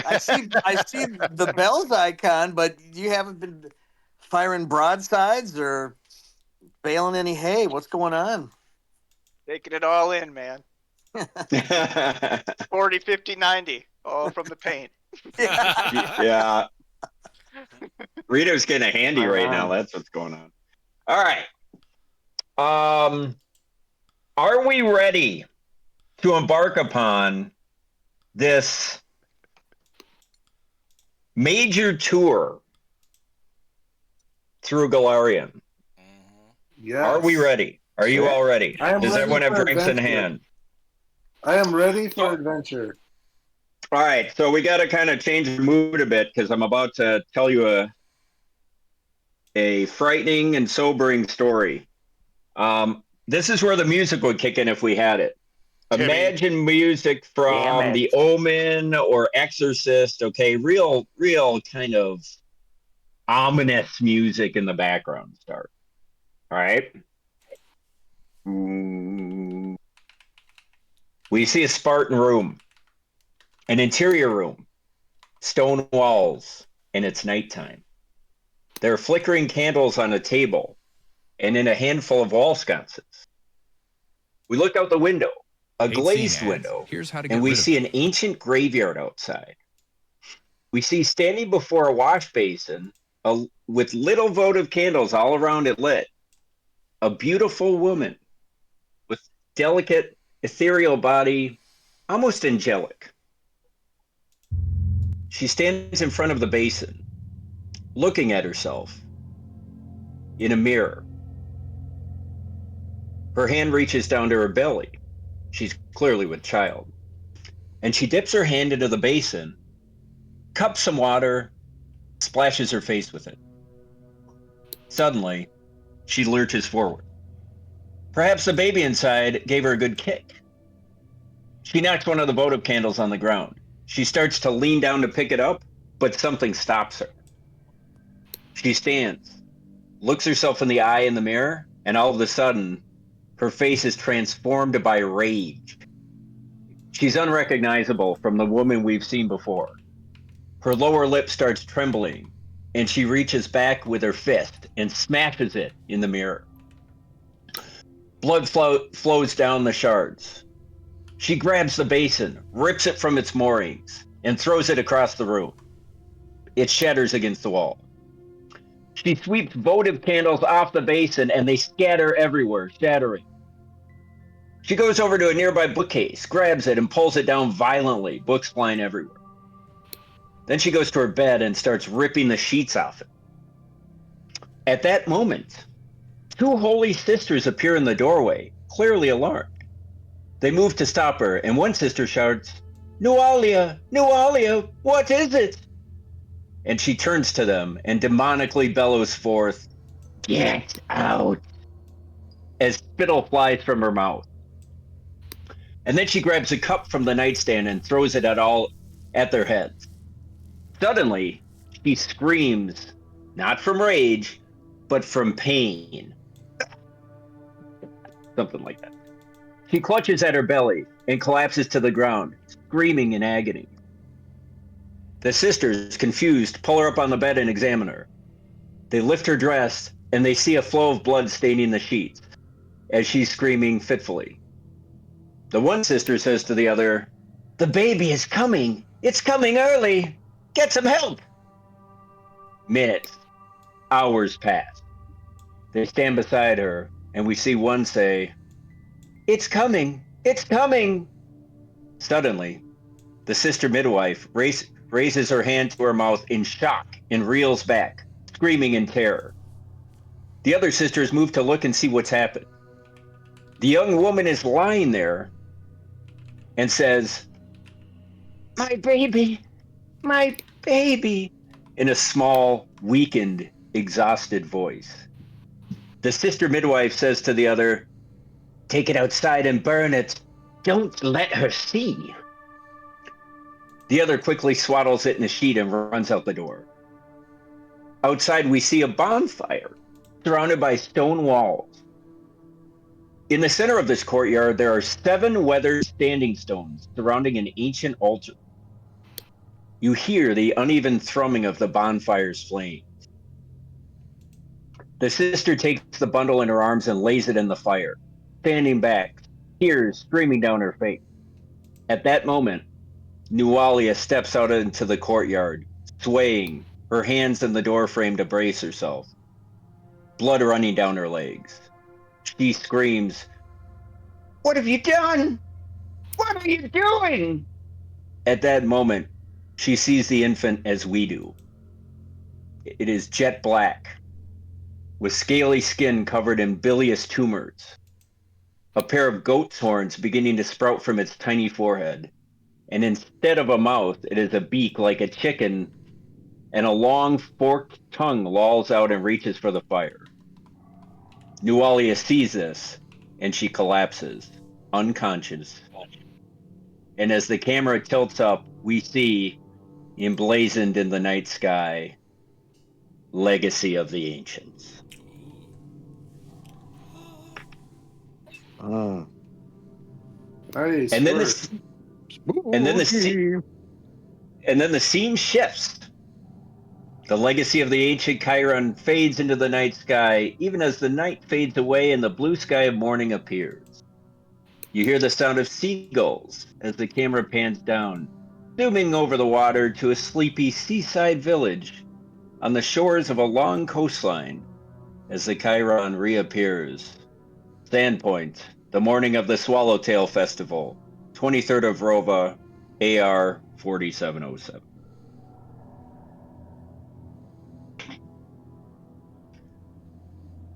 I see the bells icon, but you haven't been firing broadsides or baling any hay. What's going on? Taking it all in, man. 40, 50, 90, all from the paint. Yeah. Rito's getting a handy right now. On. That's what's going on. All right. Are we ready to embark upon this major tour through Galarian? Yes. Are we ready? Are you all ready? I am Does ready everyone have for drinks in adventure. hand? I am ready for adventure. All right, so we got to kind of change the mood a bit because I'm about to tell you a frightening and sobering story. This is where the music would kick in if we had it. Timmy. Imagine music Damn from it. The Omen or Exorcist. Okay, real kind of ominous music in the background. Start. All right. We see a Spartan room, an interior room, stone walls, and it's nighttime. There are flickering candles on a table and in a handful of wall sconces. We look out the window, a glazed window, and we see an ancient graveyard outside. We see standing before a wash basin with little votive candles all around it lit, a beautiful woman with delicate, ethereal body, almost angelic. She stands in front of the basin, looking at herself in a mirror. Her hand reaches down to her belly. She's clearly with child. And she dips her hand into the basin, cups some water, splashes her face with it. Suddenly, she lurches forward. Perhaps the baby inside gave her a good kick. She knocks one of the votive candles on the ground. She starts to lean down to pick it up, but something stops her. She stands, looks herself in the eye in the mirror, and all of a sudden, her face is transformed by rage. She's unrecognizable from the woman we've seen before. Her lower lip starts trembling, and she reaches back with her fist and smashes it in the mirror. Blood flows down the shards. She grabs the basin, rips it from its moorings, and throws it across the room. It shatters against the wall. She sweeps votive candles off the basin, and they scatter everywhere, shattering. She goes over to a nearby bookcase, grabs it, and pulls it down violently, books flying everywhere. Then she goes to her bed and starts ripping the sheets off it. At that moment, two holy sisters appear in the doorway, clearly alarmed. They move to stop her, and one sister shouts, "Nualia! Nualia! What is it?" And she turns to them and demonically bellows forth, "Get out!" as spittle flies from her mouth. And then she grabs a cup from the nightstand and throws it at their heads. Suddenly, she screams, not from rage, but from pain. Something like that. She clutches at her belly and collapses to the ground, screaming in agony. The sisters, confused, pull her up on the bed and examine her. They lift her dress, and they see a flow of blood staining the sheets, as she's screaming fitfully. The one sister says to the other, "The baby is coming! It's coming early! Get some help!" Minutes, hours pass. They stand beside her, and we see one say, "It's coming! It's coming!" Suddenly, the sister midwife raises her hand to her mouth in shock and reels back, screaming in terror. The other sisters move to look and see what's happened. The young woman is lying there and says, "My baby, my baby," in a small, weakened, exhausted voice. The sister midwife says to the other, "Take it outside and burn it. Don't let her see." The other quickly swaddles it in a sheet and runs out the door. Outside, we see a bonfire surrounded by stone walls. In the center of this courtyard, there are 7 weathered standing stones surrounding an ancient altar. You hear the uneven thrumming of the bonfire's flame. The sister takes the bundle in her arms and lays it in the fire, standing back, tears streaming down her face. At that moment, Nualia steps out into the courtyard, swaying, her hands in the doorframe to brace herself, blood running down her legs. She screams, "What have you done? What are you doing?" At that moment, she sees the infant as we do. It is jet black, with scaly skin covered in bilious tumors, a pair of goat's horns beginning to sprout from its tiny forehead, and instead of a mouth, it is a beak like a chicken, and a long forked tongue lolls out and reaches for the fire. Nualia sees this, and she collapses, unconscious. And as the camera tilts up, we see, emblazoned in the night sky, Legacy of the Ancients. Mm. Nice. And then work. the scene shifts. The legacy of the ancient Chiron fades into the night sky, even as the night fades away and the blue sky of morning appears. You hear the sound of seagulls as the camera pans down, zooming over the water to a sleepy seaside village on the shores of a long coastline as the Chiron reappears. Sandpoint, the morning of the Swallowtail Festival, 23rd of Rova, AR 4707.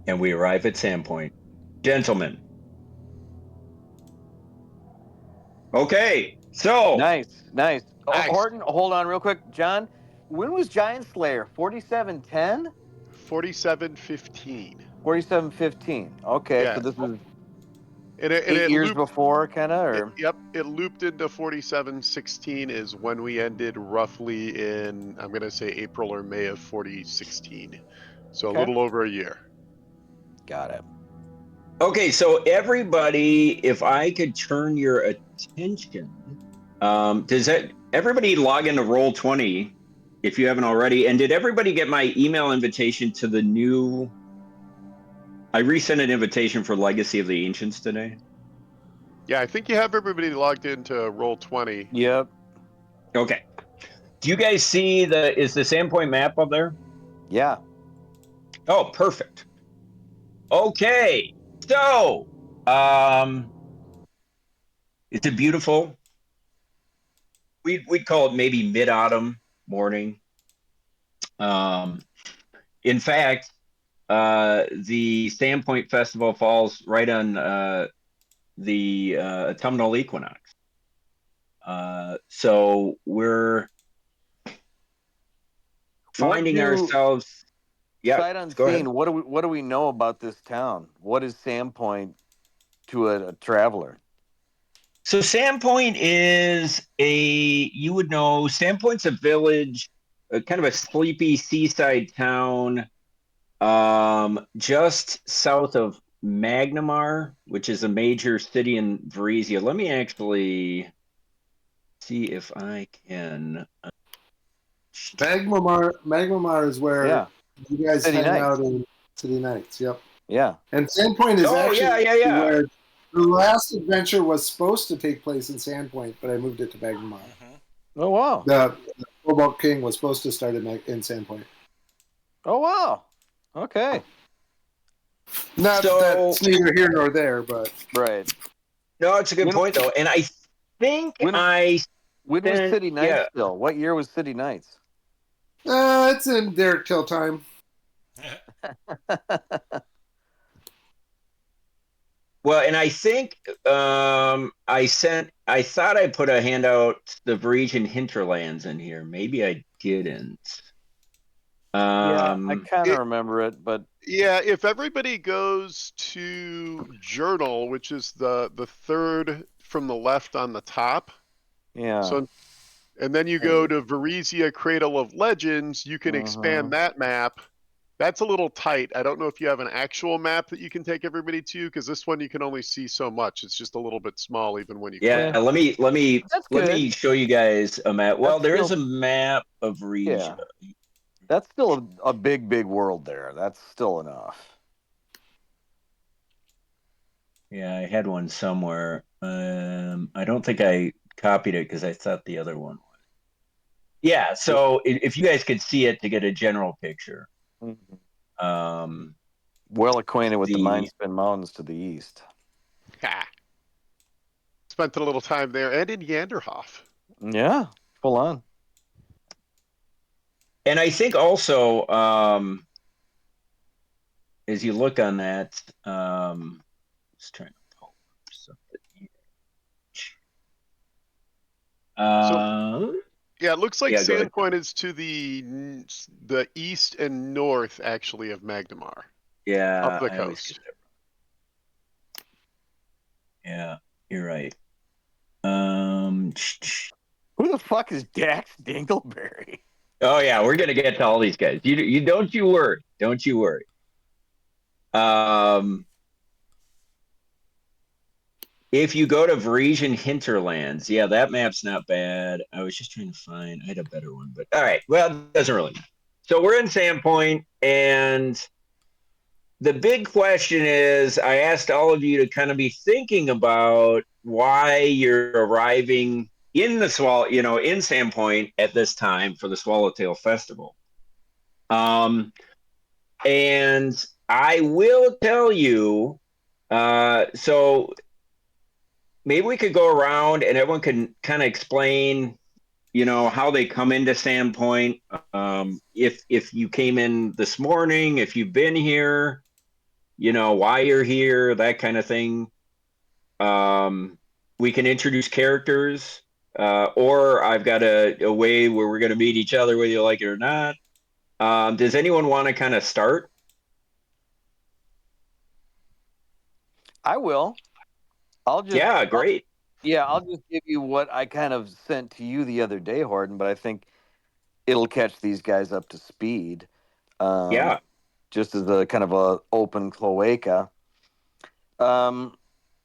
And we arrive at Sandpoint. Gentlemen. Okay, so. Nice. Nice. Horton, hold on real quick. John, when was Giant Slayer? 4710? 4715. 4715. Okay, Yeah. so this is And 8 it years looped. before, kind of, or? Yep, it looped into 4716 is when we ended roughly in, I'm going to say April or May of 4016. So Okay. a little over a year. Got it. Okay, so everybody, if I could turn your attention, does that everybody log into Roll20 if you haven't already? And did everybody get my email invitation to the new? I resent an invitation for Legacy of the Ancients today. Yeah, I think you have everybody logged into Roll20. Yep. Okay. Do you guys see is the Sandpoint map up there? Yeah. Oh, perfect. Okay. So, it's a beautiful. We'd call it maybe mid-autumn morning. In fact, the Sandpoint Festival falls right on the autumnal equinox. So we're finding ourselves. Yeah, Sight go ahead. unseen. What do we know about this town? What is Sandpoint to a traveler? So Sandpoint is you would know, Sandpoint's a village, kind of a sleepy seaside town, just south of Magnamar, which is a major city in Varese. Let me actually see if I can. Magmamar is where you guys City hang Nights. out in City Nights. Yep. Yeah. And Sandpoint is actually yeah. where the last adventure was supposed to take place in Sandpoint, but I moved it to Magmamar. Oh wow. The Cobalt King was supposed to start in Sandpoint. Oh wow. Okay. Not that's neither here nor there, but right. No, it's a good point though, and I think when was City Nights still? What year was City Nights? It's in Derek Till time. Well, and I think I thought I put a handout the Varesian hinterlands in here. Maybe I didn't. Yeah, I kind of remember it, but yeah, if everybody goes to Journal, which is the third from the left on the top. Yeah. So, and then you go to Varesia Cradle of Legends, you can expand that map That's a little tight. I don't know if you have an actual map that you can take everybody to, because this one you can only see so much. It's just a little bit small, even when you Yeah, click. That's let good. me show you guys a map. Well, That's there is a still, map of Regia. yeah. That's still a big, big world there. That's still enough. Yeah, I had one somewhere. I don't think I copied it because I thought the other one was. Yeah, so if you guys could see it to get a general picture. Mhm. Um, Well acquainted with the the Mindspin Mountains to the east. Ha! Spent a little time there and in Yanderhof. Yeah, full on. and I think also as you look on that, just trying to pull up something. So Uh, yeah, it looks like yeah, go ahead. Sandpoint is to the east and north, actually, of Magnemar, up Yeah, the I always get coast. that. Yeah, you're right. Who the fuck is Dax Dingleberry? Oh yeah, we're gonna get to all these guys. You don't you worry. Don't you worry. Um, if you go to Varisian Hinterlands, yeah, that map's not bad. I was just trying to find. I had a better one, but all right. Well, it doesn't really matter. So we're in Sandpoint, and the big question is, I asked all of you to kind of be thinking about why you're arriving in the in Sandpoint at this time for the Swallowtail Festival. And I will tell you, so maybe we could go around and everyone can kind of explain, how they come into Sandpoint. If you came in this morning, if you've been here, why you're here, that kind of thing. We can introduce characters, or I've got a way where we're going to meet each other, whether you like it or not. Does anyone want to kind of start? I will. I'll just Yeah, great. yeah, I'll just give you what I kind of sent to you the other day, Horton, but I think it'll catch these guys up to speed. Um, Yeah. just as a kind of a open cloaca. Um,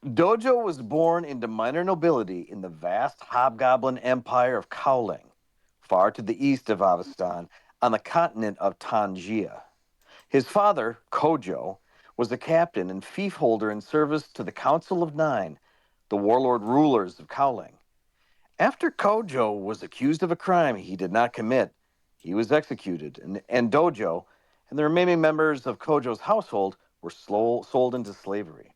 Dojo was born into minor nobility in the vast hobgoblin empire of Cowling, far to the east of Avestan, on the continent of Tangia. His father, Kojo, was a captain and fief holder in service to the Council of Nine, the warlord rulers of Cowling. After Kojo was accused of a crime he did not commit, he was executed, and Dojo and the remaining members of Kojo's household were sold into slavery.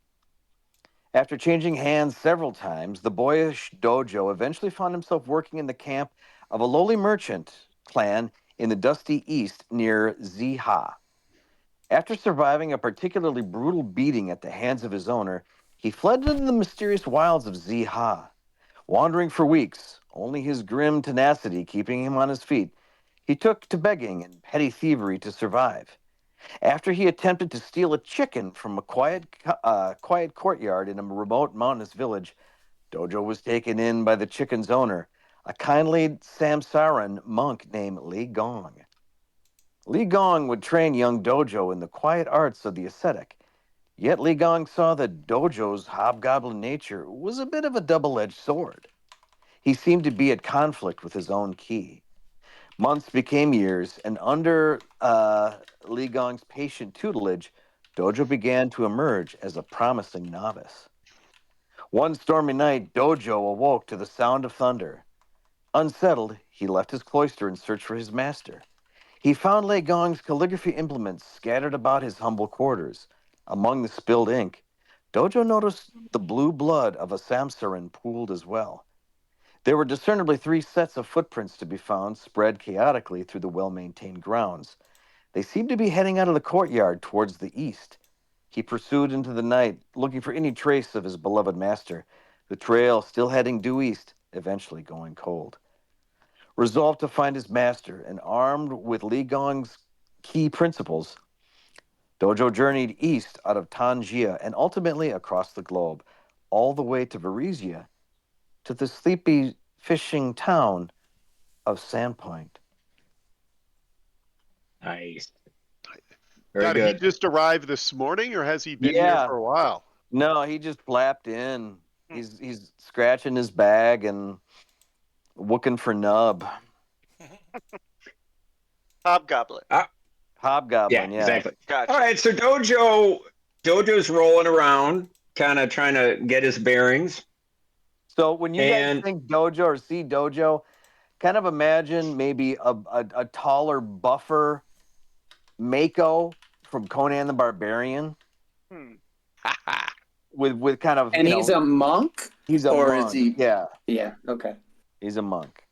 After changing hands several times, the boyish Dojo eventually found himself working in the camp of a lowly merchant clan in the dusty east near Ziha. After surviving a particularly brutal beating at the hands of his owner, he fled into the mysterious wilds of Ziha. Wandering for weeks, only his grim tenacity keeping him on his feet, he took to begging and petty thievery to survive. After he attempted to steal a chicken from a quiet courtyard in a remote mountainous village, Dojo was taken in by the chicken's owner, a kindly Samsaran monk named Li Gong. Li Gong would train young Dojo in the quiet arts of the ascetic, yet Li Gong saw that Dojo's hobgoblin nature was a bit of a double edged sword. He seemed to be at conflict with his own ki. Months became years, and under Li Gong's patient tutelage, Dojo began to emerge as a promising novice. One stormy night, Dojo awoke to the sound of thunder. Unsettled, he left his cloister in search for his master. He found Li Gong's calligraphy implements scattered about his humble quarters. Among the spilled ink, Dojo noticed the blue blood of a Samsarin pooled as well. There were discernibly three sets of footprints to be found, spread chaotically through the well maintained grounds. They seemed to be heading out of the courtyard towards the east. He pursued into the night, looking for any trace of his beloved master, the trail still heading due east, eventually going cold. Resolved to find his master and armed with Li Gong's key principles, Dojo journeyed east out of Tangia and ultimately across the globe, all the way to Varisia, to the sleepy fishing town of Sandpoint. Nice. Very Now, did he good. just arrive this morning, or has he been here Yeah. for a while? No, he just flapped in. Hmm. He's scratching his bag and looking for nub. Hobgoblin. Yeah, Hobgoblin, yeah. exactly. Gotcha. All right, so Dojo's rolling around, kind of trying to get his bearings. So when you guys And think dojo or see dojo, kind of imagine maybe a taller, buffer Mako from Conan the Barbarian Hmm. with kind of, And he's a monk? he's a or monk. is he? Yeah, Yeah, okay. he's a monk.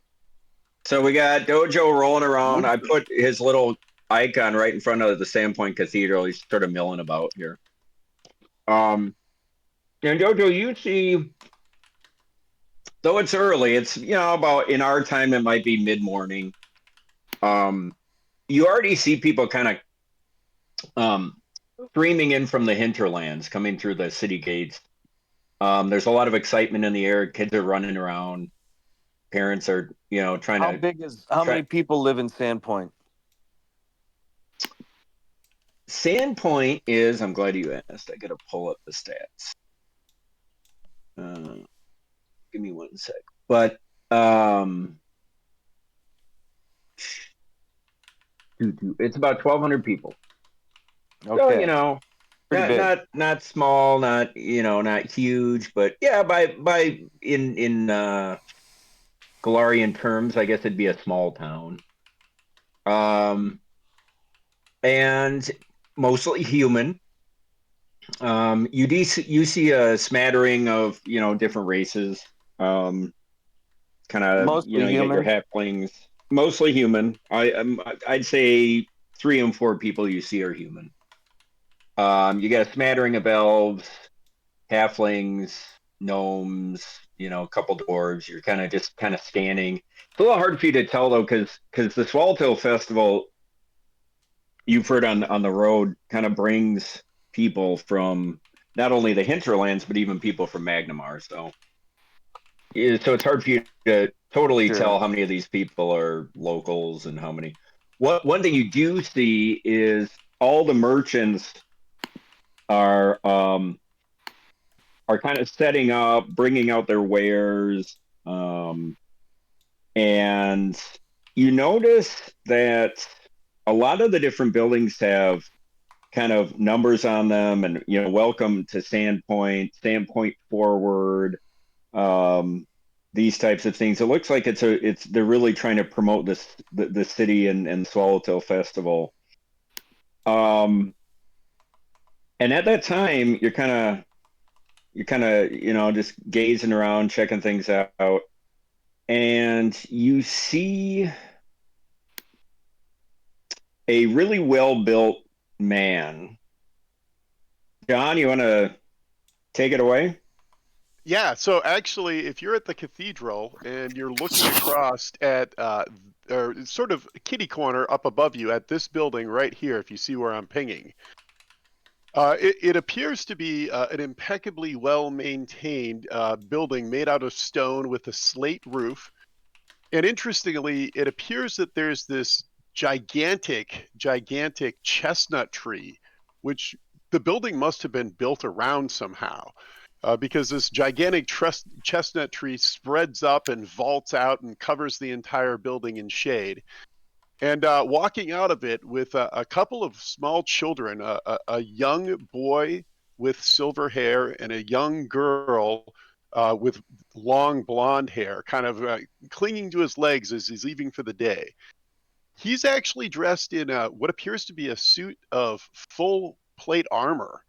so we got Dojo rolling around. I put his little icon right in front of the Sandpoint Cathedral. He's sort of milling about here. And Dojo, you see, though it's early, it's about in our time it might be mid-morning. You already see people kind of streaming in from the hinterlands, coming through the city gates. There's a lot of excitement in the air. Kids are running around. Parents are, trying How to. big is how many people live in Sandpoint? Sandpoint is. I'm glad you asked. I got to pull up the stats. Give me 1 sec. But it's about 1,200 people. Okay. So Pretty big. not small, not huge, but yeah, by in Galarian terms, I guess it'd be a small town. And mostly human. You see a smattering of different races. Kind of Mostly you get your human. halflings, mostly human. I'd say 3 and 4 people you see are human. You get a smattering of elves, halflings, gnomes, a couple dwarves. You're kind of scanning. It's a little hard for you to tell though, because the Swallowtail Festival, you've heard on the road, kind of brings people from not only the hinterlands but even people from Magnamar. So it's hard for you to totally tell Sure. how many of these people are locals and how many. One thing you do see is all the merchants are kind of setting up, bringing out their wares, and you notice that a lot of the different buildings have kind of numbers on them, and welcome to Sandpoint forward, these types of things. It looks like they're really trying to promote the city and Swallowtail Festival. And at that time, you're kind of just gazing around, checking things out, and you see a really well built man. John, you want to take it away? Yeah, so actually, if you're at the cathedral and you're looking across at, or sort of kitty corner up above you at this building right here, if you see where I'm pinging, it appears to be an impeccably well-maintained building made out of stone with a slate roof. And interestingly, it appears that there's this gigantic chestnut tree, which the building must have been built around somehow. Because this gigantic chestnut tree spreads up and vaults out and covers the entire building in shade. And walking out of it with a couple of small children, a young boy with silver hair and a young girl with long blonde hair, kind of clinging to his legs as he's leaving for the day. He's actually dressed in what appears to be a suit of full plate armor.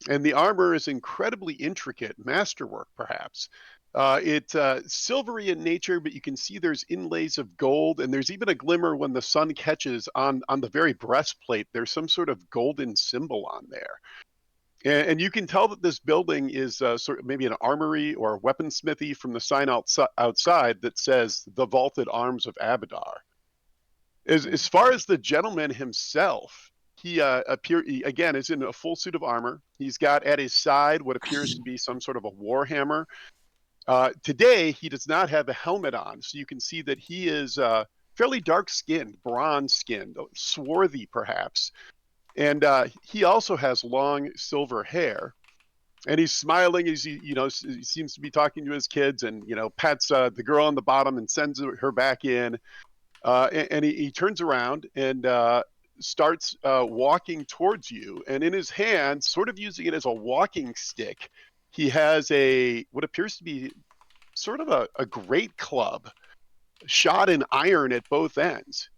And the armor is incredibly intricate, masterwork perhaps. It's silvery in nature, but you can see there's inlays of gold, and there's even a glimmer when the sun catches on the very breastplate. There's some sort of golden symbol on there. And you can tell that this building is sort of maybe an armory or a weaponsmithy from the sign outside that says the Vaulted Arms of Abadar. As far as the gentleman himself, he again is in a full suit of armor. He's got at his side what appears to be some sort of a war hammer. Today, he does not have a helmet on, so you can see that he is fairly dark skinned, bronze skinned, swarthy perhaps. And he also has long silver hair. And he's smiling as he seems to be talking to his kids, and pats the girl on the bottom and sends her back in. And he turns around and starts walking towards you. And in his hand, sort of using it as a walking stick, he has what appears to be sort of a great club, shot in iron at both ends.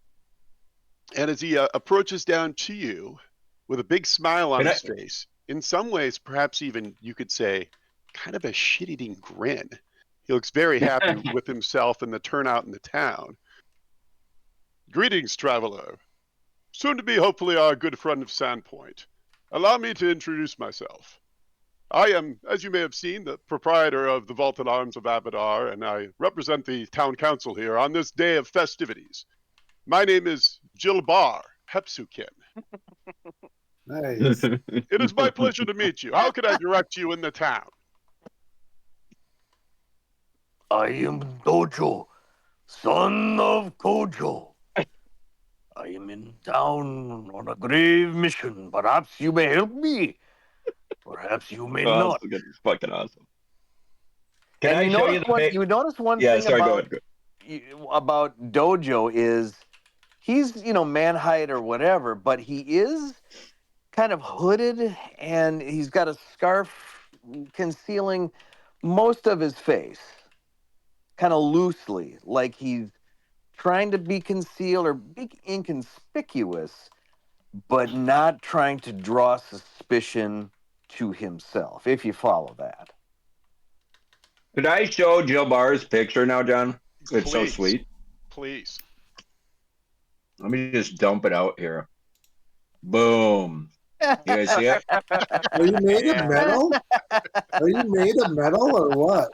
And as he approaches down to you with a big smile on his face, in some ways, perhaps even you could say, kind of a shit-eating grin. He looks very happy with himself and the turnout in the town. Greetings, traveler. Soon to be hopefully our good friend of Sandpoint. Allow me to introduce myself. I am, as you may have seen, the proprietor of the Vaulted Arms of Abadar, and I represent the town council here on this day of festivities. My name is Jilbar Hepsukin. Nice. It is my pleasure to meet you. How can I direct you in the town? I am Dojo, son of Kojo. I am in town on a grave mission. Perhaps you may help me. Perhaps you may Oh, not. that's fucking awesome. Can And I show you the you notice one Yeah, thing sorry, go ahead. about Dojo is he's man height or whatever, but he is kind of hooded and he's got a scarf concealing most of his face, kind of loosely, like he's trying to be concealed or be inconspicuous, but not trying to draw suspicion to himself, if you follow that. Could I show Jill Barr's picture now, John? It's so Please. sweet. Please. Let me just dump it out here. Boom. You guys see it? Are you made of metal? Are you made of metal or what?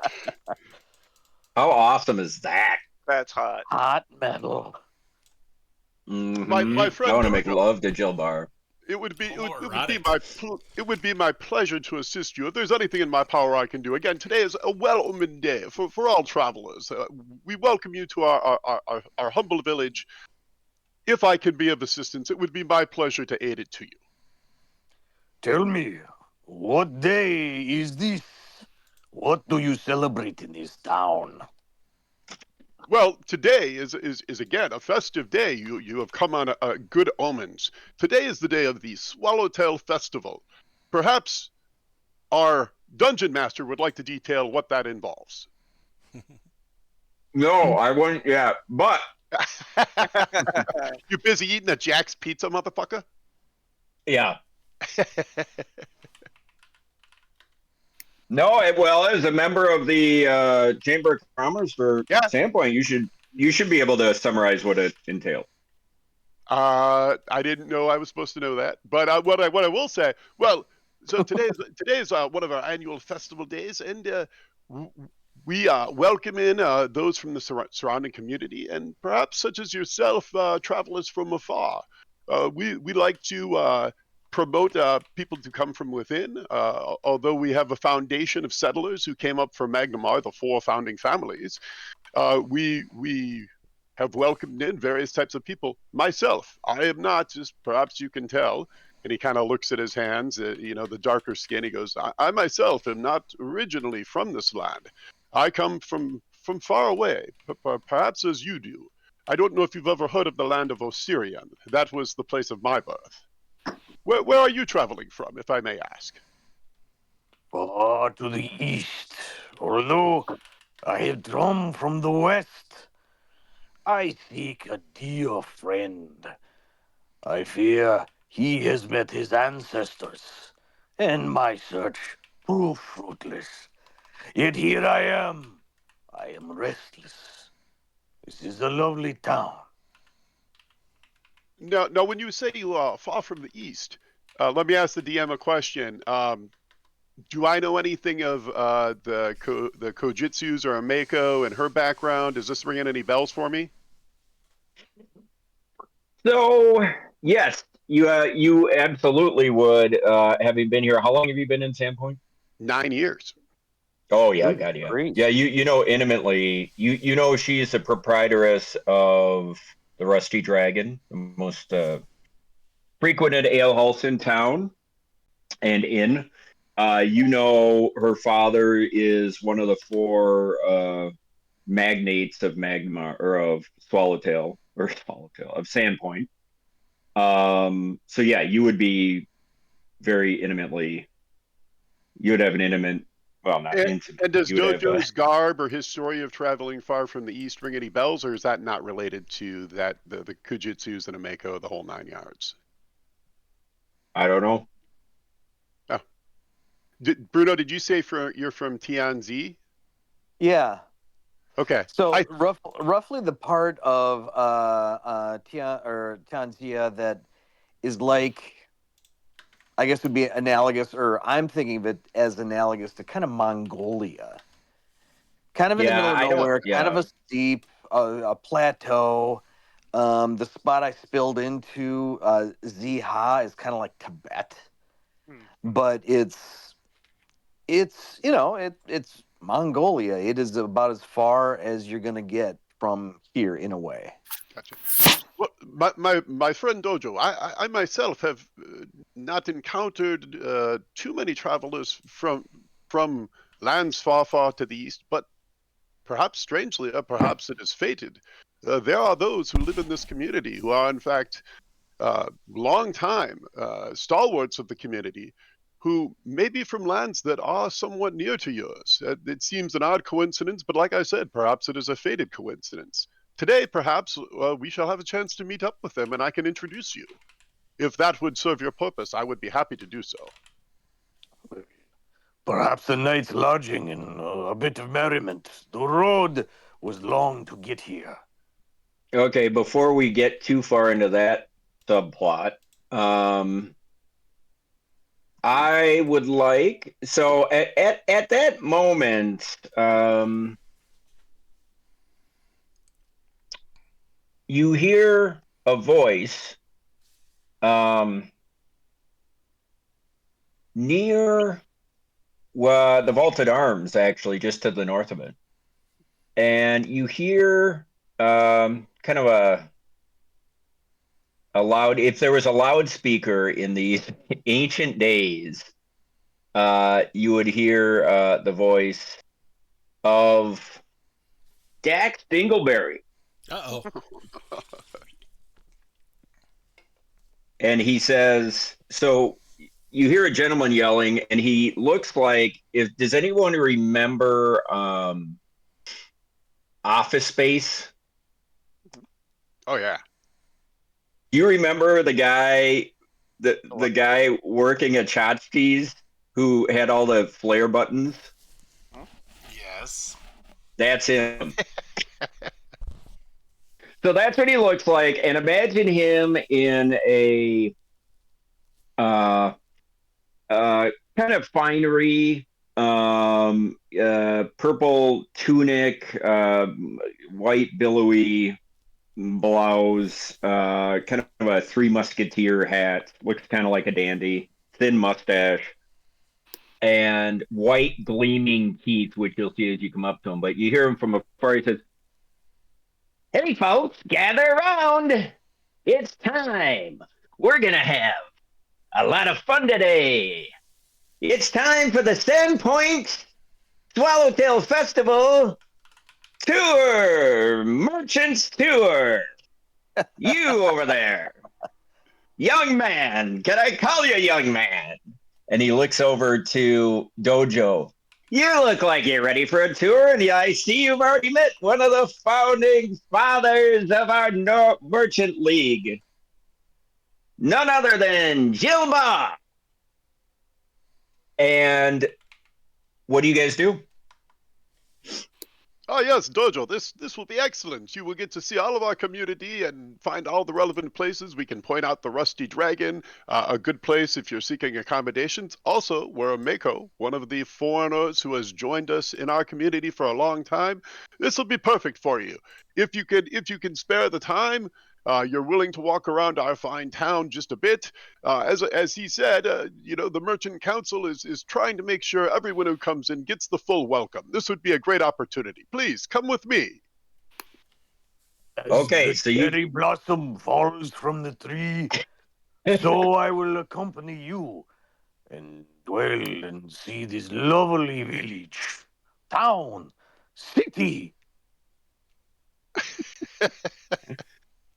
How awesome is that? That's hot. Hot metal. My friend I want to make Dojo, love to Jill Barr. It would be Homoerotic. it would be my pleasure to assist you if there's anything in my power I can do. Again, today is a well-omened day for all travelers. We welcome you to our humble village. If I can be of assistance, it would be my pleasure to aid it to you. Tell me, what day is this? What do you celebrate in this town? Well, today is again a festive day. You have come on a good omens. Today is the day of the Swallowtail Festival. Perhaps our dungeon master would like to detail what that involves. No, I wouldn't. Yeah, but You busy eating a Jack's pizza, motherfucker? yeah. No, well, as a member of the Chamber of Commerce for Sandpoint, you should be able to summarize what it entails. I didn't know I was supposed to know that, but what I will say, well, so today is one of our annual festival days, and we welcome in those from the surrounding community, and perhaps such as yourself, travelers from afar. We like to promote people to come from within. Although we have a foundation of settlers who came up from Magnamar, the 4 founding families, we have welcomed in various types of people. Myself, I am not, as perhaps you can tell, and he kind of looks at his hands, the darker skin. He goes, I myself am not originally from this land. I come from far away, perhaps as you do. I don't know if you've ever heard of the land of Osirian. That was the place of my birth. Where are you traveling from, if I may ask? Far to the east, although I have come from the west. I seek a dear friend. I fear he has met his ancestors, and my search proved fruitless. Yet here I am. I am restless. This is a lovely town. Now, when you say you are far from the east, let me ask the DM a question. Do I know anything of the Kojitsus or Ameko and her background? Does this ring in any bells for me? So, yes, you absolutely would. Having been here, how long have you been in Sandpoint? 9 years. Oh yeah, God, yeah, yeah. You know intimately. You know she's the proprietress of the Rusty Dragon, the most frequented ale halls in town and inn. You know, her father is one of the four magnates of Magma or of Swallowtail of Sandpoint. So yeah, you would be very intimately. You would have an intimate. Well, not intimate. And does You would have Dojo's garb or his story of traveling far from the east ring any bells, or is that not related to that the Kujitsus and Ameko, the whole 9 yards? I don't know. Oh, Bruno, did you say you're from Tianzi? Yeah. Okay. So roughly the part of Tianjia that is like, I guess would be analogous, or I'm thinking of it as analogous to kind of Mongolia. Kind of in the middle of nowhere, kind of a steep, a plateau. The spot I spilled into, Ziha, is kind of like Tibet, but it's it's Mongolia. It is about as far as you're gonna get from here in a way. Gotcha. Well, my friend Dojo, I myself have not encountered too many travelers from lands far to the east, but perhaps strangely, perhaps it is fated. There are those who live in this community who are, in fact, long time stalwarts of the community who may be from lands that are somewhat near to yours. It seems an odd coincidence, but like I said, perhaps it is a fated coincidence. Today, perhaps, we shall have a chance to meet up with them and I can introduce you. If that would serve your purpose, I would be happy to do so. Perhaps a night's lodging and a bit of merriment. The road was long to get here. Okay, before we get too far into that subplot, I would like, so at that moment, you hear a voice near the vaulted arms, actually, just to the north of it. And you hear kind of a loud, if there was a loudspeaker in these ancient days, you would hear the voice of Dax Dingleberry. Uh-oh. And he says, so you hear a gentleman yelling, and he looks like, does anyone remember Office Space? Oh, yeah. Do you remember the guy, the guy working at Tchotchke's who had all the flare buttons? Yes. That's him. So that's what he looks like, and imagine him in a kind of finery, purple tunic, white billowy blouse, kind of a Three Musketeer hat, looks kind of like a dandy, thin mustache, and white gleaming teeth, which you'll see as you come up to him. But you hear him from afar. He says, "Hey, folks, gather around. It's time. We're going to have a lot of fun today. It's time for the Sandpoint Swallowtail Festival Tour, Merchants Tour. You over there, young man, can I call you young man?" And he looks over to Dojo. "You look like you're ready for a tour, and I see you've already met one of the founding fathers of our Merchant League. None other than Gilba." And what do you guys do? Oh yes, Dojo, this will be excellent. You will get to see all of our community and find all the relevant places. We can point out the Rusty Dragon, a good place if you're seeking accommodations. Also, we're a Mako, one of the foreigners who has joined us in our community for a long time. This will be perfect for you. If you can spare the time, you're willing to walk around our fine town just a bit. As he said, the Merchant Council is trying to make sure everyone who comes in gets the full welcome. This would be a great opportunity. Please come with me. As Okay, the so cherry blossom falls from the tree, So I will accompany you and dwell and see this lovely village, town, city.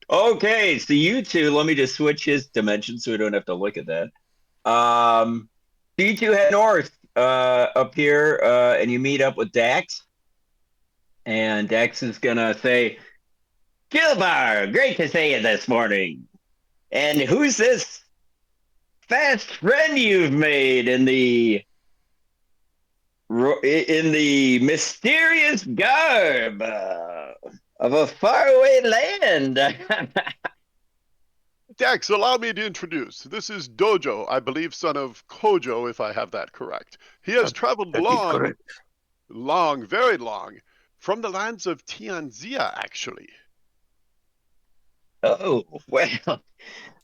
Okay, so you two, let me just switch his dimension so we don't have to look at that. So you two head north up here, and you meet up with Dax. And Dax is gonna say, Gilbar, great to see you this morning. And who's this fast friend you've made in the mysterious garb of a faraway land? Dax, allow me to introduce. This is Dojo, I believe son of Kojo, if I have that correct. He has traveled That is correct. very long, from the lands of Tianzia, actually. Oh, well,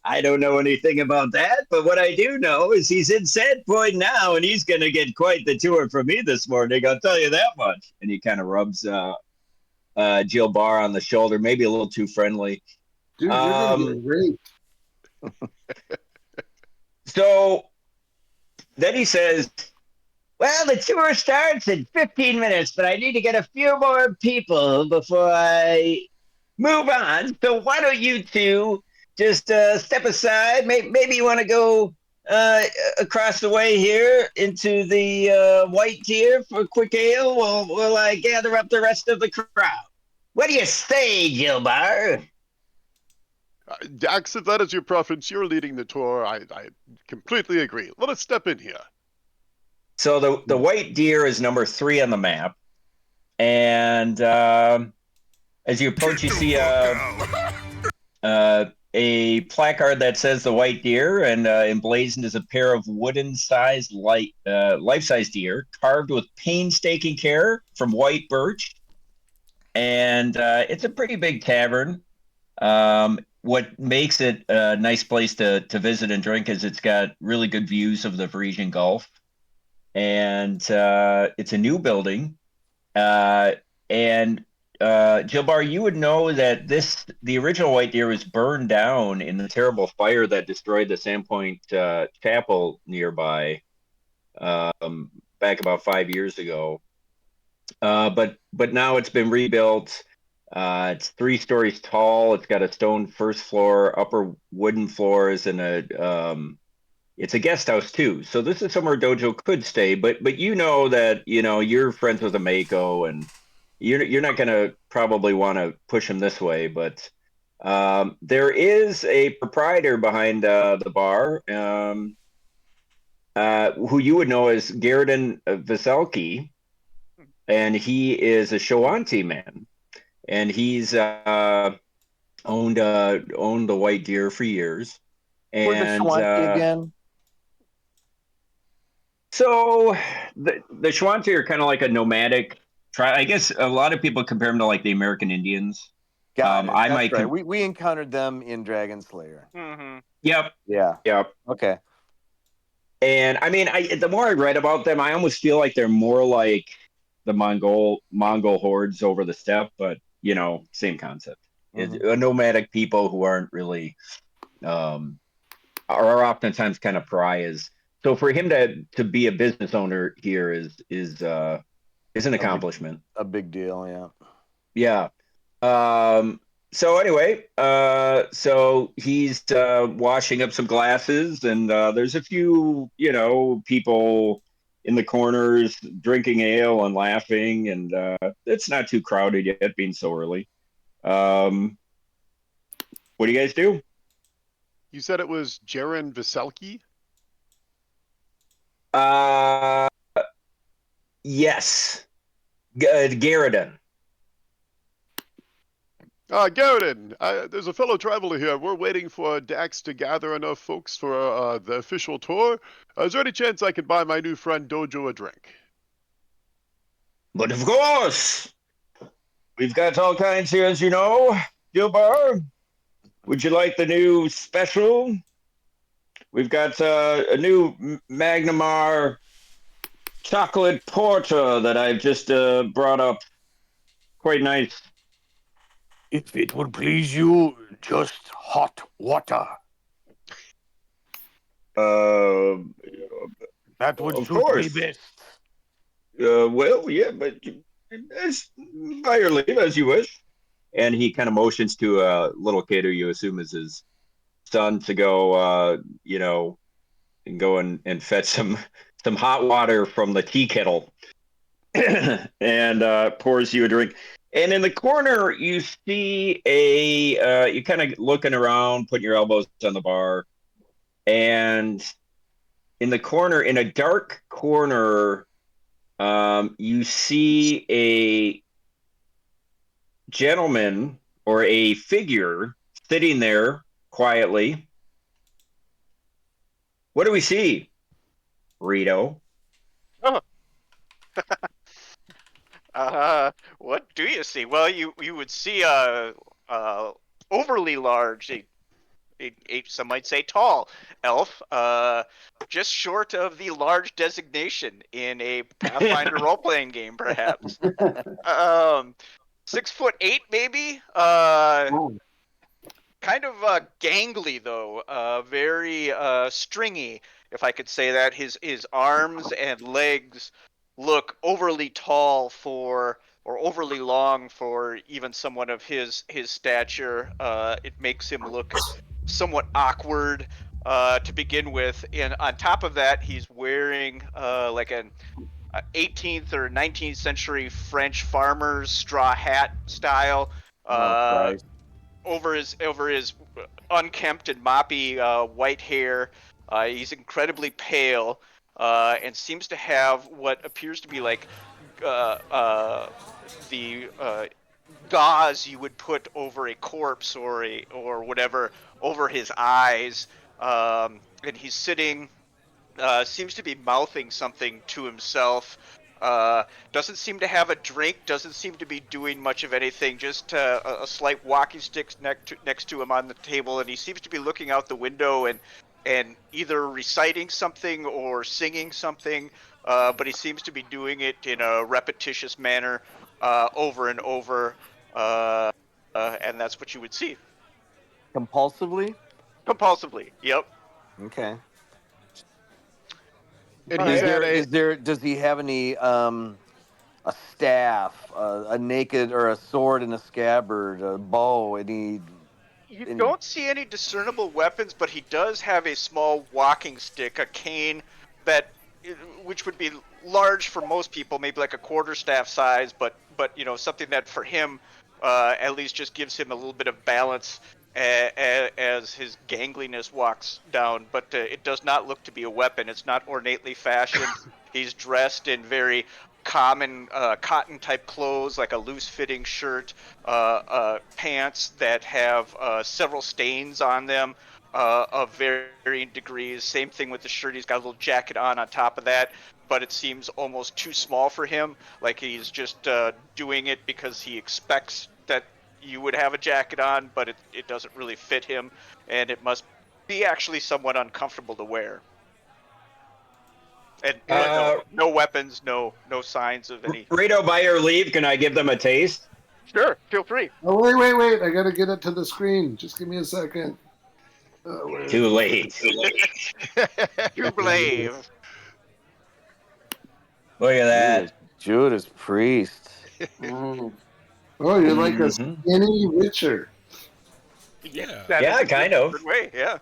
I don't know anything about that, but what I do know is he's in Sandpoint now, and he's going to get quite the tour from me this morning. I'll tell you that much. And he kind of rubs Jill Barr on the shoulder, maybe a little too friendly. Dude, you're gonna get raped. So then he says, well, the tour starts in 15 minutes, but I need to get a few more people before I move on. So why don't you two just step aside? Maybe you want to go across the way here into the White Deer for a quick ale while I gather up the rest of the crowd. What do you say, Gilbar? Dax, if that is your preference, you're leading the tour. I completely agree. Let us step in here. So the White Deer is number 3 on the map. And as you approach, you see a placard that says the White Deer, and emblazoned is a pair of wooden-sized life-size deer carved with painstaking care from white birch. And it's a pretty big tavern. What makes it a nice place to visit and drink is it's got really good views of the Parisian Gulf. And it's a new building. And Jilbar, you would know that the original White Deer was burned down in the terrible fire that destroyed the Sandpoint Chapel nearby back about 5 years ago. But now it's been rebuilt. It's 3 stories tall. It's got a stone first floor, upper wooden floors, and it's a guest house too. So this is somewhere Dojo could stay. But you know that you're friends with a Mako, and you're not going to probably want to push him this way. But there is a proprietor behind the bar, who you would know as Garrison Veselki, and he is a Shoanti man. And he's owned the White Deer for years. Where's the And Schwanti again? so the Schwanti are kind of like a nomadic tribe. I guess a lot of people compare them to like the American Indians. Got it. I That's might. right. We encountered them in Dragon Slayer. Mm-hmm. Yep. Yeah. Yep. Okay. And I mean, the more I read about them, I almost feel like they're more like the Mongol hordes over the steppe, but same concept. Mhm. A nomadic people who aren't really are oftentimes kind of pariahs. So for him to be a business owner here is an accomplishment. A big deal, Yeah. yeah. So anyway, so he's washing up some glasses, and there's a few people in the corners drinking ale and laughing, and it's not too crowded yet, being so early. What do you guys do? You said it was Jaren Veselki? Yes. Garrison. Garrison, there's a fellow traveler here. We're waiting for Dax to gather enough folks for the official tour. Is there any chance I can buy my new friend Dojo a drink? But of course, we've got all kinds here, as you know. Gilbar, would you like the new special? We've got a new Magnamar chocolate porter that I've just brought up. Quite nice. If it would please you, just hot water. Uh, That would of suit me course. best. Well, yeah, but as by your leave, as you wish. And he kind of motions to a little kid who you assume is his son to go, and go and fetch some hot water from the tea kettle, and pours you a drink. And in the corner, you see you kind of looking around, putting your elbows on the bar, and in the corner, in a dark corner, you see a gentleman or a figure sitting there quietly. What do we see, Rito? What do you see? Well, you would see overly large, some might say tall elf, just short of the large designation in a Pathfinder role-playing game, perhaps. 6'8", maybe. Kind of gangly though, very stringy, if I could say that. His arms and legs look overly tall for, or overly long for even someone of his stature. It makes him look somewhat awkward to begin with, and on top of that, he's wearing like an 18th or 19th century French farmer's straw hat style. Oh, Christ. Over his unkempt and moppy white hair. He's incredibly pale and seems to have what appears to be like the gauze you would put over a corpse or whatever over his eyes. And he's sitting, seems to be mouthing something to himself. Doesn't seem to have a drink, doesn't seem to be doing much of anything, just a slight walking stick next to him on the table, and he seems to be looking out the window and either reciting something or singing something, but he seems to be doing it in a repetitious manner over and over, and that's what you would see. Compulsively? Compulsively, yep. Okay. And Is Does he have any a staff, a naked or a sword in a scabbard, a bow, any You don't see any discernible weapons, but he does have a small walking stick, a cane that, which would be large for most people, maybe like a quarterstaff size, but something that for him, at least just gives him a little bit of balance as his gangliness walks down. But it does not look to be a weapon. It's not ornately fashioned. He's dressed in very common cotton type clothes, like a loose fitting shirt, pants that have several stains on them of varying degrees. Same thing with the shirt. He's got a little jacket on top of that, but it seems almost too small for him. Like he's just doing it because he expects that you would have a jacket on, but it doesn't really fit him, and it must be actually somewhat uncomfortable to wear. And no weapons, no signs of any. Rito, by your leave, can I give them a taste? Sure, feel free. Oh, wait. I got to get it to the screen. Just give me a second. Too late. You blame. Look at that. Judas Priest. Oh, you're like a Mhm. skinny Witcher. Yeah. That Yeah, is a kind of. good way, yeah.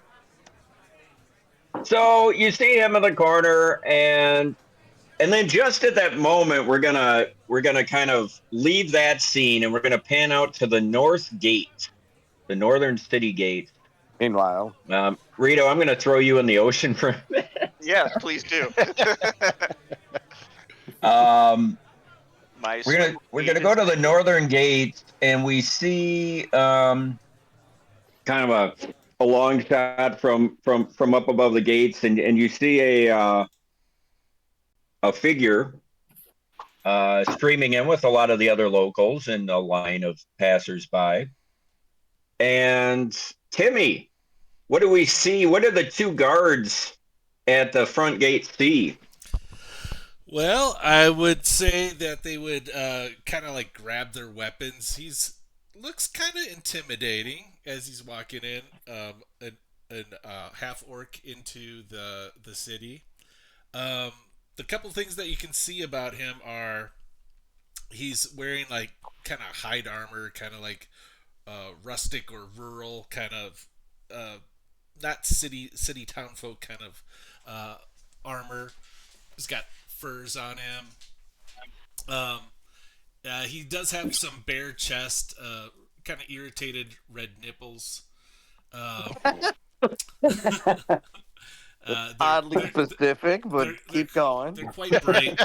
So you see him in the corner, and then just at that moment, we're gonna kind of leave that scene, and we're gonna pan out to the north gate, the northern city gate. Meanwhile, Rito, I'm gonna throw you in the ocean for a minute. Yes, please do. We're gonna go to the northern gate, and we see kind of a long shot from up above the gates, and you see a figure streaming in with a lot of the other locals and a line of passersby. And Timmy, what do we see? What do the two guards at the front gate see? Well, I would say that they would kind of like grab their weapons. He's looks kind of intimidating as he's walking in. half orc into the city. The couple things that you can see about him are he's wearing like kind of hide armor, kind of like rustic or rural kind of not city town folk kind of armor. He's got furs on him. Um, he does have some bare chest, kind of irritated red nipples. Um, Oddly specific, but keep going. They're quite bright.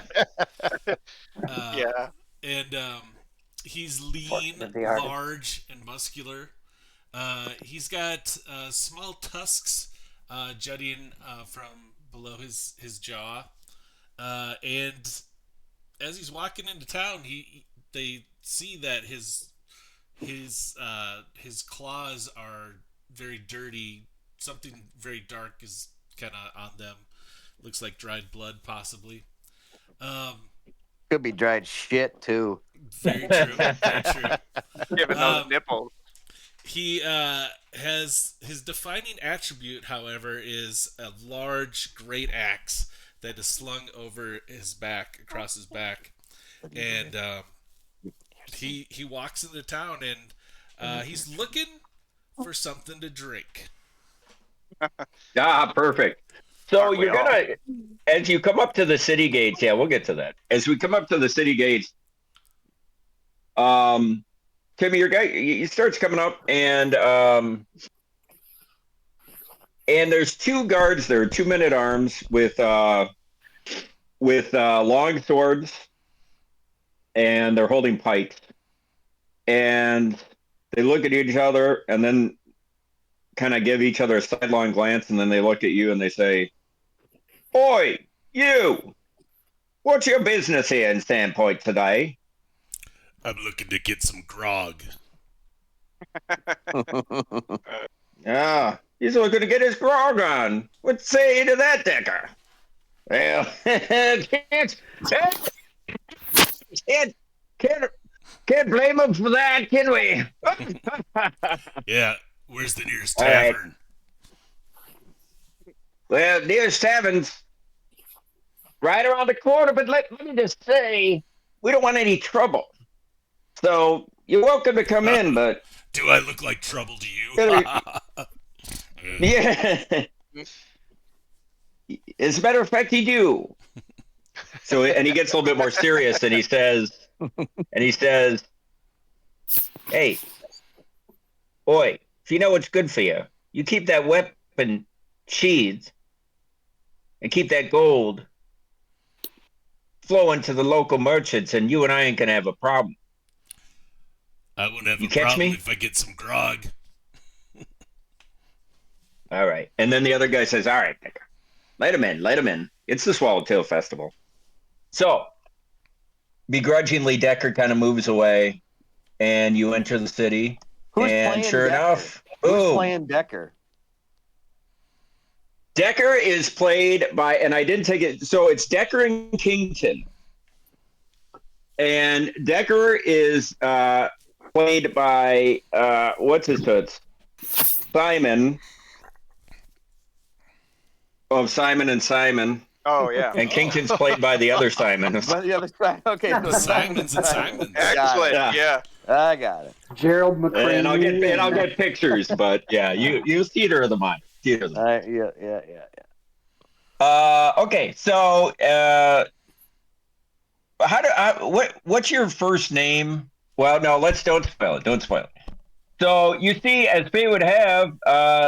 Yeah. And he's lean, large, and muscular. He's got small tusks jutting from below his jaw. And as he's walking into town, they see that his claws are very dirty. Something very dark is kind of on them. Looks like dried blood, possibly. Could be dried shit too. Very true. Very true. Given those nipples. He has his defining attribute, however, is a large great axe that is slung over his back, across his back, and he walks into town and he's looking for something to drink. Perfect. So you're gonna, as you come up to the city gates, yeah, we'll get to that. As we come up to the city gates, Timmy, your guy, he starts coming up, and there's two guards there, 2 men at arms with long swords, and they're holding pikes, and they look at each other, and then kind of give each other a sidelong glance, and then they look at you and they say, "Oi, you! What's your business here in Sandpoint today?" I'm looking to get some grog. He's looking to get his grog on. What say you to that, Decker? Well, can't blame him for that, can we? Yeah, where's the nearest tavern? Well, nearest tavern's right around the corner, but let me just say, we don't want any trouble. So you're welcome to come in, but do I look like trouble to you? Yeah. As a matter of fact, you do. So, and he gets a little bit more serious, and he says, "Hey, boy, if you know what's good for you, you keep that weapon sheathed and keep that gold flowing to the local merchants, and you and I ain't gonna have a problem." I wouldn't have You a catch problem me? if I get some grog. All right. And then the other guy says, "All right, Decker, let him in. It's the Swallowtail Festival." So, begrudgingly, Decker kind of moves away, and you enter the city. Who's and playing sure Decker? enough, Who's boom. playing Decker? Decker is played by, and I didn't take it, so it's Decker and Kington. And Decker is played by, what's his toots? Simon of Simon and Simon. Oh, yeah. And Kington's played by the other Simon. But the other side. Okay, so Simons and Simons. Excellent. Yeah. I got it. Gerald McCrane. And I'll get pictures, but yeah, you theater of the mind. Theater of the mind. Yeah. Okay, so what's your first name? Well, no, don't spoil it. Don't spoil it. So you see, as fate would have,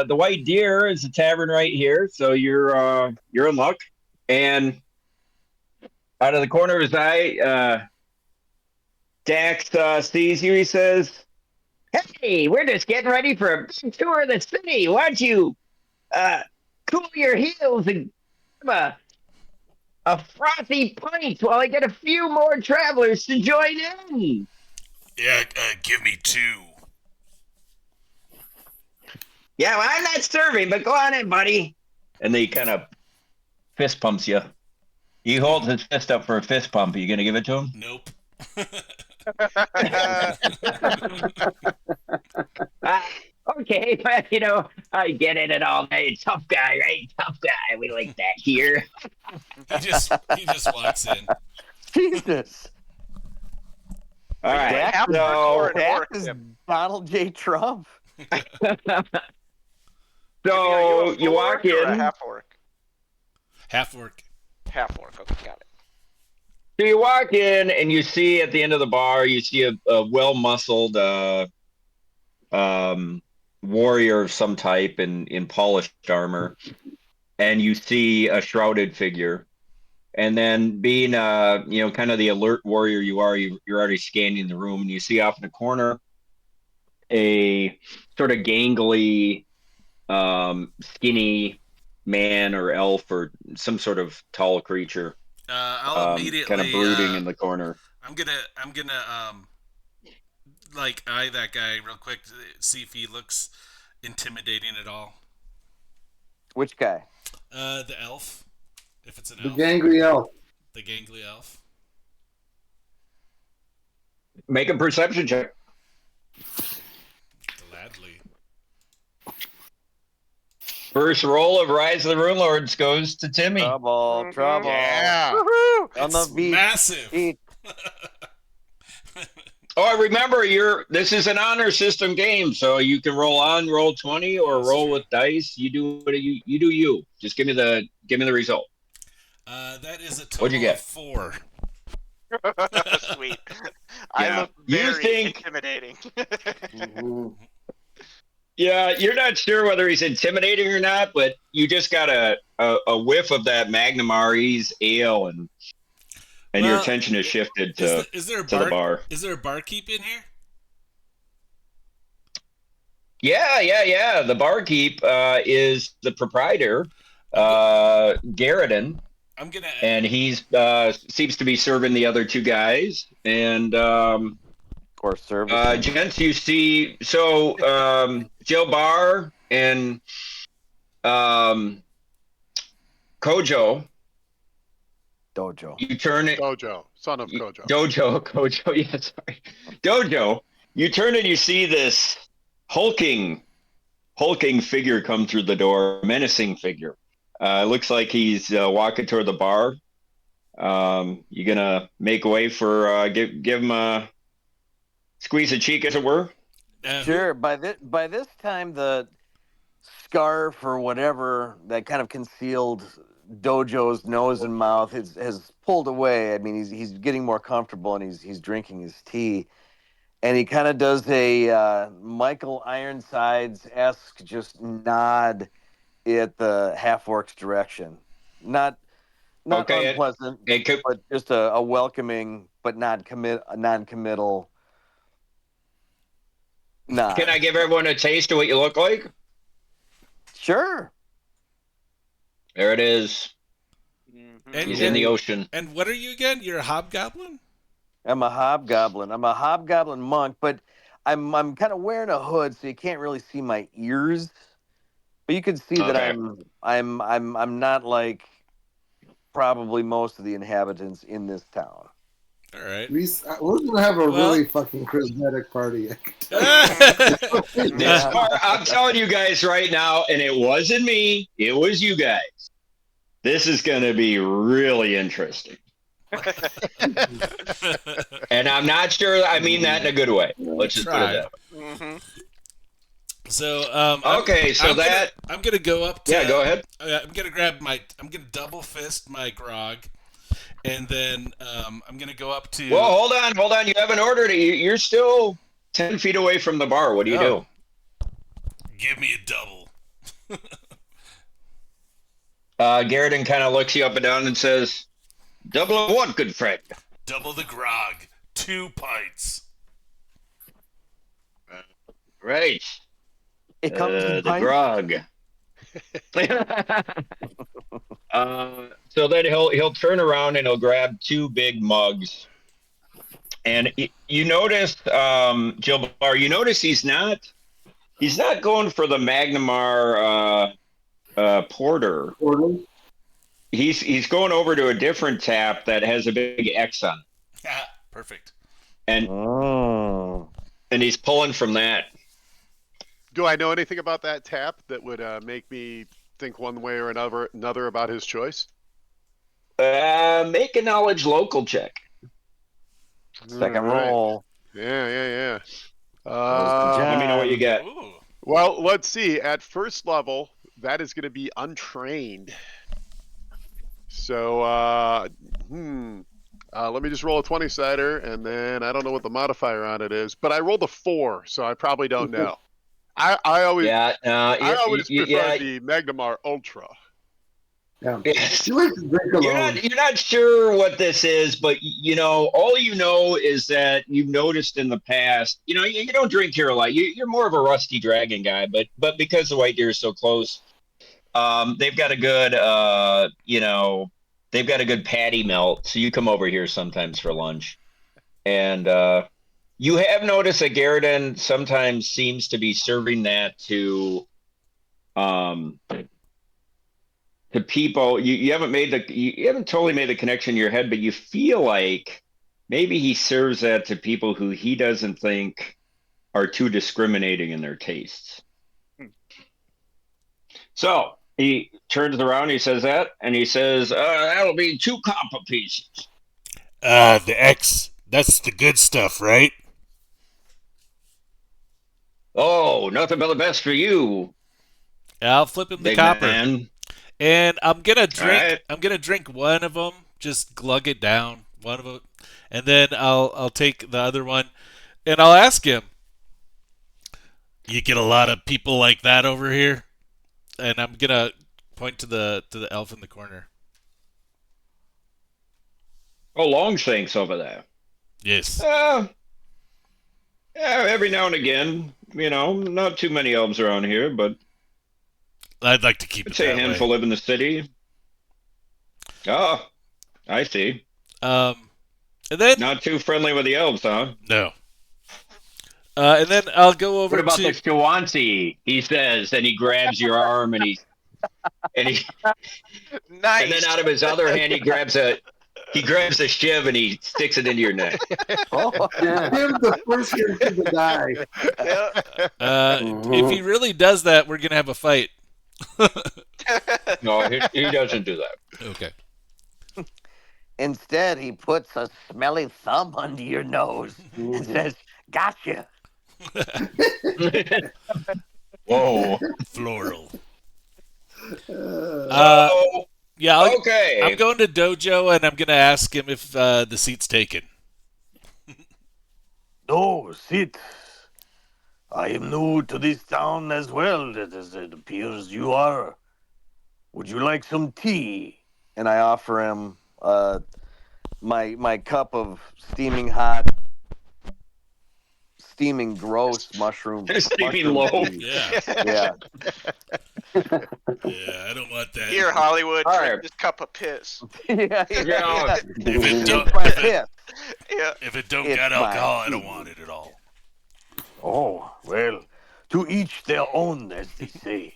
the White Deer is a tavern right here. So you're in luck. And out of the corner of his eye, Dax sees you. He says, "Hey, we're just getting ready for a big tour of the city. Why don't you cool your heels and have a frothy pint while I get a few more travelers to join in?" Yeah, give me 2. "Yeah, well, I'm not serving, but go on in, buddy." And then he kind of fist pumps you. He holds his fist up for a fist pump. Are you going to give it to him? Nope. Okay, but I get it all day. Tough guy, right? Tough guy. We like that here. He just walks in. Jesus. All Are you right. half orc or an That orc? is Tim? Donald J. Trump. Timmy, are you So a you full walk orc or a in. half orc? Half orc. Half orc. Okay, got it. So you walk in and you see at the end of the bar, you see a well-muscled warrior of some type in polished armor, and you see a shrouded figure. And then being kind of the alert warrior you are, you're already scanning the room, and you see off in the corner a sort of gangly, skinny man or elf or some sort of tall creature, I'll immediately kind of brooding in the corner. I'm gonna like eye that guy real quick to see if he looks intimidating at all. Which guy? The elf, if it's an The elf, gangly elf. the gangly elf. Make a perception check. Gladly. First roll of Rise of the Rune Lords goes to Timmy. Trouble. Yeah. Woohoo! On It's the beat. massive. Beat. Oh, remember, this is an honor system game, so you can roll 20 or That's roll true. with dice. You do what you do. You just give me the result. That is a What'd you total get? of 4. Sweet. Yeah. I look You very think- intimidating. Yeah, you're not sure whether he's intimidating or not, but you just got a whiff of that Magnum RE's ale, and your Well, attention is shifted Is there a to the bar. Is there a barkeep in here? Yeah. The barkeep is the proprietor, Garridan, I'm gonna. and he's seems to be serving the other two guys. And Or service. gents, you see, so Joe Barr and Kojo, Dojo. you turn it. Dojo, son of Kojo. Kojo, yeah, sorry. Dojo, you turn and you see this hulking figure come through the door, menacing figure. Looks like he's walking toward the bar. You gonna make way for give him a squeeze a cheek, as it were? Sure. By this time, the scarf or whatever that kind of concealed Dojo's nose and mouth has pulled away. I mean, he's getting more comfortable and he's drinking his tea, and he kind of does a Michael Ironsides-esque just nod at the half orc's direction. Not Okay, unpleasant, it could, but just a welcoming but non-committal nod. can I give everyone a taste of what you look like? Sure. There it is. And, He's in the ocean. And what are you again? You're a hobgoblin? I'm a hobgoblin. I'm a hobgoblin monk, but I'm kind of wearing a hood, so you can't really see my ears. But you can see that Okay. I'm not like probably most of the inhabitants in this town. All right. We're gonna have a really fucking charismatic party. This part, I'm telling you guys right now, and it wasn't me, it was you guys. This is going to be really interesting. And I'm not sure I mean that in a good way. Let's just put it that way. So Okay, so I'm gonna go up to, yeah, go ahead. I'm gonna double fist my grog, and then I'm gonna go up to. Well, hold on. You haven't ordered it. You're still 10 feet away from the bar. What do you do? Give me a double. Garridan kind of looks you up and down and says, "Double of what, good friend?" Double the grog. 2 pints. Right. It comes in The pints. grog. So then he'll turn around and he'll grab 2 big mugs. And you notice, Jill Bar, you notice he's not going for the Magnamar porter. He's going over to a different tap that has a big X on it. Perfect. And he's pulling from that. Do I know anything about that tap that would make me think one way or another about his choice? Make a knowledge local check. Second All right. roll. Yeah. Goes to Let me know what you John. get. Ooh. Well, let's see. At first level, that is going to be untrained. So, let me just roll a 20-sider, and then I don't know what the modifier on it is, but I rolled a 4, so I probably don't know. I always Yeah, preferred the Magnamar Ultra. Yeah. Yes. You like to drink alone. You're not sure what this is, but all you know is that you've noticed in the past. You don't drink here a lot. You're more of a rusty dragon guy, but because the White Deer is so close, they've got a good they've got a good patty melt. So you come over here sometimes for lunch, and you have noticed that Garridan sometimes seems to be serving that to people. You haven't totally made the connection in your head, but you feel like maybe he serves that to people who he doesn't think are too discriminating in their tastes. So he turns around, he says that, and he says, that'll be 2 copper pieces. The X, that's the good stuff, right? Oh, nothing but the best for you, I'll flip him the big copper. man. And I'm gonna drink. All right. I'm gonna drink one of them. Just glug it down, one of them, and then I'll take the other one, and I'll ask him. You get a lot of people like that over here, and I'm gonna point to the elf in the corner. Oh, Longshanks over there. Yes. Yeah, every now and again, not too many elves around here, but I'd like to keep I'd it say a that handful way. live in the city. Oh, I see. And then Not too friendly with the elves, huh? no. And then I'll go over What about to the Shawanti? He says, and he grabs your arm, and he Nice. and then out of his other hand he grabs a shiv and he sticks it into your neck. Oh, Him, the first character to die. if he really does that, we're gonna have a fight. No, he doesn't do that. Okay. instead, he puts a smelly thumb under your nose and says, "Gotcha." Whoa. Floral. Oh, Yeah. okay. I'm going to Dojo and I'm gonna ask him if the seat's taken. No, sit. I am new to this town as well, as it appears you are. Would you like some tea? And I offer him my cup of steaming gross mushroom. Steaming mushroom loaf. tea. Yeah. Yeah. Yeah. I don't want that. Here, Hollywood, All drink right. this cup of piss. Yeah. Yeah. If it don't, It's my piss. Yeah. if it don't It's got alcohol, I mine. don't want it at all. Oh, well, to each their own, as they say.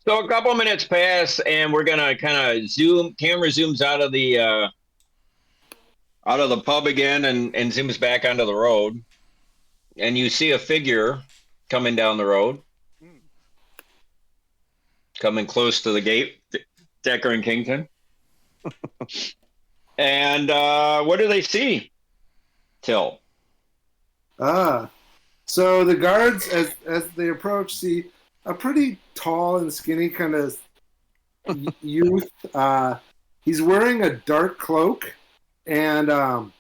So a couple minutes pass, and we're gonna kind of camera zooms out of the pub again, and zooms back onto the road, and you see a figure coming down the road, coming close to the gate, Decker and Kington. And what do they see, Till? So the guards, as they approach, see a pretty tall and skinny kind of youth. He's wearing a dark cloak, and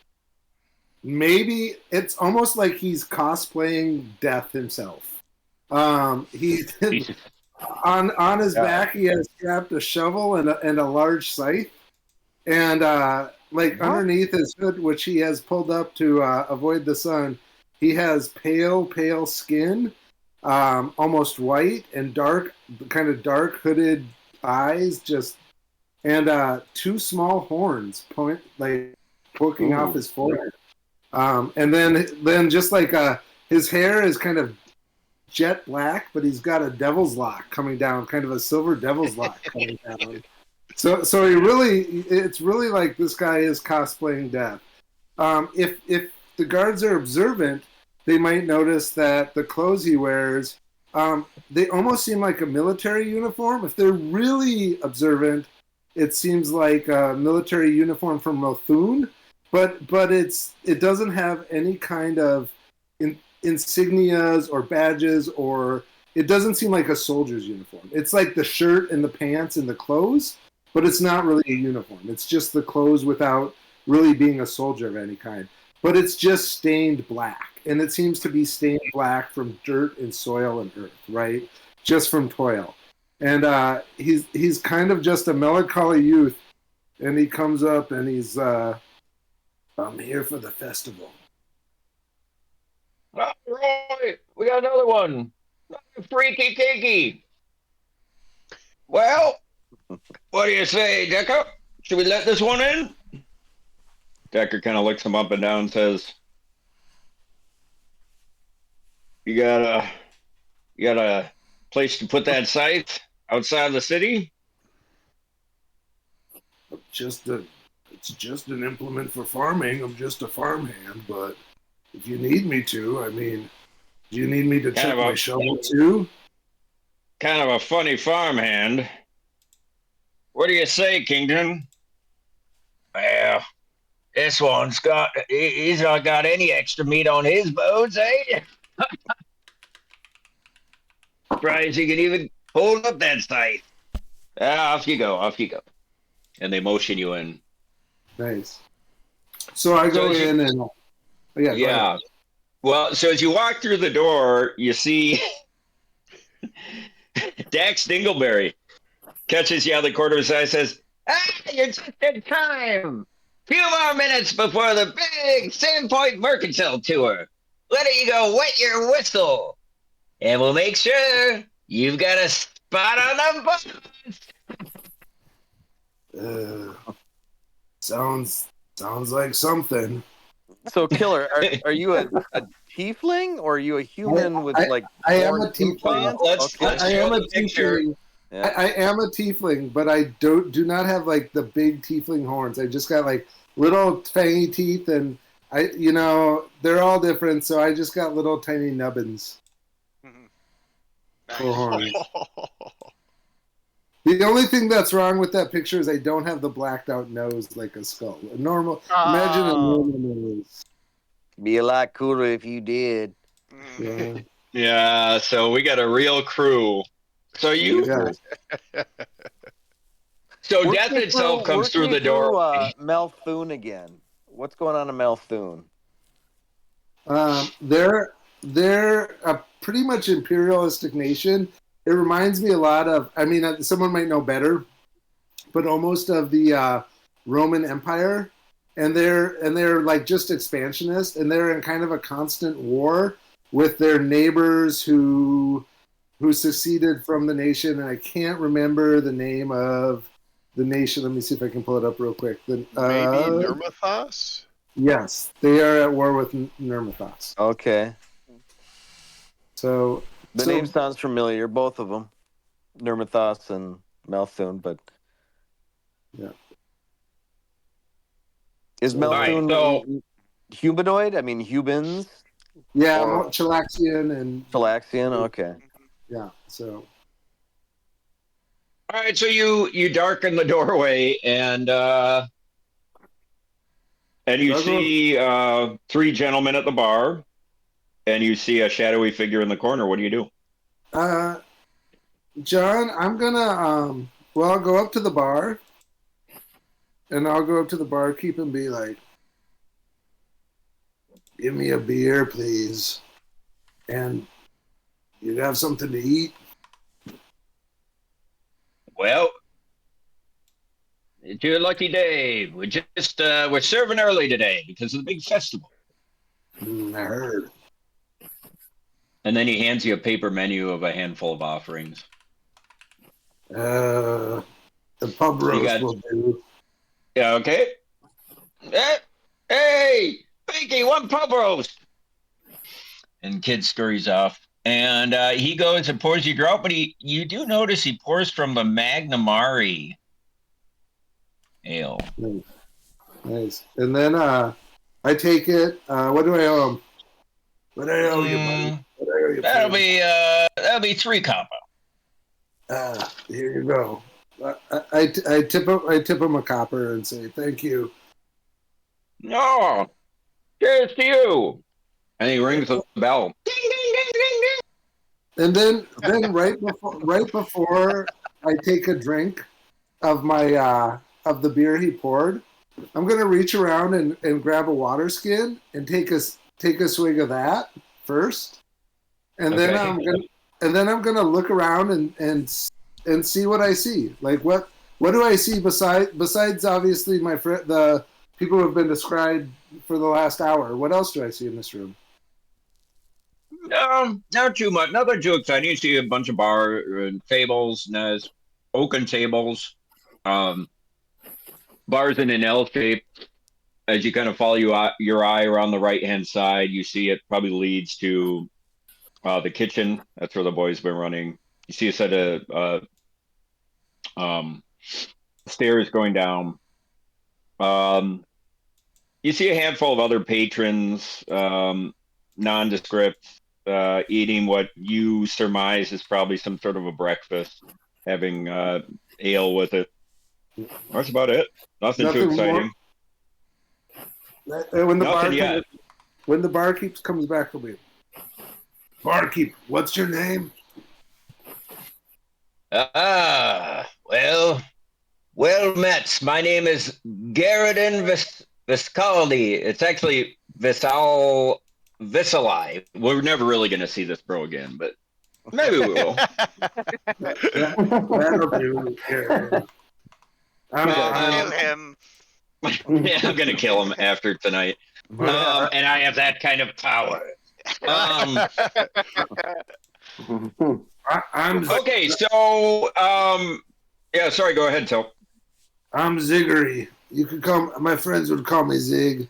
maybe it's almost like he's cosplaying Death himself. He's on his back. He has strapped a shovel and a large scythe, and underneath his hood, which he has pulled up to avoid the sun, he has pale skin, almost white, and dark hooded eyes, and 2 small horns poking off his forehead. And then just his hair is kind of jet black, but he's got a devil's lock coming down, kind of a silver devil's lock coming down. So it's really like this guy is cosplaying Death. If the guards are observant, they might notice that the clothes he wears, they almost seem like a military uniform. If they're really observant, it seems like a military uniform from Multhune, but it doesn't have any kind of insignias or badges, or it doesn't seem like a soldier's uniform. It's like the shirt and the pants and the clothes, but it's not really a uniform. It's just the clothes without really being a soldier of any kind. But it's just stained black, and it seems to be stained black from dirt and soil and earth, right? Just from toil. And he's kind of just a melancholy youth, and he comes up and he's, I'm here for the festival. All right, we got another one. Freaky kinky. Well, what do you say, Decker? Should we let this one in? Decker kind of looks him up and down and says, You got a place to put that scythe outside the city?" It's just an implement for farming. I'm just a farmhand, but if you need me to, I mean, do you need me to check my shovel too? Kind of a funny farmhand. What do you say, Kingdom? Well, this one's he's not got any extra meat on his bones, eh? Surprised he can even hold up that scythe. Off you go, off you go. And they motion you in. Nice. So I go in and yeah. Well, so as you walk through the door, you see Dax Dingleberry catches you out the corner of his eye, says, "Hey, you're just in time. Few more minutes before the big Sandpoint Mercantile Tour. Letting you go wet your whistle. And we'll make sure you've got a spot on the bus." Sounds like something. So, Killer, are you a tiefling or are you a human with like? I am a tiefling. I am a tiefling. Yeah. I am a tiefling, but I do not have like the big tiefling horns. I just got like little fangy teeth, and they're all different. So I just got little tiny nubbins. For horns. The only thing that's wrong with that picture is I don't have the blacked out nose like a skull. Imagine a normal nose. Be a lot cooler if you did. Yeah. Yeah, so we got a real crew. So So death itself comes through the door. Melthune again. What's going on in Melthune? They're a pretty much imperialistic nation. It reminds me a lot of, I mean, someone might know better, but almost of the Roman Empire. And they're like just expansionist, and they're in kind of a constant war with their neighbors who seceded from the nation. And I can't remember the name of the nation. Let me see if I can pull it up real quick. Maybe Nirmathos? Yes, they are at war with Nirmathos. Okay. So the name sounds familiar, both of them, Nirmathos and Melthune, but yeah. Is Melthune humanoid? I mean, humans? Yeah, Chilaxian and Chilaxian. Okay. Yeah. So. All right, so you darken the doorway and you see three gentlemen at the bar, and you see a shadowy figure in the corner. What do you do? John, I'm gonna I'll go up to the bar, and I'll go up to the barkeep and be like, "Give me a beer, please, and you have something to eat." Well, it's your lucky day. We're serving early today because of the big festival. I heard. And then he hands you a paper menu of a handful of offerings. The pub roast will do. Yeah, okay. Hey, Pinky, one pub roast. And kid scurries off. And he goes and pours you out, but you do notice he pours from the Magnamari ale. Nice. And then I take it. What do I owe him? What I owe you, buddy? What I owe you, That'll friend? be 3 copper. Here you go. I tip him a copper and say thank you. No, cheers to you. And he rings the bell. Ding, ding, ding, ding, ding. And then right before I take a drink of my of the beer he poured, I'm gonna reach around and grab a water skin and take a swig of that first, and then I'm gonna look around and see what I see. Like what do I see besides obviously the people who have been described for the last hour? What else do I see in this room? Not too much. Nothing too exciting. You see a bunch of bar tables, nice oaken tables, bars in an L shape. As you kind of follow your eye around the right hand side, you see it probably leads to the kitchen. That's where the boys been running. You see a set of stairs going down. You see a handful of other patrons, nondescript, eating what you surmise is probably some sort of a breakfast, having ale with it. That's about it. Nothing too exciting. When Nothing yet. When the barkeep comes back to me, barkeep, what's your name? Well met. My name is Garridon Viscaldi. It's actually Visali. We're never really going to see this bro again, but maybe we will. That'll do. Yeah. Kill him. Yeah, I'm going to kill him after tonight. And I have that kind of power. Okay, so yeah, sorry, go ahead, Till. I'm Ziggery. You could call my friends would call me Zig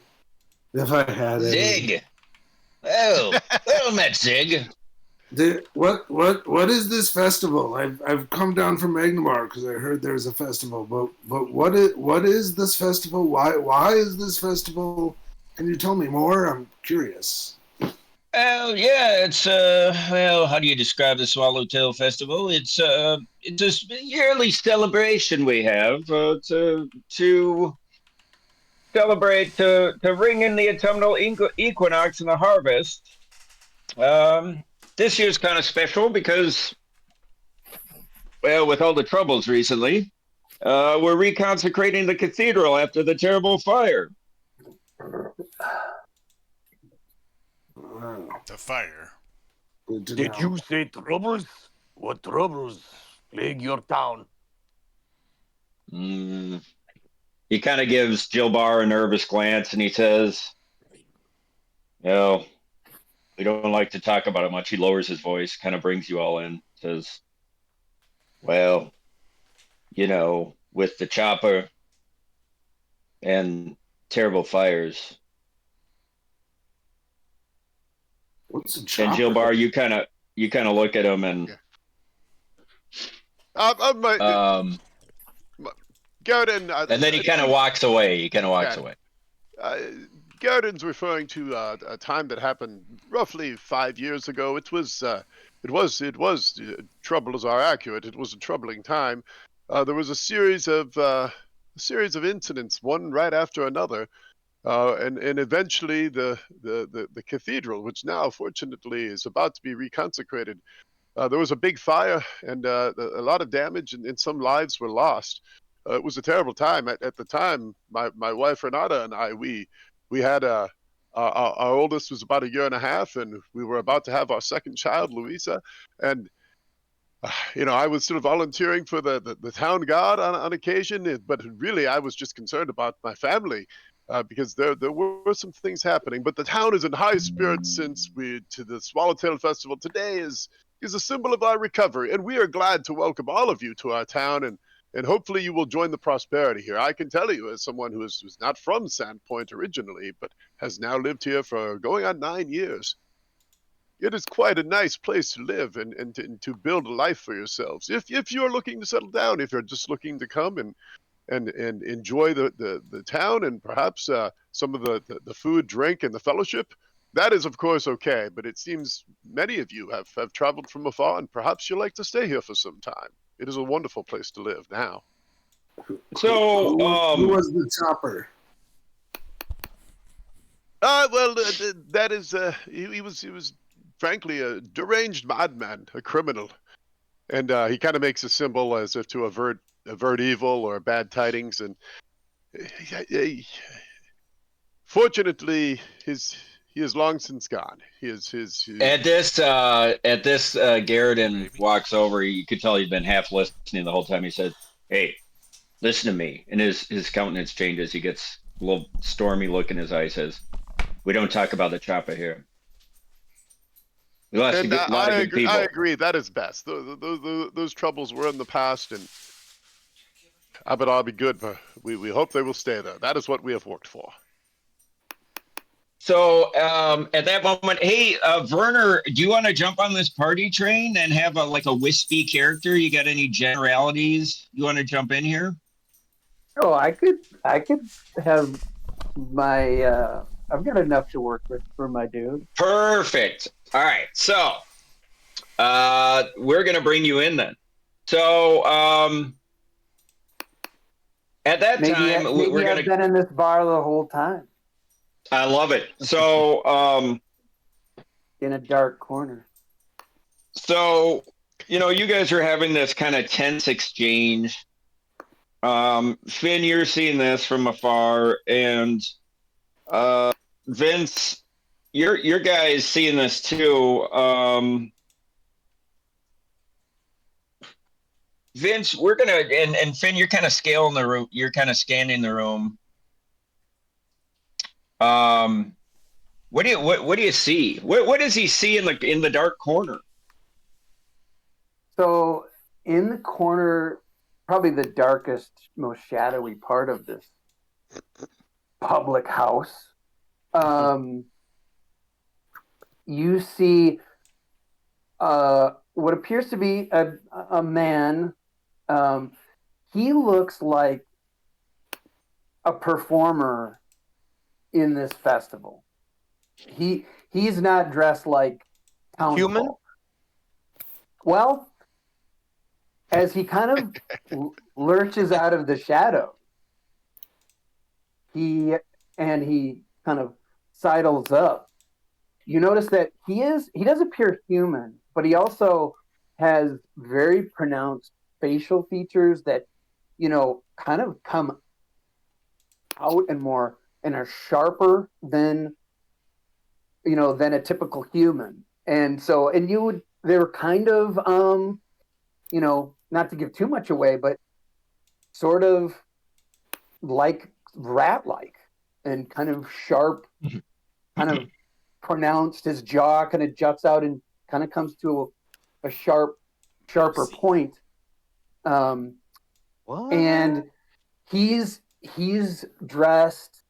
if I had it. Zig. Oh, well met, Zig. What is this festival? I've come down from Magnemar because I heard there's a festival. But what is this festival? Why is this festival? Can you tell me more? I'm curious. Oh yeah, it's well, how do you describe the Swallowtail Festival? It's a yearly celebration we have to celebrate to ring in the autumnal equinox and the harvest. This year's kind of special because, well, with all the troubles recently, we're reconsecrating the cathedral after the terrible fire. The fire. Did you say troubles? What troubles plague your town? He kind of gives Jilbar a nervous glance and he says, "No, we don't like to talk about it much." He lowers his voice, kind of brings you all in, says, "Well, with the chopper and terrible fires." What's a chopper? And Jilbar, you kind of look at him and Garden, and then he kind of walks away. Garden's referring to a time that happened roughly 5 years ago. It was troubles are accurate. It was a troubling time. There was a series of incidents, one right after another. And eventually the cathedral, which now fortunately is about to be reconsecrated, there was a big fire and a lot of damage and some lives were lost. It was a terrible time. At the time, my wife Renata and I, we had our oldest was about 1.5 years, and we were about to have our second child, Louisa, and I was sort of volunteering for the town guard on occasion, but really I was just concerned about my family. Because there were some things happening, but the town is in high spirits since the Swallowtail Festival today is a symbol of our recovery, and we are glad to welcome all of you to our town, and hopefully you will join the prosperity here. I can tell you, as someone who's not from Sandpoint originally, but has now lived here for going on 9 years, it is quite a nice place to live and to build a life for yourselves. If you're looking to settle down, if you're just looking to come and enjoy the town and perhaps some of the food, drink, and the fellowship, That is, of course, okay, but it seems many of you have traveled from afar, and perhaps you'd like to stay here for some time. It is a wonderful place to live now. So, who was the chopper? Well, that is, he was frankly a deranged madman, a criminal, and he kind of makes a symbol as if to avert evil or bad tidings, and fortunately, he is long since gone. at this, Garridan walks over. You could tell he's been half listening the whole time. He says, "Hey, listen to me." And his countenance changes. He gets a little stormy look in his eye. He says, "We don't talk about the chopper here. We lost And a lot of good people." I agree. That is best. Those troubles were in the past, and I bet I'll be good. But we hope they will stay there. That is what we have worked for. So at that moment, hey, Werner, do you want to jump on this party train and have a wispy character? You got any generalities you want to jump in here? Oh, I could have my. I've got enough to work with for my dude. Perfect. All right. So we're gonna bring you in then. So at that time, we're gonna. I've been in this bar the whole time. I love it. So in a dark corner. So you guys are having this kind of tense exchange. Finn, you're seeing this from afar, and Vince, your guys seeing this too. Vince, we're gonna and Finn, you're kind of scaling the room. You're kind of scanning the room. What do you see? What does he see in the dark corner? So in the corner, probably the darkest, most shadowy part of this public house, you see what appears to be a man. He looks like a performer in this festival. He's not dressed like Human? townsfolk. Well, as he kind of lurches out of the shadow, he kind of sidles up. You notice that he does appear human, but he also has very pronounced facial features that, kind of come out and are sharper than a typical human. And so, they were kind of, not to give too much away, but sort of like rat-like and kind of sharp, kind of pronounced. His jaw kind of juts out and kind of comes to a sharper point. What? And he's dressed.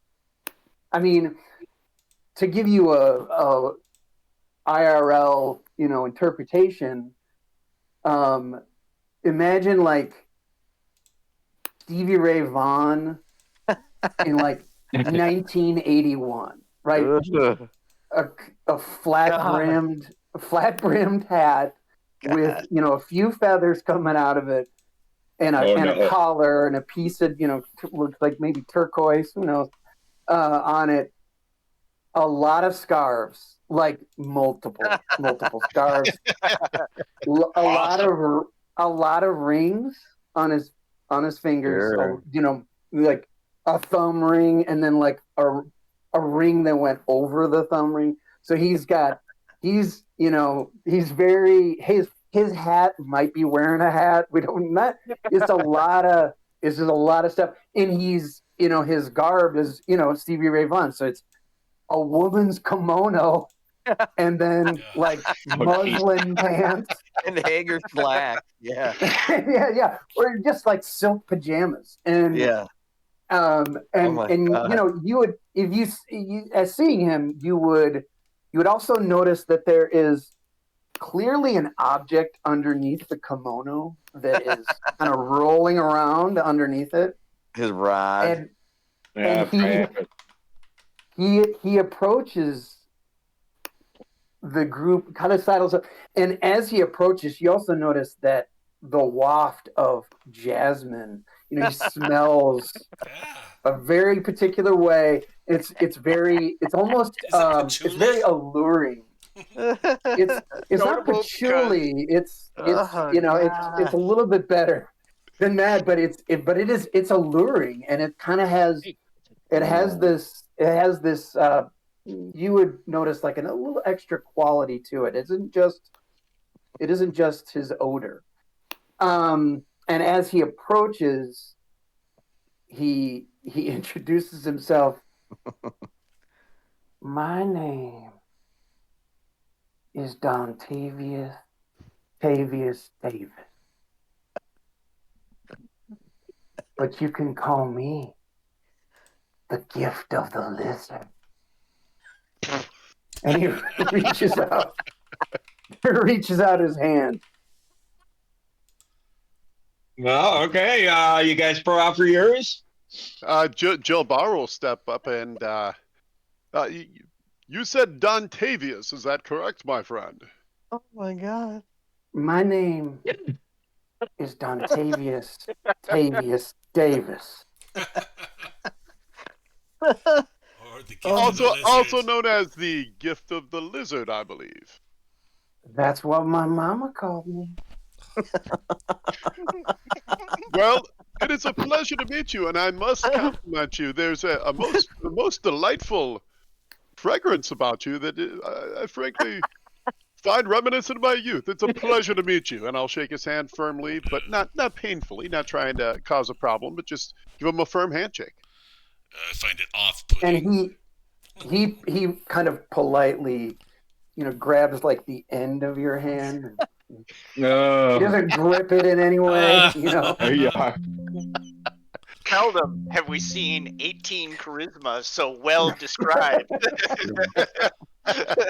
I mean, to give you a IRL, interpretation, imagine like Stevie Ray Vaughan in like 1981, right? A flat brimmed hat with a few feathers coming out of it, and a collar and a piece of looks like maybe turquoise, who knows, on it. A lot of scarves, like multiple scarves. A lot of rings on his fingers. Sure. So, like a thumb ring, and then like a ring that went over the thumb ring. So he's very his hat might be wearing a hat. We don't not. It's just a lot of stuff, and he's his garb is Stevie Ray Vaughan. So it's a woman's kimono, and then like muslin pants And Hager slack. Yeah. yeah, or just like silk pajamas, and Yeah. you would, if you as seeing him, you would also notice that there is clearly an object underneath the kimono that is kind of rolling around underneath it. His rod. And he approaches the group kind of sidles up, and as he approaches, you also notice that the waft of jasmine. He smells Yeah. a very particular way. It's almost Is it it's very patchouli? alluring. It's not Notable because patchouli. It's Oh, it's a little bit better than that, but it's alluring, and it kind of has this you would notice like a little extra quality to it. It isn't just his odor. And as he approaches, he introduces himself. My name is Don Tavius Davis, but you can call me the gift of the lizard. And he reaches out his hand. Well, okay. You guys offer yours? Jill Bauer will step up and you said Don Tavius, is that correct, my friend? Oh my God. My name is Don Tavius Davis. Or the gift of the Also lizard. known as the gift of the lizard, I believe. That's what my mama called me. Well, it is a pleasure to meet you, and I must compliment you. There's a most delightful fragrance about you that I frankly find reminiscent of my youth. It's a pleasure to meet you, and I'll shake his hand firmly, but not painfully, not trying to cause a problem, but just give him a firm handshake. I find it off-putting. And he kind of politely, grabs like the end of your hand. He doesn't grip it in any way, Yeah. tell them, have we seen 18 charisma so well described?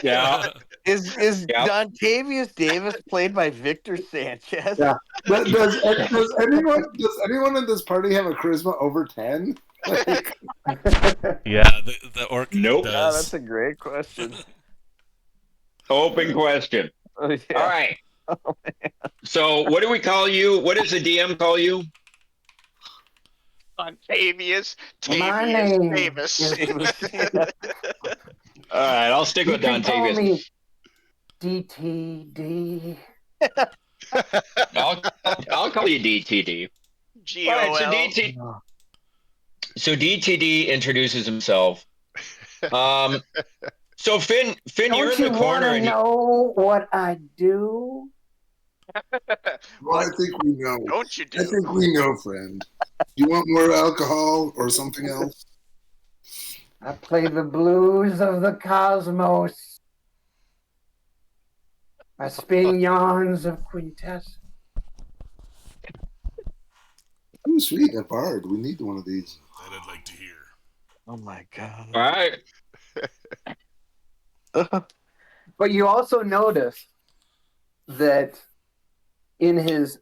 Yeah. Is Yep. Don Tavius Davis played by Victor Sanchez? Yeah. Does anyone in this party have a charisma over 10? Like, Yeah, the orc Nope. Ah, does. that's a great question. Open question. Oh, yeah. All right. So, what do we call you? What does the DM call you? Octavius My name Davis. All right, I'll stick You with can Don call Tavius. me DTD. I'll call you DTD. All right, GOL. so DTD introduces himself. So Finn, you're Don't in you the want corner, to and know what I do? well, I think we know. Don't you I do? think we know, friend. Do you want more alcohol or something else? I play the blues of the cosmos. I spin yarns of quintessence. Oh, sweet, a bard. We need one of these. That I'd like to hear. Oh my God. all right. But you also notice that in his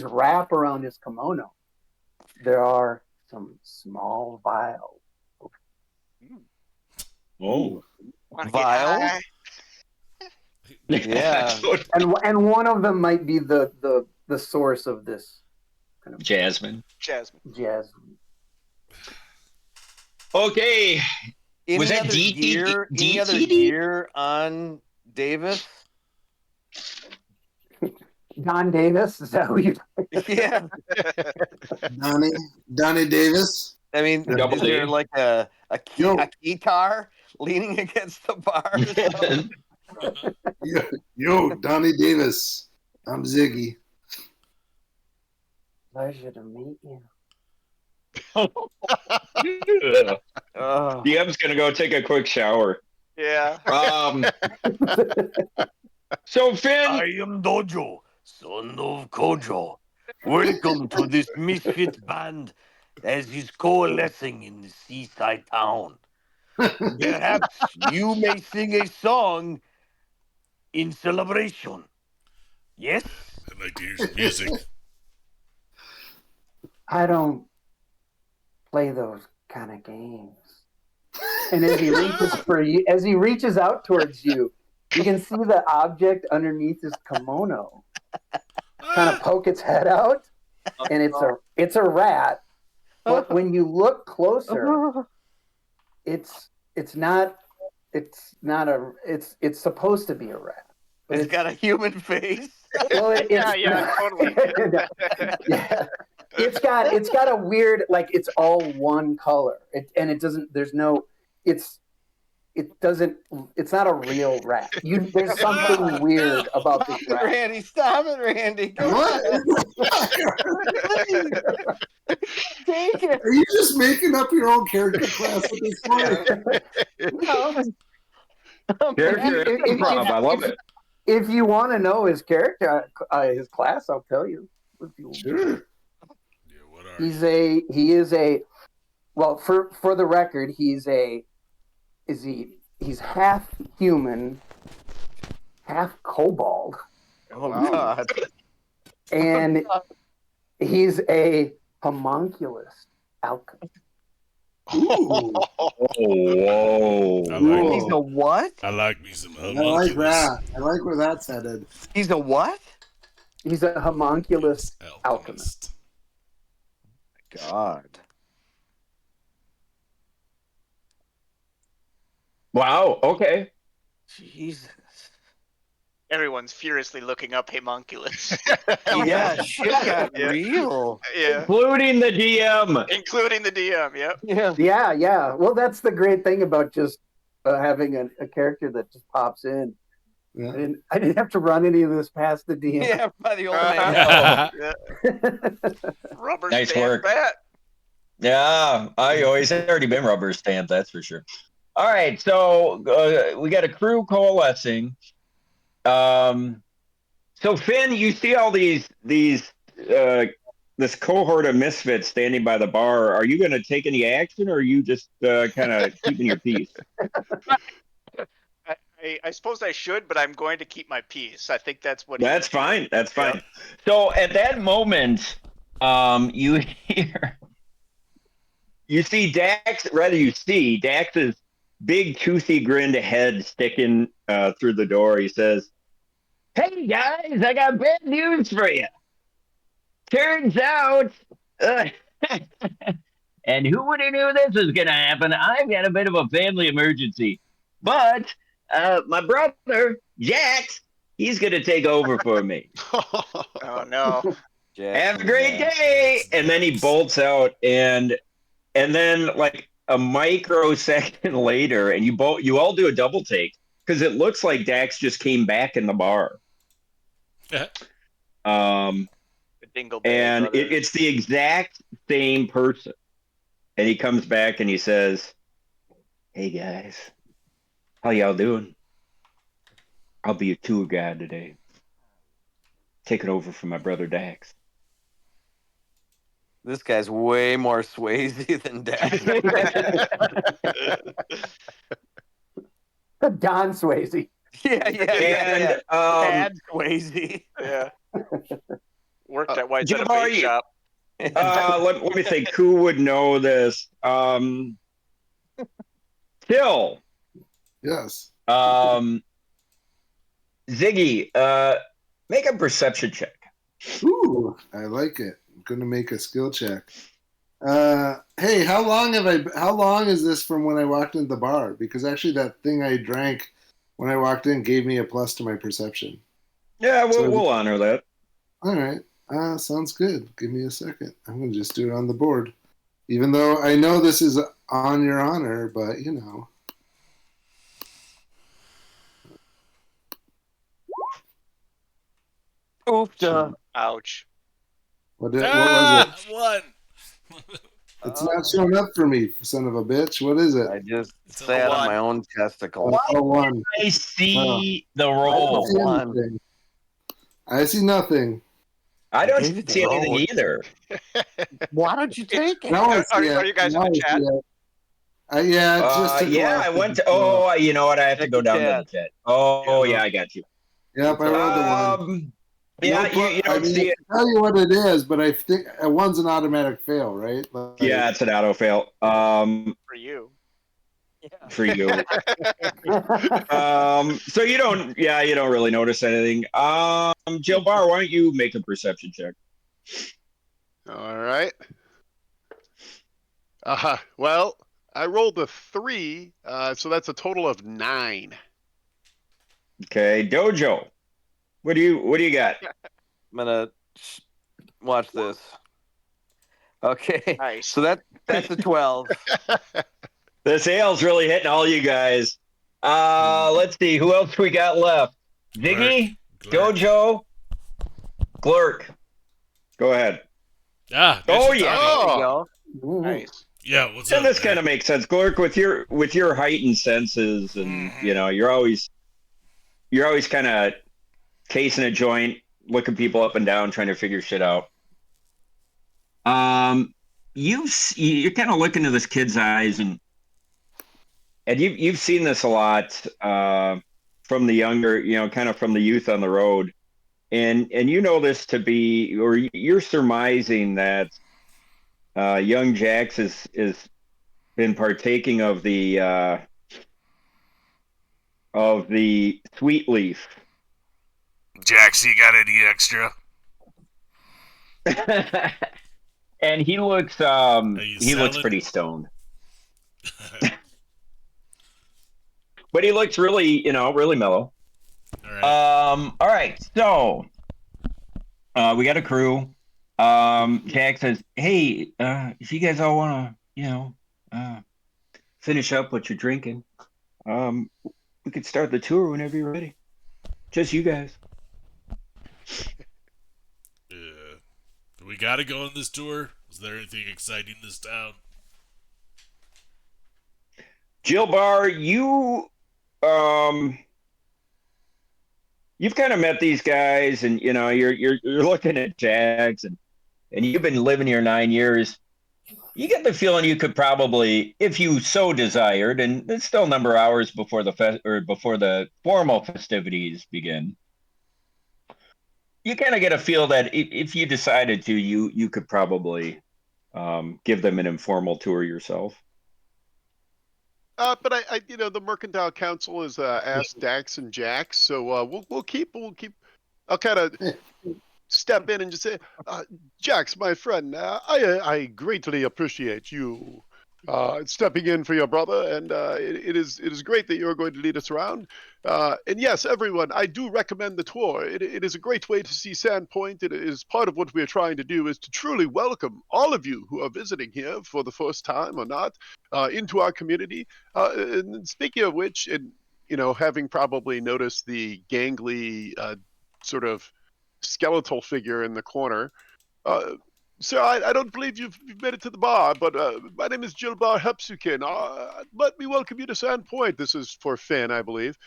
wrap around his kimono, there are some small vials. Oh, Wanna get Vials? high? Yeah. And one of them might be the source of this kind of Jasmine. Jasmine. jasmine. Okay. Any Was that other D- D- gear? D- Any other DTD? gear on Davis? Don Davis, is that who you? Yeah. Donnie Davis. I mean, Double is there D. like a Yo. guitar leaning against the bar? Or something? Yo, Donnie Davis. I'm Ziggy. Pleasure to meet you. Oh. DM's gonna go take a quick shower. Yeah. So Finn, I am Dojo, son of Kojo. Welcome to this misfit band as is coalescing in the seaside town. Perhaps you may sing a song in celebration. Yes? I'd like to hear some music. I don't play those kind of games. And as he reaches for you, as he reaches out towards you, you can see the object underneath his kimono kind of poke its head out, and it's a rat. But when you look closer, it's supposed to be a rat. But It's got a human face. Well, yeah, totally. Yeah. It's got a weird, like, it's all one color. It's not a real rat. There's something weird about this rat. Randy, stop it, Randy. Come What? on. Take it. Are you just making up your own character class at this point? No. Character improv. I love it. If you want to know his character, his class, I'll tell you. Sure. Yeah, what are well, for the record, he's half human, half kobold, Oh, God. and he's a homunculus alchemist. Ooh, Oh, whoa. I like, He's a what? I like me some I like homunculus. that. I like where that's headed. He's a what? He's a homunculus alchemist. God. Wow. Okay. Jesus. Everyone's furiously looking up homunculus. Yeah, shit got Yeah. real. Yeah, Including the DM. including the DM. Yep. Yeah. Yeah. Well, that's the great thing about just having a character that just pops in. Yeah. I didn't have to run any of this past the DM. Yeah, by the old Uh-huh. man. Yeah. Rubber Nice stamp work. that. Yeah, I always already been rubber stamped, that's for sure. All right, so we got a crew coalescing. So Finn, you see all this cohort of misfits standing by the bar. Are you going to take any action, or are you just kind of keeping your peace? I suppose I should, but I'm going to keep my peace. I think that's what. That's fine. That's fine. So at that moment, you see Dax's big toothy grinned head sticking through the door. He says, "Hey guys, I got bad news for you. Turns out, and who would have knew this was gonna happen? I've got a bit of a family emergency, but my brother Jax, he's gonna take over for me. Oh no. Have a great day." And then he bolts out, and then like a microsecond later, and you all do a double take because it looks like Dax just came back in the bar. The Dingle Bell And brothers. it's the exact same person. And he comes back and he says, "Hey guys, how y'all doing? I'll be a tour guide today. Taking over for my brother Dax." This guy's way more Swayze than Dax. Don Swayze. Yeah. And Dad Swayze. Yeah. Worked at White's at a Jabari, bait shop. let me think. Who would know this? Still, Yes. Ziggy, make a perception check. Ooh, I like it. I'm gonna make a skill check. Hey, how long is this from when I walked into the bar? Because actually that thing I drank when I walked in gave me a plus to my perception. Yeah, So- we'll honor that. All right. Sounds good. Give me a second. I'm gonna just do it on the board. Even though I know this is on your honor, but you know. Oofda. Ouch. What was it? One. It's not showing up for me, son of a bitch. What is it? I just It's a sat on one. my own testicle. Oh, one. I see the I roll. don't see One. anything. I see nothing. I don't David see anything rolled. either. Why don't you take it? Now I Are see it. you guys in Now the I chat? see it. Yeah, it just took a Yeah, while I to went to. do it. Oh, you know what? I have to Check go the down chat. to the chat. Oh, Yeah. yeah, I got you. Yep, I rolled the one. Yeah, No, you I don't mean, see it. I can tell you what it is, but I think one's an automatic fail, right? Like, Yeah, it's an auto fail. For you. for you. So you don't really notice anything. Jill Bar, why don't you make a perception check? All right. Well, I rolled a 3, so that's a total of 9. Okay, Dojo, what do you got? I'm gonna watch this. Okay, Nice. so that's a 12. This ale's really hitting all you guys. Let's see who else we got left. Ziggy, Glurk. Dojo, Glurk. Go ahead. Ah, Oh, Mitch and yeah. Tommy. There you go. Nice. Yeah, what's And up? this man? kind of makes sense, Glurk, with your heightened senses, and you're always kind of casing a joint, looking people up and down, trying to figure shit out. You're kind of looking into this kid's eyes, and you've seen this a lot from the younger, kind of from the youth on the road, and you know this to be, or you're surmising that young Jax is been partaking of the sweet leaf. Jax, you got any extra? And he looks selling? pretty stoned. But he looks really, really mellow. All right. All right. So, we got a crew. Jack says, "Hey, if you guys all want to, finish up what you're drinking, we could start the tour whenever you're ready. Just you guys." Do we gotta go on this tour? Is there anything exciting in this town? Jill Bar, you've kind of met these guys, and you're looking at Jags, and you've been living here 9 years. You get the feeling you could probably, if you so desired, and it's still a number of hours before before the formal festivities begin. You kind of get a feel that if you decided to, you could probably give them an informal tour yourself. But I the Mercantile Council has asked Dax and Jax, so we'll keep. I'll kind of step in and just say, Jax, my friend, I greatly appreciate you stepping in for your brother, and it is great that you're going to lead us around. And yes, everyone, I do recommend the tour. It is a great way to see Sandpoint. It is part of what we are trying to do, is to truly welcome all of you who are visiting here for the first time or not into our community. And speaking of which, and having probably noticed the gangly sort of skeletal figure in the corner. Sir, I don't believe you've made it to the bar, but my name is Jilbar Hepsukin. Let me welcome you to Sandpoint. This is for Finn, I believe.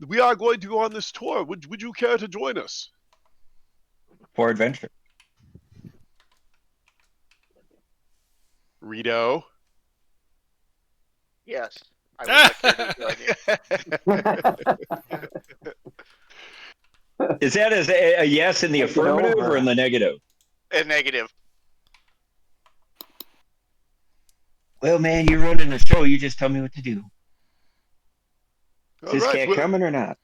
We are going to go on this tour. Would you care to join us? For adventure. Rito. Yes. I would like to join you. Is that a yes in the affirmative or in the negative? A negative. Well, man, you're running the show. You just tell me what to do. Is this cat coming or not?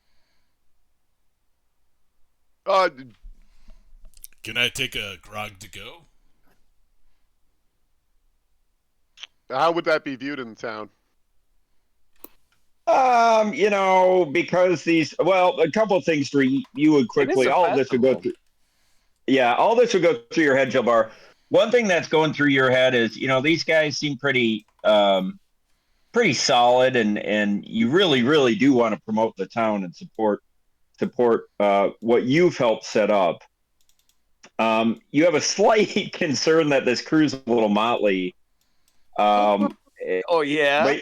Can I take a grog to go? How would that be viewed in town? Because a couple of things for you would quickly. All of this would go through. Yeah, all this would go through your head, Jabbar. One thing that's going through your head is, these guys seem pretty solid, and you really, really do want to promote the town and support what you've helped set up. You have a slight concern that this crew's a little motley. Oh yeah.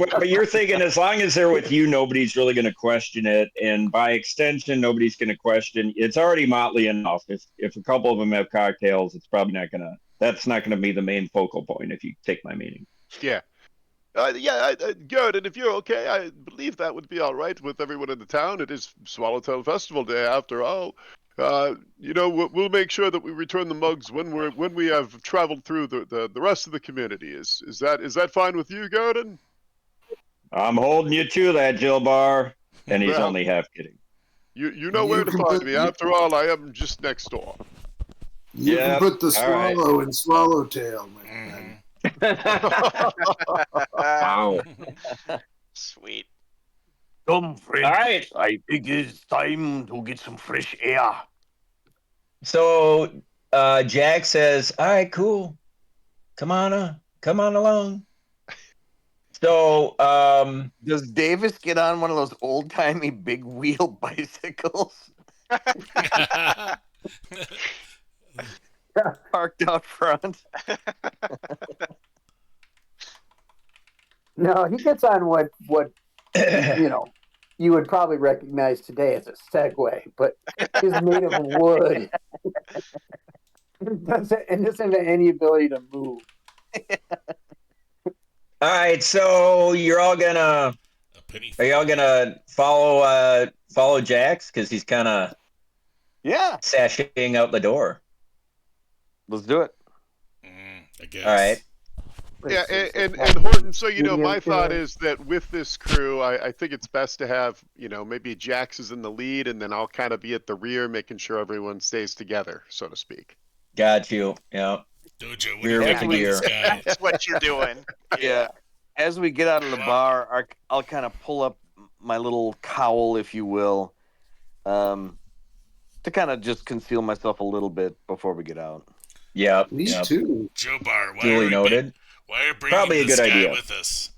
But you're thinking, as long as they're with you, nobody's really going to question it, and by extension, nobody's going to question. It's already motley enough. If a couple of them have cocktails, it's probably not going to. That's not going to be the main focal point. If you take my meaning. Yeah. Good. And if you're okay, I believe that would be all right with everyone in the town. It is Swallowtail Festival Day, after all. We'll make sure that we return the mugs when we have traveled through the rest of the community. Is that fine with you, Garden? I'm holding you to that, Jilbar. And he's Well, only half kidding. You know where to find me. After all, I am just next door. You can put the all right. swallow in Swallowtail, my friend. Wow. Sweet. Come, friend. All right. I think it's time to get some fresh air. So Jack says, all right, cool. Come on along. So Does Davis get on one of those old timey big wheel bicycles parked out front? No, he gets on what you would probably recognize today as a Segway, but is made of wood. and doesn't have any ability to move. all right, so are you all gonna follow Jax? Because he's kind of sashaying out the door. Let's do it. I guess. All right. Yeah, and Horton, so my thought is that with this crew, I think it's best to have, maybe Jax is in the lead, and then I'll kind of be at the rear, making sure everyone stays together, so to speak. Got you. Yeah. Dojo, what do you think about this guy? That's what you're doing. Yeah. As we get out of the bar, I'll kind of pull up my little cowl, if you will, to kind of just conceal myself a little bit before we get out. Yeah. Me too. Joe Bar, Duly noted. Why are you bringing Probably a this good guy idea. with us?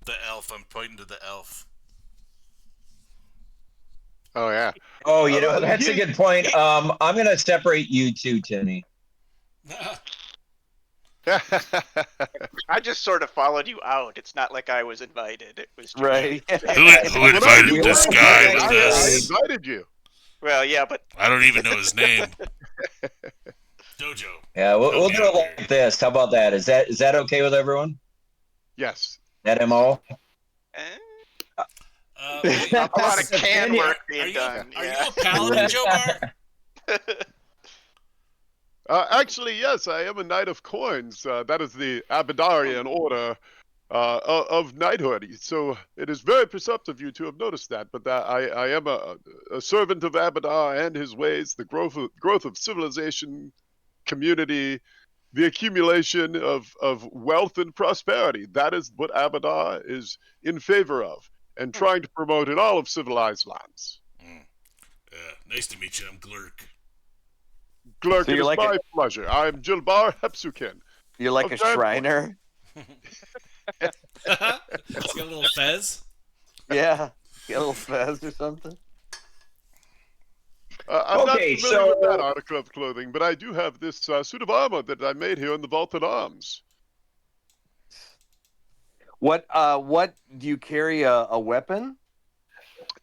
The elf. I'm pointing to the elf. Oh yeah. Oh, that's a good point. I'm gonna separate you two, Timmy. I just sort of followed you out. It's not like I was invited. It was just... Right. Who invited this guy with I us? invited you. Well, yeah, but I don't even know his name. Dojo. Yeah, we'll do it like this. How about that? Is that okay with everyone? Yes. That MO? a lot of can work being done. Are you a paladin, Joe Bar? Actually, yes, I am a knight of coins. That is the Abadarian order of knighthood. So it is very perceptive of you to have noticed that. But I am a servant of Abadar and his ways, the growth of civilization, community, the accumulation of wealth and prosperity. That is what Abadar is in favor of and trying to promote in all of civilized lands. Nice to meet you. I'm Glurk. Glurk, So it you're is like my pleasure. I'm Jilbar Hepsukin. You're like a Shriner. It's got a little fez. Yeah. Get a little fez or something. I'm not Okay, familiar with so- that article of clothing, but I do have this suit of armor that I made here in the Vaulted Arms. What do you carry a weapon?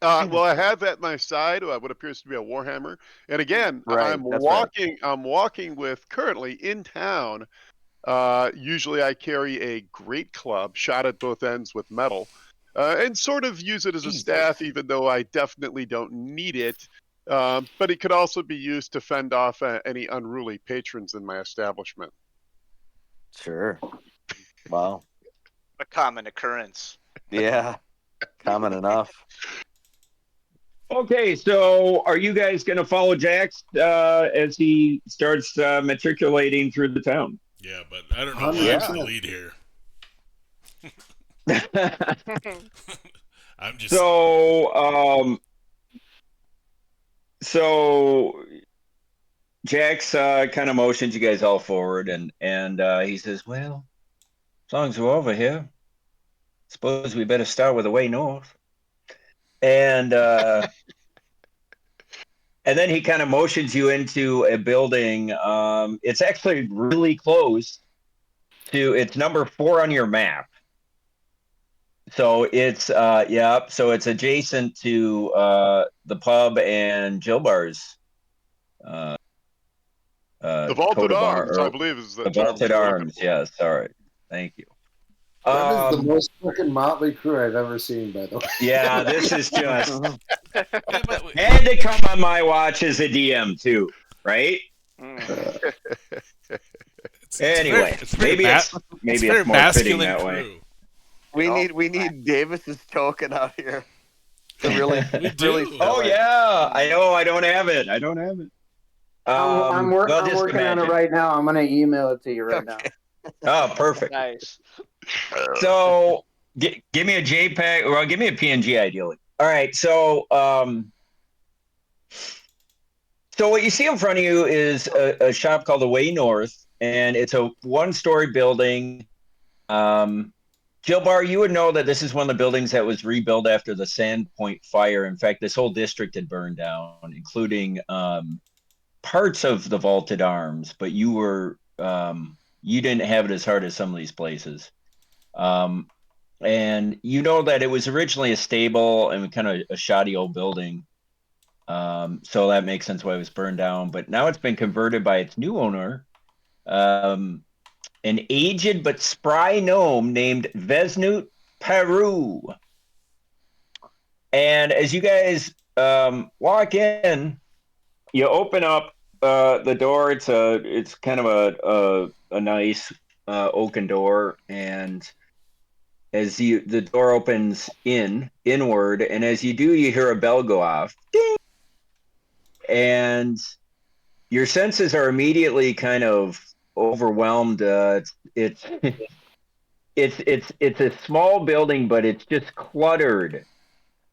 Well, I have at my side what appears to be a warhammer, and again, Right, I'm that's walking. I'm walking with currently in town. Usually, I carry a great club shot at both ends with metal, and sort of use it as a staff, even though I definitely don't need it. But it could also be used to fend off any unruly patrons in my establishment. Sure. Wow. A common occurrence. Yeah. Common enough. Okay, so are you guys going to follow Jax as he starts matriculating through the town? Yeah, but I don't know why I'm the lead here. I'm just... So Jax kind of motions you guys all forward, and he says, "Well, as long as we're over here, suppose we better start with the way north." And and then he kind of motions you into a building. It's actually really close to. It's number 4 on your map. So it's so it's adjacent to the pub and Jilbar's. The Vaulted Arms, I believe, is the term Vaulted Arms. Yes, sorry, thank you. That is the most fucking Mötley Crüe I've ever seen, by the way. Yeah, this is just Yeah, but Had to come on my watch as a DM too, right? Anyway, it's a very maybe it's more fitting masculine that way. crew. We need Davis's token out here to really We really do. sell Oh it. yeah, I know. I don't have it. I'm Well, just working on it imagine. right now. I'm gonna email it to you right now. Oh, perfect. Nice. So give me a JPEG, or give me a PNG ideally. All right. So what you see in front of you is a shop called the Way North, and it's a one-story building. Jill Bar, you would know that this is one of the buildings that was rebuilt after the Sandpoint fire. In fact, this whole district had burned down, including parts of the vaulted arms, but you didn't have it as hard as some of these places. And you know that it was originally a stable and kind of a shoddy old building. So that makes sense why it was burned down. But now it's been converted by its new owner, an aged but spry gnome named Vesnut Peru. And as you guys walk in, you open up the door. It's kind of a nice oaken door, and as the door opens inward, and as you do, you hear a bell go off, ding, and your senses are immediately kind of overwhelmed. It's it's a small building, but it's just cluttered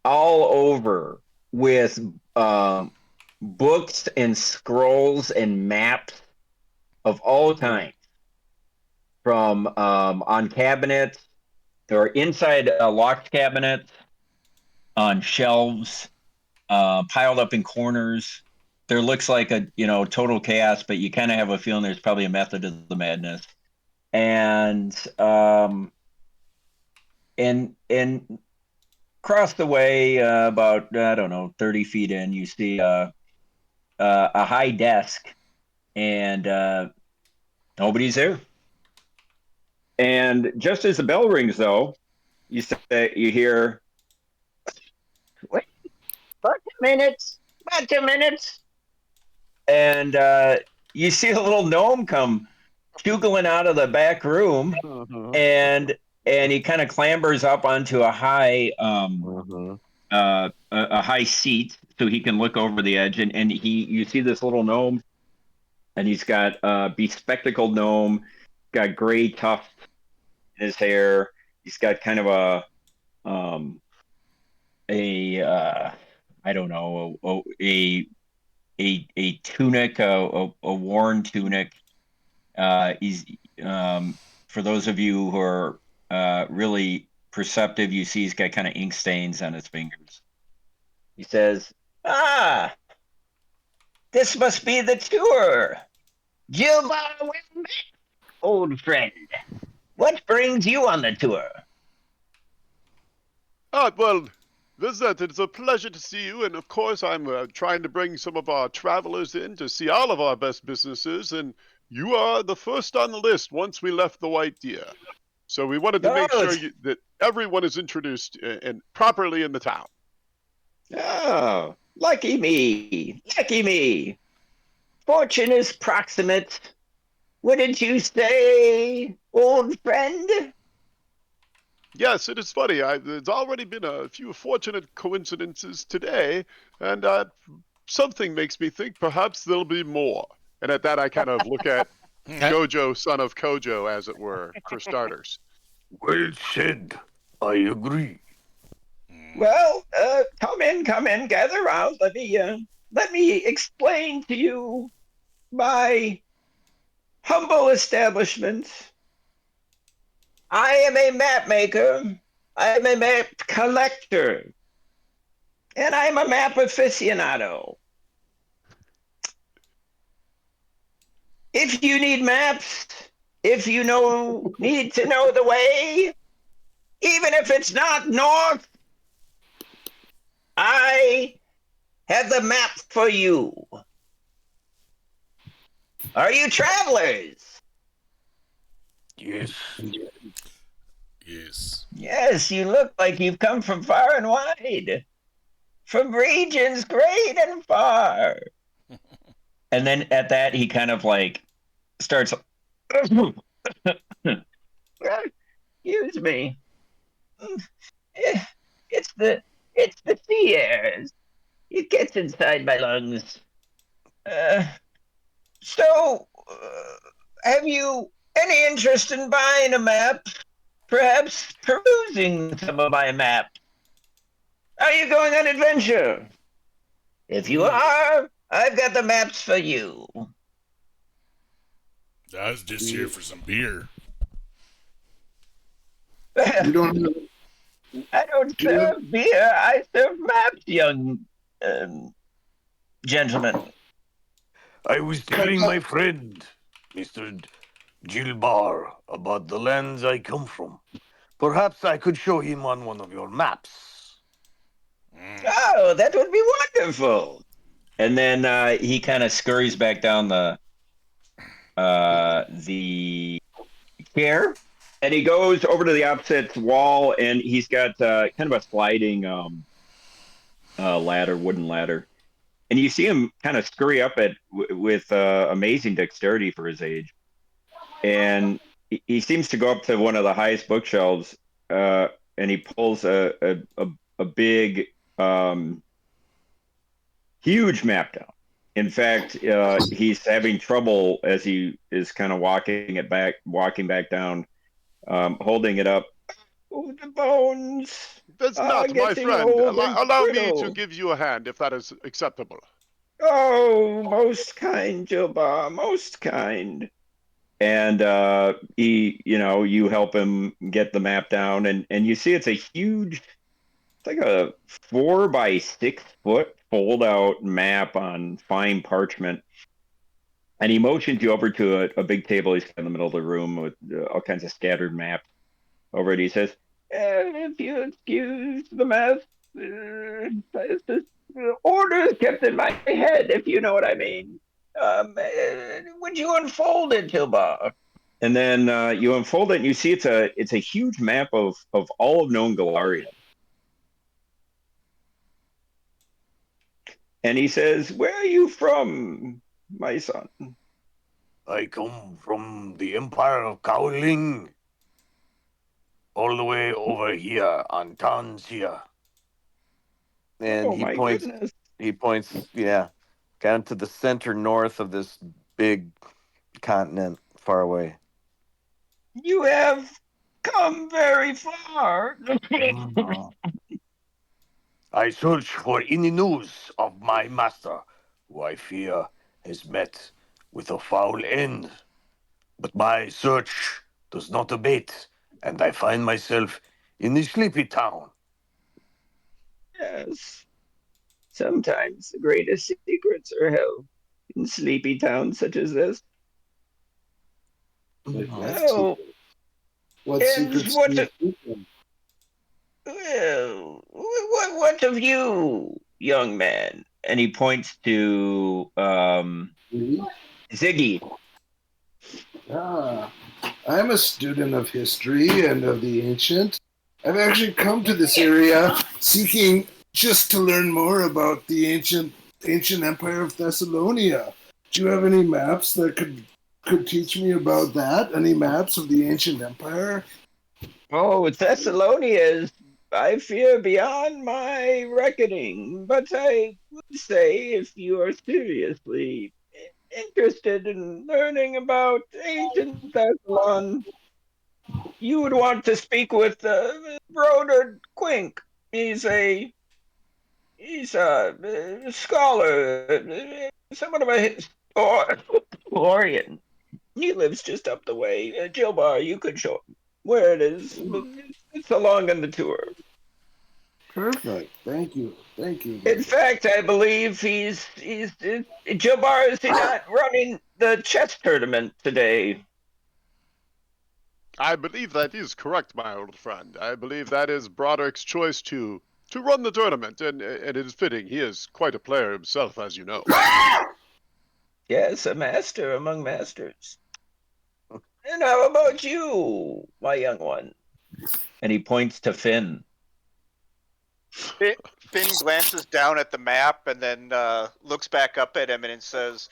all over with books and scrolls and maps of all kinds, from on cabinets or inside locked cabinets, on shelves, piled up in corners. There looks like a total chaos, but you kind of have a feeling there's probably a method to the madness. And and across the way, about I don't know, 30 feet in, you see a high desk, and nobody's there. And just as the bell rings, though, you hear, "Wait, about 2 minutes, about 2 minutes," and you see a little gnome come shuggling out of the back room, and he kind of clambers up onto a high a high seat so he can look over the edge, and you see this little gnome, and he's got a bespectacled gnome, got gray tufts in his hair. He's got kind of I don't know, a tunic, a worn tunic. He's for those of you who are really perceptive, you see he's got kind of ink stains on his fingers. He says, "Ah, this must be the tour. Gilbar, well met, old friend. What brings you on the tour?" Well, Vizet, it's a pleasure to see you, and of course I'm trying to bring some of our travelers in to see all of our best businesses, and you are the first on the list once we left the White Deer. So we wanted to make sure that everyone is introduced and properly in the town. Oh, lucky me, lucky me. Fortune is proximate. What did you say, old friend? Yes, it is funny. There's already been a few fortunate coincidences today, and something makes me think perhaps there'll be more. And at that, I kind of look at Gojo, son of Kojo, as it were, for starters. Well said. I agree. Well, come in, gather round. Let me explain to you my humble establishment. I am a map maker. I am a map collector. And I'm a map aficionado. If you need maps, if you need to know the way, even if it's not north, I have the map for you. Are you travelers? Yes. Yes. Yes, you look like you've come from far and wide. from regions great and far. And then at that, he kind of like starts. Excuse me. It's the sea air. It gets inside my lungs. So, have you any interest in buying a map? Perhaps perusing some of my maps? Are you going on adventure? If you are, I've got the maps for you. I was just here for some beer. You don't have, I don't do you have, serve beer. I serve maps, young gentlemen. I was telling my friend, Mr. Gilbar, about the lands I come from. Perhaps I could show him on one of your maps. Oh, that would be wonderful. And then he kind of scurries back down the chair, and he goes over to the opposite wall, and he's got kind of a sliding ladder, wooden ladder, and you see him kind of scurry up it with amazing dexterity for his age, and he seems to go up to one of the highest bookshelves, and he pulls a big huge map down. In fact, he's having trouble as he is kind of walking back down, holding it up. Oh, the bones That's are not, my getting friend. old and Allow me to brittle. give you a hand, if that is acceptable. Oh, most kind, Jilbar, most kind. And you help him get the map down, and you see it's a huge, it's like a 4 by 6 foot fold out map on fine parchment. And he motions you over to a big table he's got in the middle of the room with all kinds of scattered maps over it. He says, if you excuse the mess, it's just, orders kept in my head, if you know what I mean. Would you unfold it, Tilbar? And then you unfold it, and you see it's a huge map of all of known Galarian. And he says, "Where are you from, my son?" I come from the Empire of Kaoling, all the way over here on Tanzia. And Oh my goodness! he points, yeah, kind of to the center north of this big continent far away. You have come very far. I search for any news of my master, who I fear has met with a foul end. But my search does not abate, and I find myself in the sleepy town. Yes. Sometimes the greatest secrets are held in sleepy towns such as this. like what Oh, secret? What and secrets do you keep them? what of you, young man? And he points to Really? Ziggy. Ah, I'm a student of history and of the ancient. I've actually come to this area seeking just to learn more about the ancient empire of Thessalonia. Do you have any maps that could teach me about that? Any maps of the ancient empire? Oh, Thessalonia is, I fear, beyond my reckoning. But I would say, if you are seriously interested in learning about ancient Thessalon, you would want to speak with Broder Quink. He's a scholar, somewhat of a historian. He lives just up the way. Jilbar, you could show him where it is. It's along on the tour. Perfect. Thank you. Thank you. In fact, I believe he's Jilbar, is he not running the chess tournament today? I believe that is correct, my old friend. I believe that is Broderick's choice to run the tournament, and it is fitting. He is quite a player himself, as you know. Yes, a master among masters. And how about you, my young one? And he points to Finn. Finn glances down at the map and then looks back up at him and says,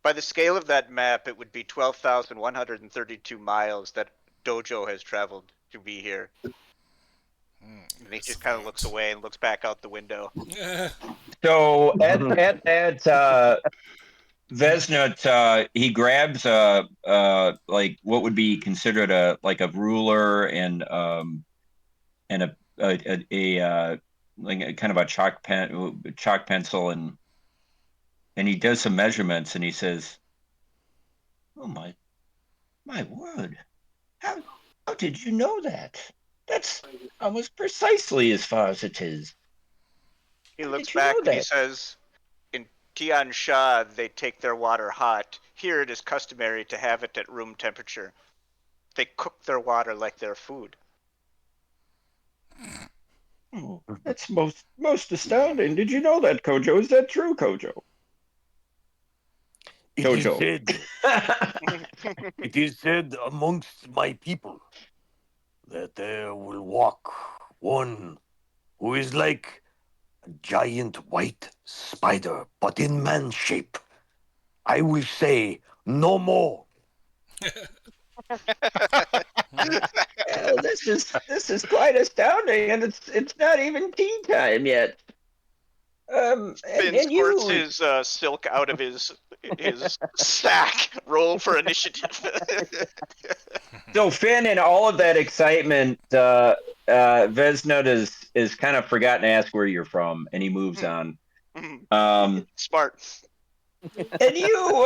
by the scale of that map, it would be 12,132 miles that Dojo has traveled to be here. And he just kind of looks away and looks back out the window. So at Vesnut, he grabs like what would be considered a ruler and a like a kind of a chalk pencil, and he does some measurements, and he says, "Oh my word! How did you know that? That's almost precisely as far as it is." He looks back and he says, in Tian Sha, they take their water hot. Here it is customary to have it at room temperature. They cook their water like their food. Oh, that's most astounding. Did you know that, Kojo? Is that true, Kojo? It is said, it is said amongst my people that there will walk one who is like a giant white spider, but in man shape. I will say no more. Well, this is quite astounding, and it's not even tea time yet. Finn squirts his silk out of his sack. Roll for initiative. So Finn, in all of that excitement, Vesnut is kind of forgotten to ask where you're from, and he moves on. Smart. And you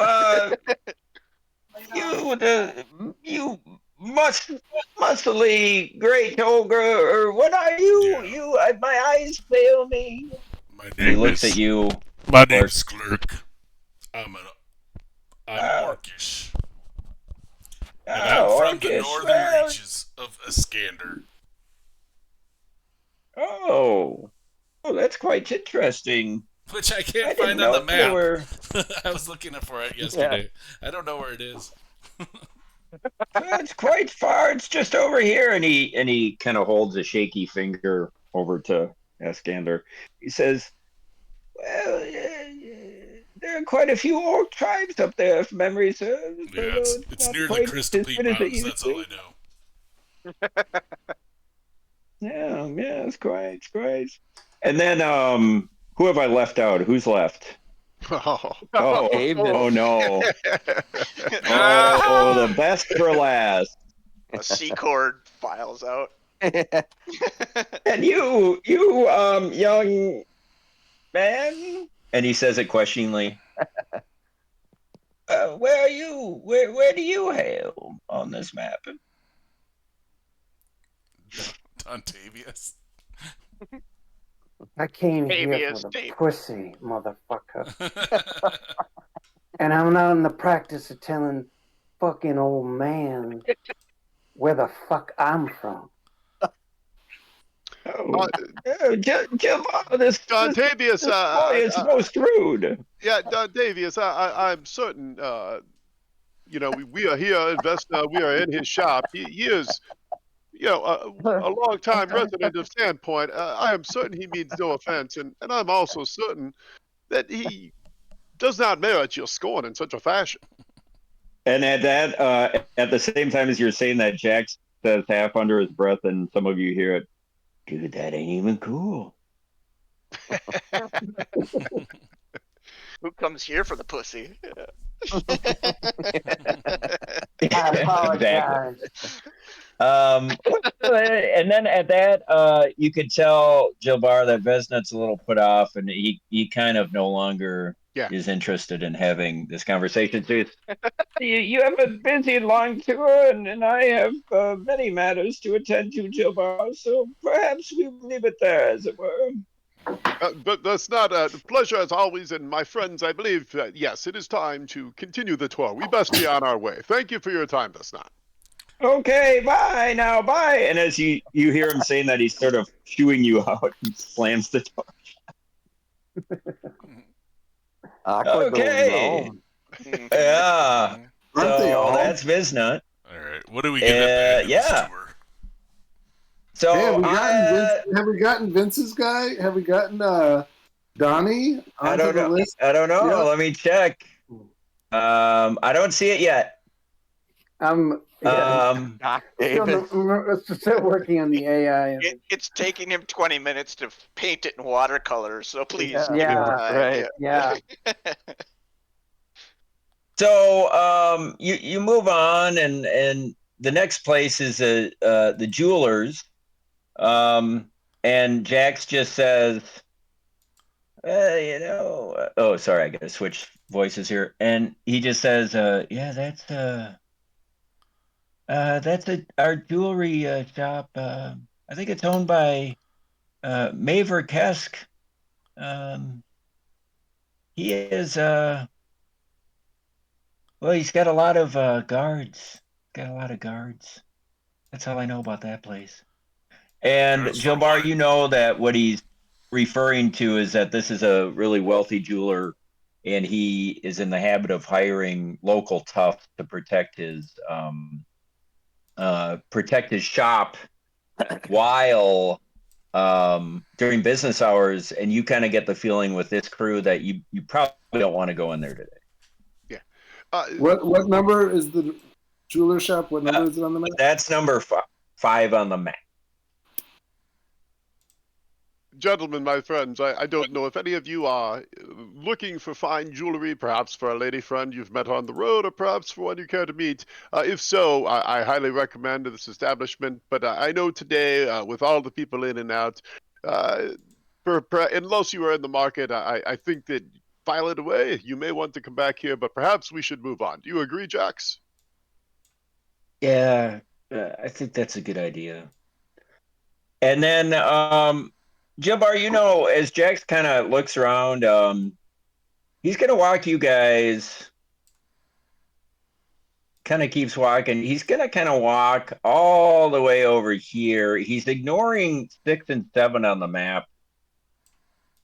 muscly great ogre, or what are you? Yeah. My eyes fail me. He looks at you. My name's Clerk. I'm Orcish. And I'm from the northern reaches of Iskander. Oh, that's quite interesting. Which I can't find on the map. I was looking for it yesterday. Yeah. I don't know where it is. It's quite far. It's just over here. And he kind of holds a shaky finger over to Iskander. He says, well, there are quite a few orc tribes up there, if memory serves. Yeah, it's near the Crystal Peak Mountains, that's all I know. Yeah, it's great. And then, who have I left out? Who's left? Oh no. Oh, the best for last. A C chord files out. And you, young man? And he says it questioningly. Where are you? Where do you hail on this map? Dontavius. I came here for the pussy, motherfucker. And I'm not in the practice of telling fucking old man where the fuck I'm from. This Dontavius, boy is most rude. Yeah, Dontavius, I'm certain. We are here in Vesna. We are in his shop. He is, a long-time resident of Sandpoint. I am certain he means no offense, and I'm also certain that he does not merit your scorn in such a fashion. And at that, at the same time as you're saying that, Jax says half under his breath, and some of you hear it. Dude, that ain't even cool. Who comes here for the pussy? I apologize. And then at that, you could tell Jilbar that Vesnut's a little put off, and he kind of no longer is interested in having this conversation. So you have a busy and long tour, and I have many matters to attend to, Jilbar. So perhaps we will leave it there, as it were. But that's not a pleasure as always, and my friends, I believe, yes, it is time to continue the tour. We best be on our way. Thank you for your time, Vesnut. Okay, bye now, bye. And as you hear him saying that, he's sort of shooing you out and slams the door. Okay. Yeah. So that's Vesnut. All right. What do we get at the end of this tour? So Hey, have we gotten Vince's guy? Have we gotten Donnie I onto don't the know. list? I don't know. Yep. Let me check. I don't see it yet. Yeah, Doc still Davis. still working on the AI. It's taking him 20 minutes to paint it in watercolor, so please Yeah. give him Yeah. time. Right. Yeah. So you move on, and the next place is the jewelers. And Jax just says, oh, sorry, I gotta switch voices here. And he just says, yeah, that's our jewelry shop. I think it's owned by Maver Kesk. He is well, he's got a lot of guards. Got a lot of guards. That's all I know about that place. And Guards for Jilbar, what? you know that what he's referring to is that this is a really wealthy jeweler, and he is in the habit of hiring local toughs to protect his shop while during business hours. And you kind of get the feeling with this crew that you probably don't want to go in there today. Yeah. What number is the jeweler shop? What number is it on the map? That's number 5 on the map. Gentlemen, my friends, I don't know if any of you are looking for fine jewelry, perhaps for a lady friend you've met on the road, or perhaps for one you care to meet. If so, I highly recommend this establishment. But I know today, with all the people in and out, unless you are in the market, I think that file it away. You may want to come back here, but perhaps we should move on. Do you agree, Jax? Yeah, I think that's a good idea. And then, Jilbar, as Jax kind of looks around, he's going to walk you guys, kind of keeps walking. He's going to kind of walk all the way over here. He's ignoring 6 and 7 on the map.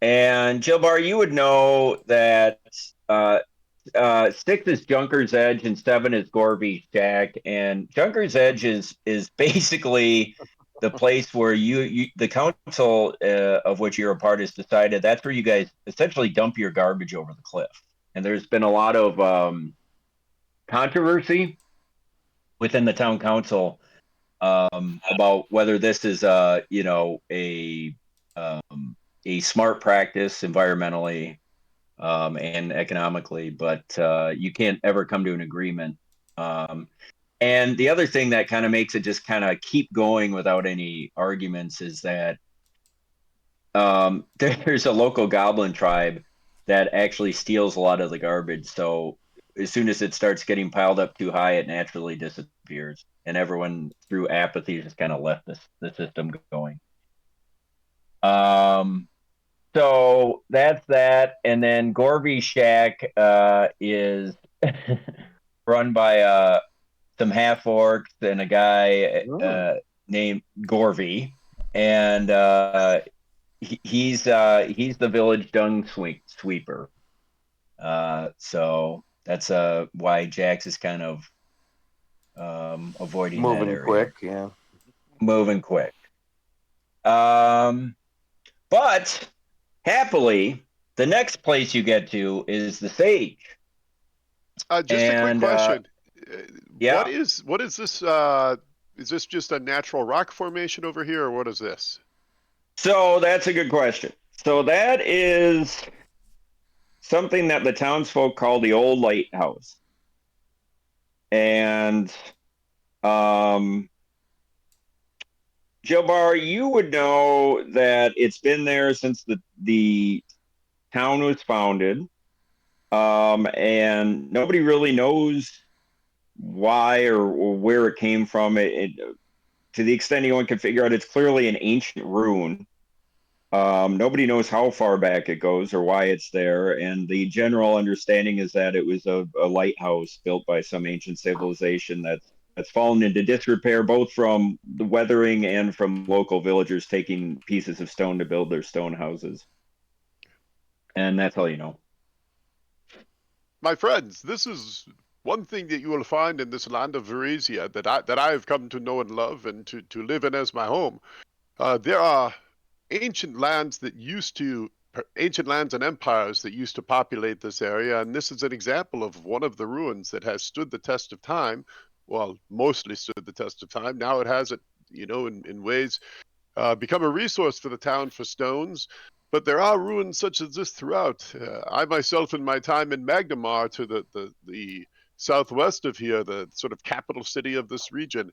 And Jilbar, you would know that 6 is Junker's Edge and 7 is Gorby's Shack. And Junker's Edge is basically the place where the council of which you're a part has decided that's where you guys essentially dump your garbage over the cliff. And there's been a lot of controversy within the town council about whether this is a smart practice environmentally and economically, but you can't ever come to an agreement. And the other thing that kind of makes it just kind of keep going without any arguments is that there's a local goblin tribe that actually steals a lot of the garbage. So as soon as it starts getting piled up too high, it naturally disappears. And everyone, through apathy, just kind of left the system going. So that's that. And then Gorby Shack is run by some half orcs and a guy named Gorvy. And he's the village dung sweeper. So that's why Jax is kind of avoiding that Moving area. quick, yeah. Moving quick. But happily, the next place you get to is the Sage. Just a quick question. Yeah. What is this? Is this just a natural rock formation over here, or what is this? So that's a good question. So that is something that the townsfolk call the Old Lighthouse. And Jilbar, you would know that it's been there since the town was founded. And nobody really knows why or where it came from. To the extent anyone can figure out, it's clearly an ancient ruin. Nobody knows how far back it goes or why it's there. And the general understanding is that it was a lighthouse built by some ancient civilization that's fallen into disrepair, both from the weathering and from local villagers taking pieces of stone to build their stone houses. And that's all you know. My friends, this is one thing that you will find in this land of Varesia that I have come to know and love and to live in as my home, there are ancient lands and empires that used to populate this area, and this is an example of one of the ruins that has stood the test of time. Well, mostly stood the test of time. Now it has, in ways become a resource for the town for stones. But there are ruins such as this throughout. I myself, in my time in Magnamar, to the southwest of here, the sort of capital city of this region,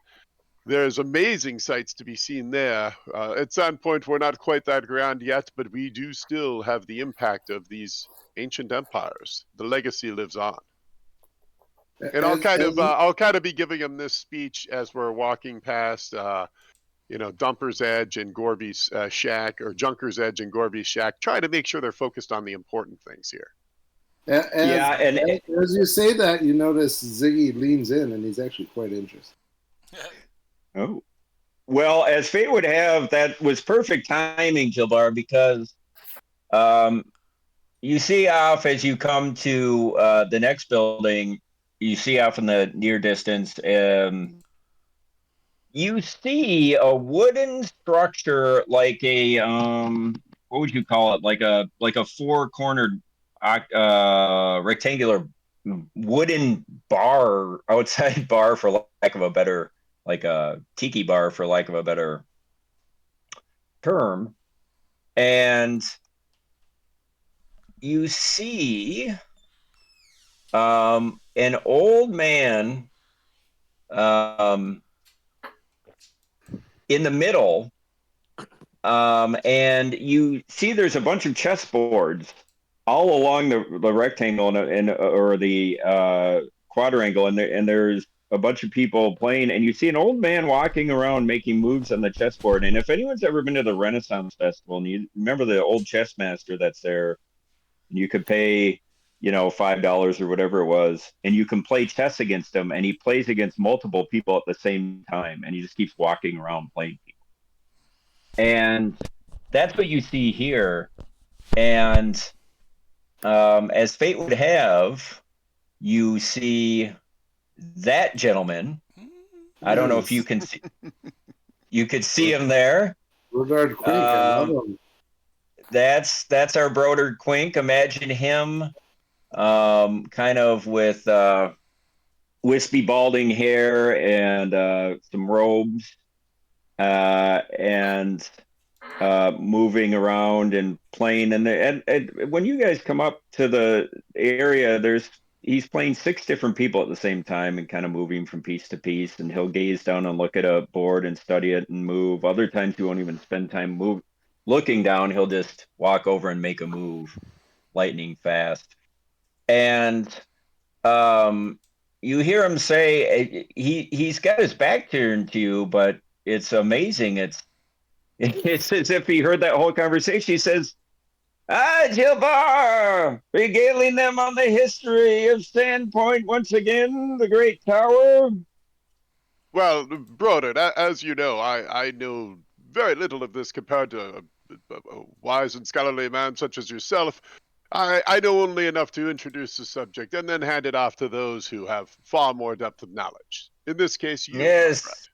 there's amazing sights to be seen there. At Sandpoint, we're not quite that grand yet, but we do still have the impact of these ancient empires. The legacy lives on. And I'll kind of be giving them this speech as we're walking past, Dumper's Edge and Gorby's shack, or Junker's Edge and Gorby's shack, trying to make sure they're focused on the important things here. As you say that, you notice Ziggy leans in, and he's actually quite interested. Oh, well, as fate would have, that was perfect timing, Jilbar, because you see off as you come to the next building, you see off in the near distance, you see a wooden structure like a what would you call it? Like a four-cornered rectangular wooden bar, outside bar, for lack of a better, like a tiki bar, for lack of a better term. And you see an old man in the middle, and you see there's a bunch of chessboards all along the rectangle or the quadrangle, and there's a bunch of people playing, and you see an old man walking around making moves on the chessboard. And if anyone's ever been to the Renaissance Festival, and you remember the old chess master that's there, you could pay $5 or whatever it was, and you can play chess against him, and he plays against multiple people at the same time, and he just keeps walking around playing people. And that's what you see here. And as fate would have, you see that gentleman. I don't know if you can see. You could see him there. Brodard Quink, I love him. That's our Brodard Quink. Imagine him, kind of with wispy balding hair and some robes, and moving around and playing. And when you guys come up to the area, he's playing 6 different people at the same time and kind of moving from piece to piece. And he'll gaze down and look at a board and study it and move. Other times he won't even spend time looking down. He'll just walk over and make a move, lightning fast. And you hear him say, he's got his back turned to you, but it's amazing. It's as if he heard that whole conversation. He says, Jilbar, regaling them on the history of Sandpoint once again, the great tower. Well, Brodard, as you know, I know very little of this compared to a wise and scholarly man such as yourself. I know only enough to introduce the subject and then hand it off to those who have far more depth of knowledge. In this case, you. Yes.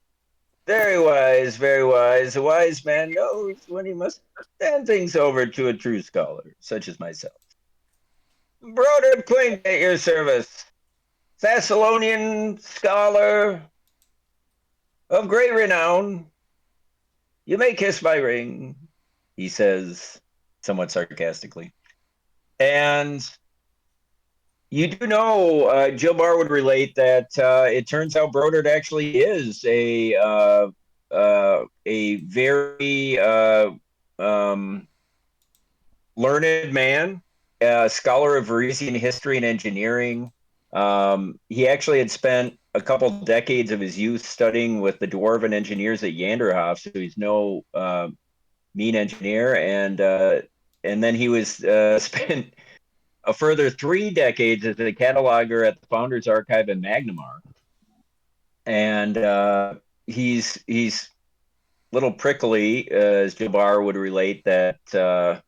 Very wise, very wise. A wise man knows when he must hand things over to a true scholar, such as myself. Brodard Quink at your service. Thessalonian scholar of great renown. You may kiss my ring, he says, somewhat sarcastically. And you do know, Jilbar would relate that it turns out Brodard actually is a very learned man, a scholar of Varesian history and engineering. He actually had spent a couple decades of his youth studying with the dwarven engineers at Yanderhof, so he's no mean engineer. And then he was spent a further 3 decades as a cataloger at the Founders Archive in Magnamar. And he's a little prickly, as Jilbar would relate, that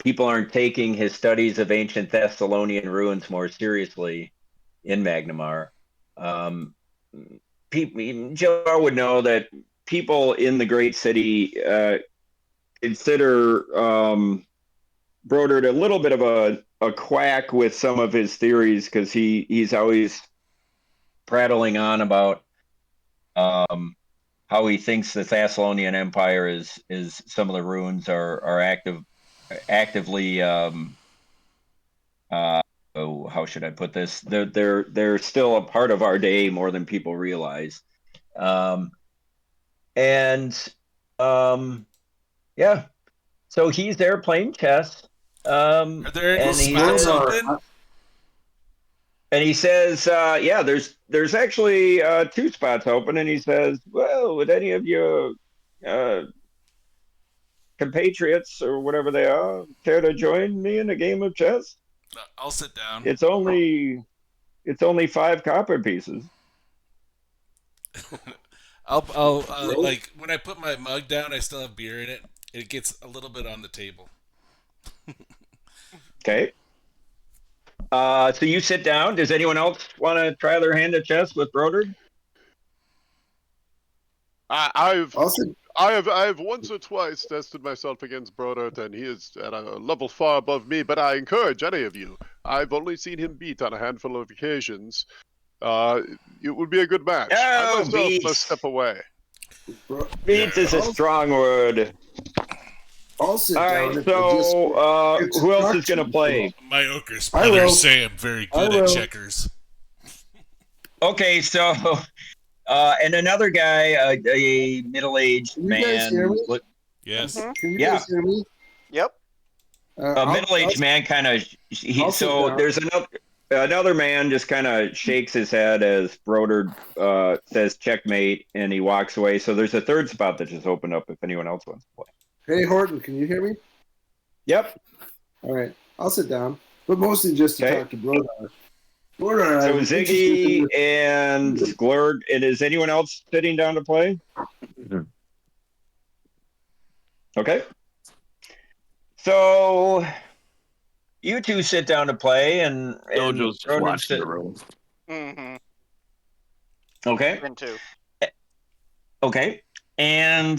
people aren't taking his studies of ancient Thessalonian ruins more seriously in Magnamar. Joe would know that people in the great city consider Brodert a little bit of a quack with some of his theories, because he's always prattling on about how he thinks the Thessalonian Empire is some of the ruins are actively how should I put this? They're still a part of our day more than people realize. And yeah, so he's there playing chess. Are there any spots open? And he says, yeah, there's actually 2 spots open. And he says, well, would any of your compatriots or whatever they are care to join me in a game of chess? I'll sit down. It's only 5 copper pieces. I'll like when I put my mug down, I still have beer in it. It gets a little bit on the table. Okay. So you sit down. Does anyone else want to try their hand at chess with Brodert? I have once or twice tested myself against Brodert, and he is at a level far above me. But I encourage any of you. I've only seen him beat on a handful of occasions. It would be a good match. I myself must step away. Beat is a strong word. I'll sit All down. right, so who else is going to play? My Oaker's brothers say I'm very good at checkers. Okay, so and another guy, a middle-aged man. Can you guys hear me? Yes. Can you guys hear me? Yep. A middle-aged man kind of. So there's another man just kind of shakes his head as Brodert says checkmate, and he walks away. So there's a third spot that just opened up if anyone else wants to play. Hey, Horton, can you hear me? Yep. All right, I'll sit down, but mostly just to talk to Brodert. Brodert, so Ziggy and Glurg, and is anyone else sitting down to play? Okay. So you two sit down to play, and Dojo's just watching the room. Mm-hmm. Okay. And 2. Okay. And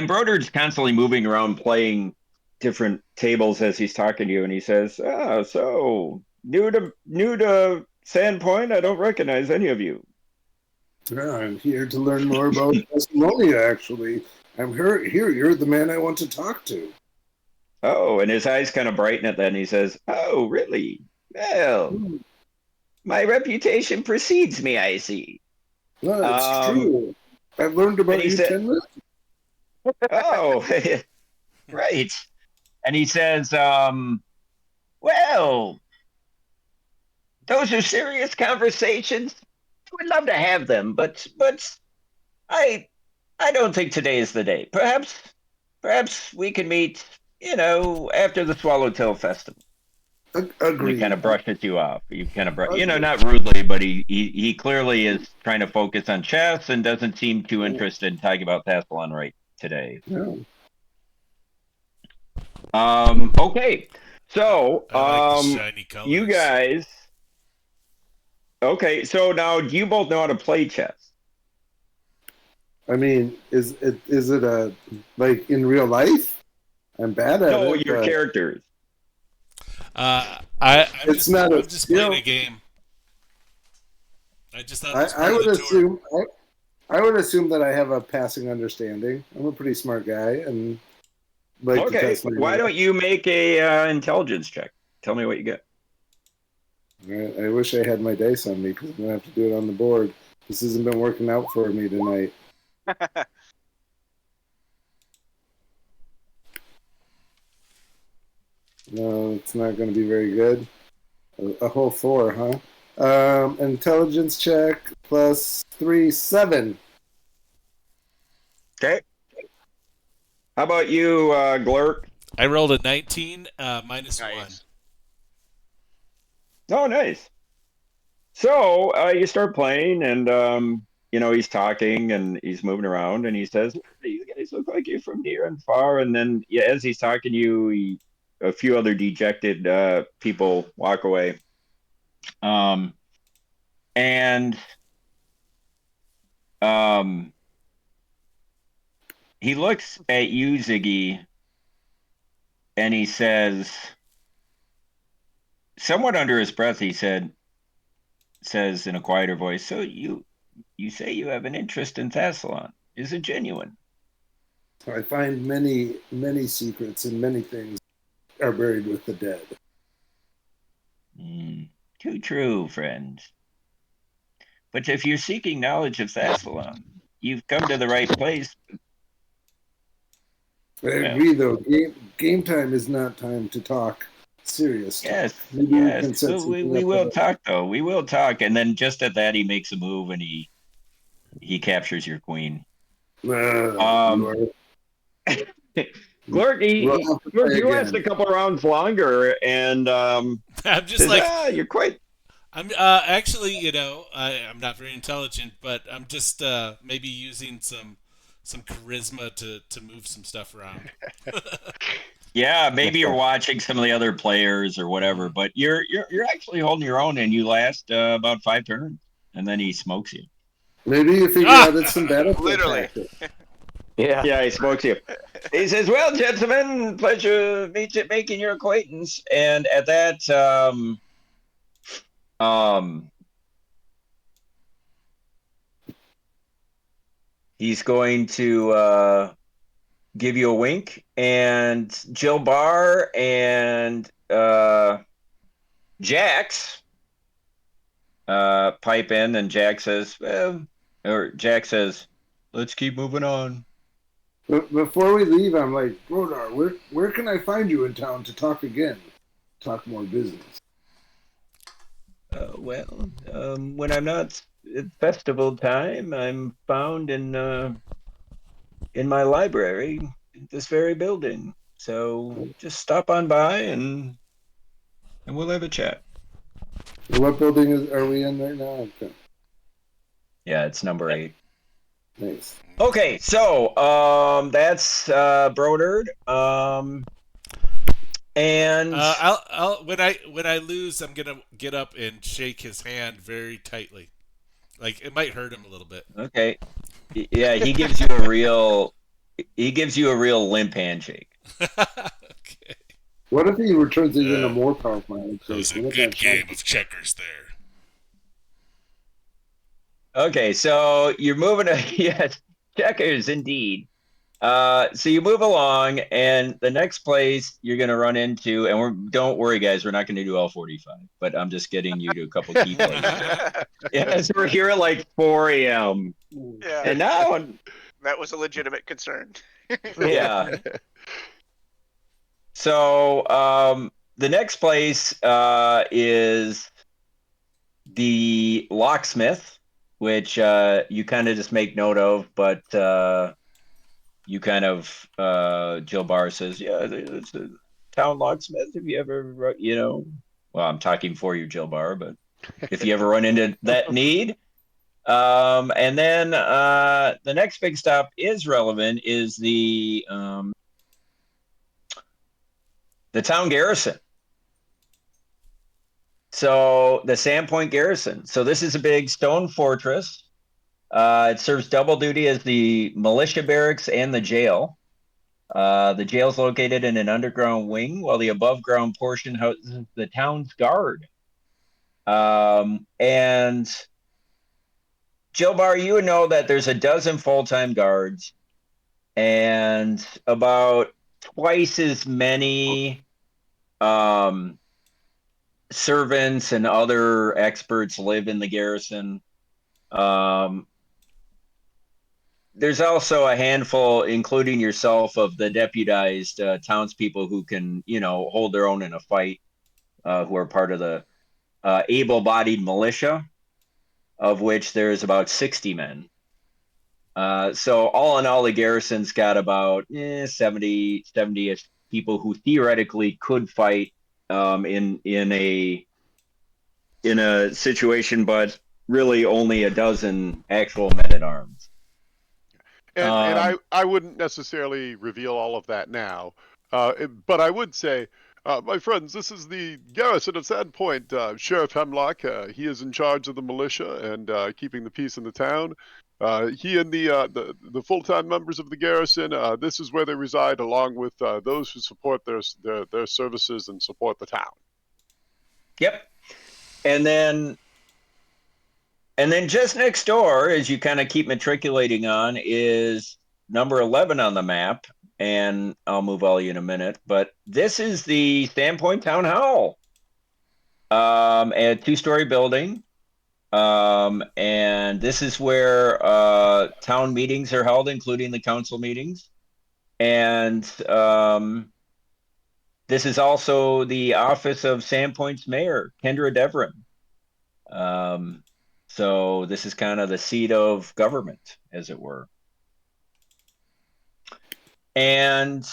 Broder's constantly moving around playing different tables as he's talking to you, and he says, so new to Sandpoint, I don't recognize any of you. Yeah, I'm here to learn more about Thessalonia, actually. I'm here. You're the man I want to talk to. Oh, and his eyes kind of brighten at that, and he says, oh, really? Well, my reputation precedes me, I see. No, it's true. I've learned about you 10 minutes. Oh, right. And he says, well, those are serious conversations. I would love to have them, but I don't think today is the day. Perhaps we can meet, after the Swallowtail Festival. Agreed. He kind of brushes you off. You kind of not rudely, but he clearly is trying to focus on chess and doesn't seem too interested in talking about Thessalon right today. No. Okay. So, I like the shiny colors. you guys. Okay, so now do you both know how to play chess? I mean, is it a like in real life? I'm bad at it. No, your characters. I'm just playing a game. I just thought it was I would assume I would assume that I have a passing understanding. I'm a pretty smart guy, and okay. Why don't you make a intelligence check? Tell me what you get. I wish I had my dice on me because I'm gonna have to do it on the board. This hasn't been working out for me tonight. No, it's not going to be very good. A whole 4, huh? Intelligence check +3, 7. Okay. How about you, Glurk? I rolled a 19, minus 1. Oh, nice. So you start playing, and he's talking and he's moving around, and he says, "These guys look like you're from near and far." And then, as he's talking to you, he a few other dejected people walk away. And he looks at you, Ziggy, and he says, somewhat under his breath, says in a quieter voice, so you say you have an interest in Thassalon. Is it genuine? I find many, many secrets, and many things are buried with the dead. Too true, friend. But if you're seeking knowledge of Thassalon, you've come to the right place. I agree, though. Game time is not time to talk serious talk. Yes, Maybe yes. we can set We will talk, though. We will talk. And then just at that, he makes a move and he captures your queen. Glork, you last a couple rounds longer, and I'm just like, you're quite. I'm actually, I'm not very intelligent, but I'm just maybe using some charisma to move some stuff around. Yeah, maybe you're watching some of the other players or whatever, but you're actually holding your own, and you last about 5 turns, and then he smokes you. Maybe you figure out it's some better. Literally. Yeah, he smokes you. He says, "Well, gentlemen, pleasure making your acquaintance." And at that, he's going to give you a wink, and Jill Barr and Jax pipe in, and Jack says, "Let's keep moving on." Before we leave, I'm like, Brodar, where can I find you in town to talk again? Talk more business. When I'm not at festival time, I'm found in my library, this very building. So just stop on by and we'll have a chat. What building are we in right now? Okay. Yeah, it's number 8. Nice. Okay, so that's Brodard. And I'll when I lose, I'm gonna get up and shake his hand very tightly. Like it might hurt him a little bit. Okay. Yeah, he gives you a real limp handshake. Okay. What if he returns it into more powerful handshake? It was a good game of checkers there. Okay, so you're moving yes, checkers indeed. So you move along, and the next place you're going to run into, and don't worry, guys, we're not going to do all 45, but I'm just getting you to a couple key places. Yeah, so we're here at like 4 a.m. Yeah. And now that was a legitimate concern. Yeah. So the next place is the locksmith, which you kind of just make note of, but you kind of Jill Barr says, yeah, it's a town locksmith. If you ever, well, I'm talking for you, Jill Barr, but if you ever run into that need. And then the next big stop is relevant is the town garrison. So the Sandpoint garrison. So this is a big stone fortress. It serves double duty as the militia barracks and the jail. The jail is located in an underground wing, while the above ground portion houses the town's guard. And Jill Barr, you would know that there's a dozen full-time guards and about twice as many servants and other experts live in the garrison. There's also a handful, including yourself, of the deputized townspeople who can, hold their own in a fight, who are part of the able-bodied militia, of which there's about 60 men. So all in all, the garrison's got about 70-ish people who theoretically could fight in a situation, but really only a dozen actual men-at-arms. And I wouldn't necessarily reveal all of that now, but I would say My friends, this is the garrison of Sandpoint. Sheriff Hemlock, he is in charge of the militia and keeping the peace in the town. He and the full-time members of the garrison, this is where they reside, along with those who support their services and support the town. Yep. And then just next door, as you kind of keep matriculating on, is number 11 on the map. And I'll move all you in a minute. But this is the Sandpoint Town Hall, a two-story building. And this is where town meetings are held, including the council meetings. And this is also the office of Sandpoint's mayor, Kendra Devrin. So this is kind of the seat of government, as it were. And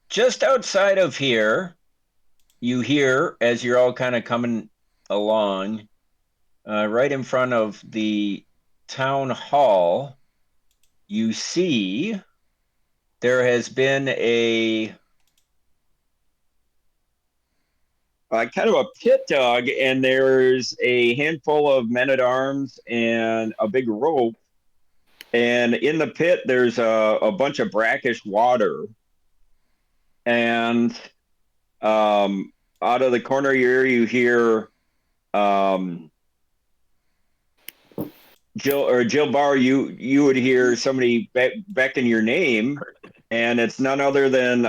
just outside of here, you hear, as you're all kind of coming along, right in front of the town hall, you see there has been a kind of a pit dug, and there's a handful of men-at-arms and a big rope. And in the pit, there's a bunch of brackish water. And out of the corner of your ear, you hear Jill Barr, you would hear somebody beckon your name, and it's none other than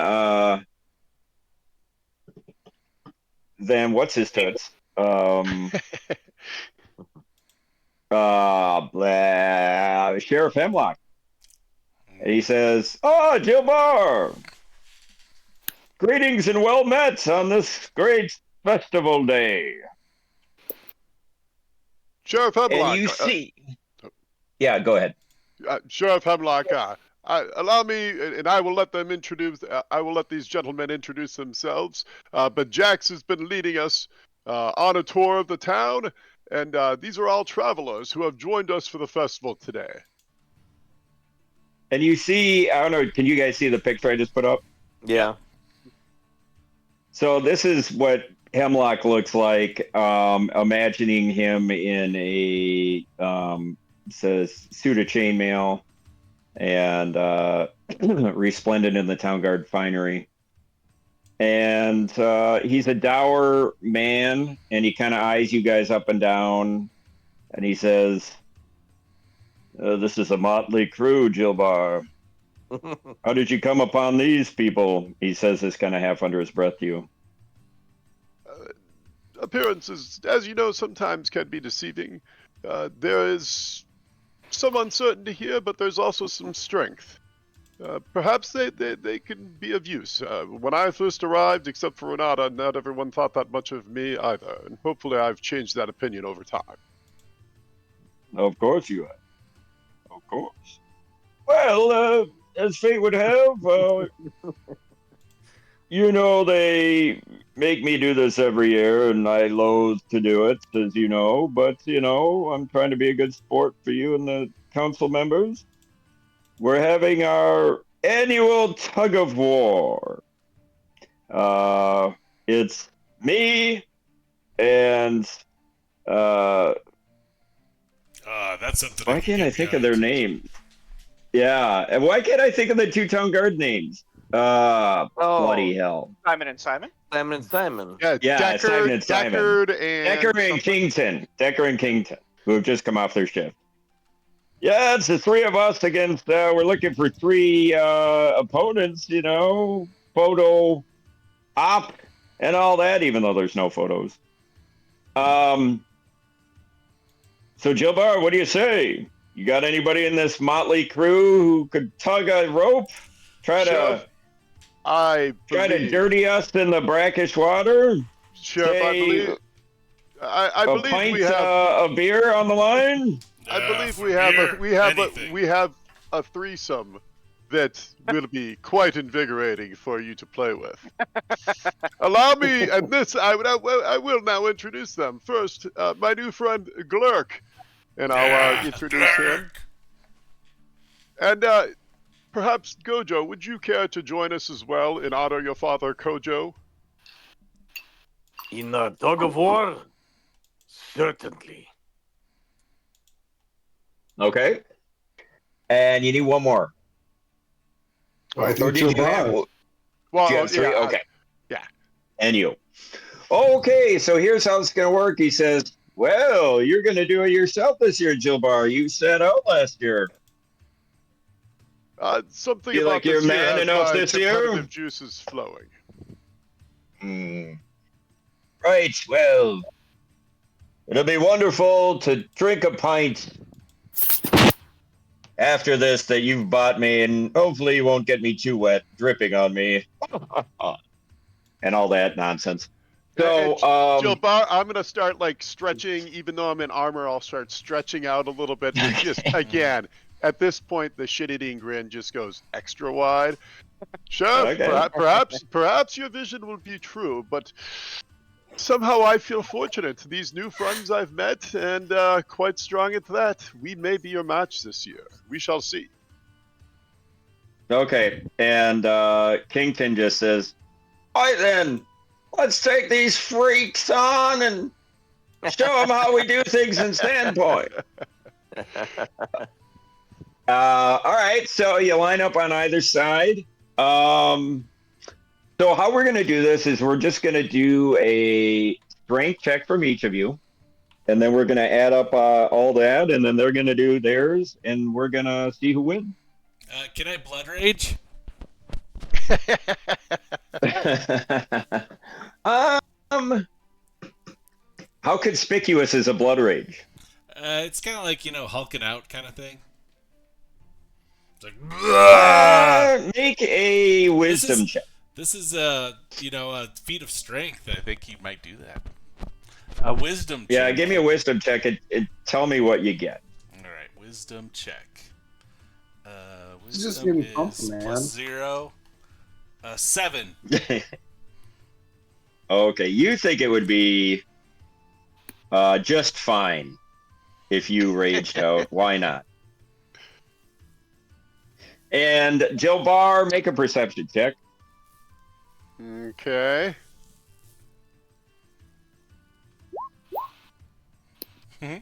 what's his toots? Sheriff Hemlock. And he says, "Oh, Jill Barr, greetings and well met on this great festival day." Sheriff Hemlock. And you see, yeah, go ahead. Sheriff Hemlock, allow me, and I will let them introduce. I will let these gentlemen introduce themselves. But Jax has been leading us on a tour of the town, and these are all travelers who have joined us for the festival today. And you see, I don't know, can you guys see the picture I just put up? Yeah. So this is what Hemlock looks like, imagining him in a says suit of chainmail and resplendent in the town guard finery. And he's a dour man, and he kind of eyes you guys up and down, and he says, "This is a Mötley Crüe, Jilbar. How did you come upon these people?" He says this kind of half under his breath to you. Appearances, as you know, sometimes can be deceiving. There is some uncertainty here, but there's also some strength. Perhaps they can be of use. When I first arrived, except for Renata, not everyone thought that much of me either, and hopefully I've changed that opinion over time. Of course you have. Of course. Well, as fate would have, you know, they make me do this every year, and I loathe to do it, as you know, but, you know, I'm trying to be a good sport for you and the council members. We're having our annual tug of war. It's me and that's something. why can't I think of their names? Yeah, and why can't I think of the two town guard names? Bloody hell. Simon and Simon. Simon and Simon. Yeah, Deckard, Simon and Simon. Deckard and Kington. Decker and Kington, who have just come off their shift. Yeah, it's the three of us against, we're looking for three opponents, you know, photo op and all that, even though there's no photos. So, Jilbar, what do you say? You got anybody in this Mötley Crüe who could tug a rope? Try to dirty us in the brackish water? Sheriff, I believe pint we have a beer on the line. I believe we have a threesome that will be quite invigorating for you to play with. Allow me, and this I will now introduce them. First, my new friend Glurk, and I'll introduce him. And perhaps Gojo, would you care to join us as well in honor of your father, Kojo? In a tug of war? Certainly. Okay. And you need one more. I Or think did you have? Jabbar. Well, Do you have three? yeah, Okay. yeah. And you. Okay, so here's how it's going to work. He says, well, you're going to do it yourself this year, Jilbar. You set out last year. Something Feel about like you're this year man has enough my this year? competitive juices flowing. Right, well, it'll be wonderful to drink a pint after this that you've bought me, and hopefully you won't get me too wet, dripping on me, and all that nonsense. So, Jill Bar, I'm gonna start like stretching, even though I'm in armor. I'll start stretching out a little bit. Just again, at this point, the shit-eating grin just goes extra wide. Chef, Okay. perhaps your vision will be true, but somehow I feel fortunate. These new friends I've met, and quite strong at that. We may be your match this year. We shall see. Okay, and Kington just says, all right then, let's take these freaks on and show them how we do things in Sandpoint. All right, so you line up on either side. So how we're going to do this is we're just going to do a strength check from each of you, and then we're going to add up all that, and then they're going to do theirs, and we're going to see who wins. Can I blood rage? How conspicuous is a blood rage? It's kind of like, hulking out kind of thing. It's like, make a wisdom check. This is a feat of strength. I think you might do that. A wisdom check. Yeah, give me a wisdom check and tell me what you get. All right, wisdom check. It's just Wisdom getting pumped, man. +0. 7. Okay, you think it would be just fine if you raged out. Why not? And Jill Barr, make a perception check. Okay.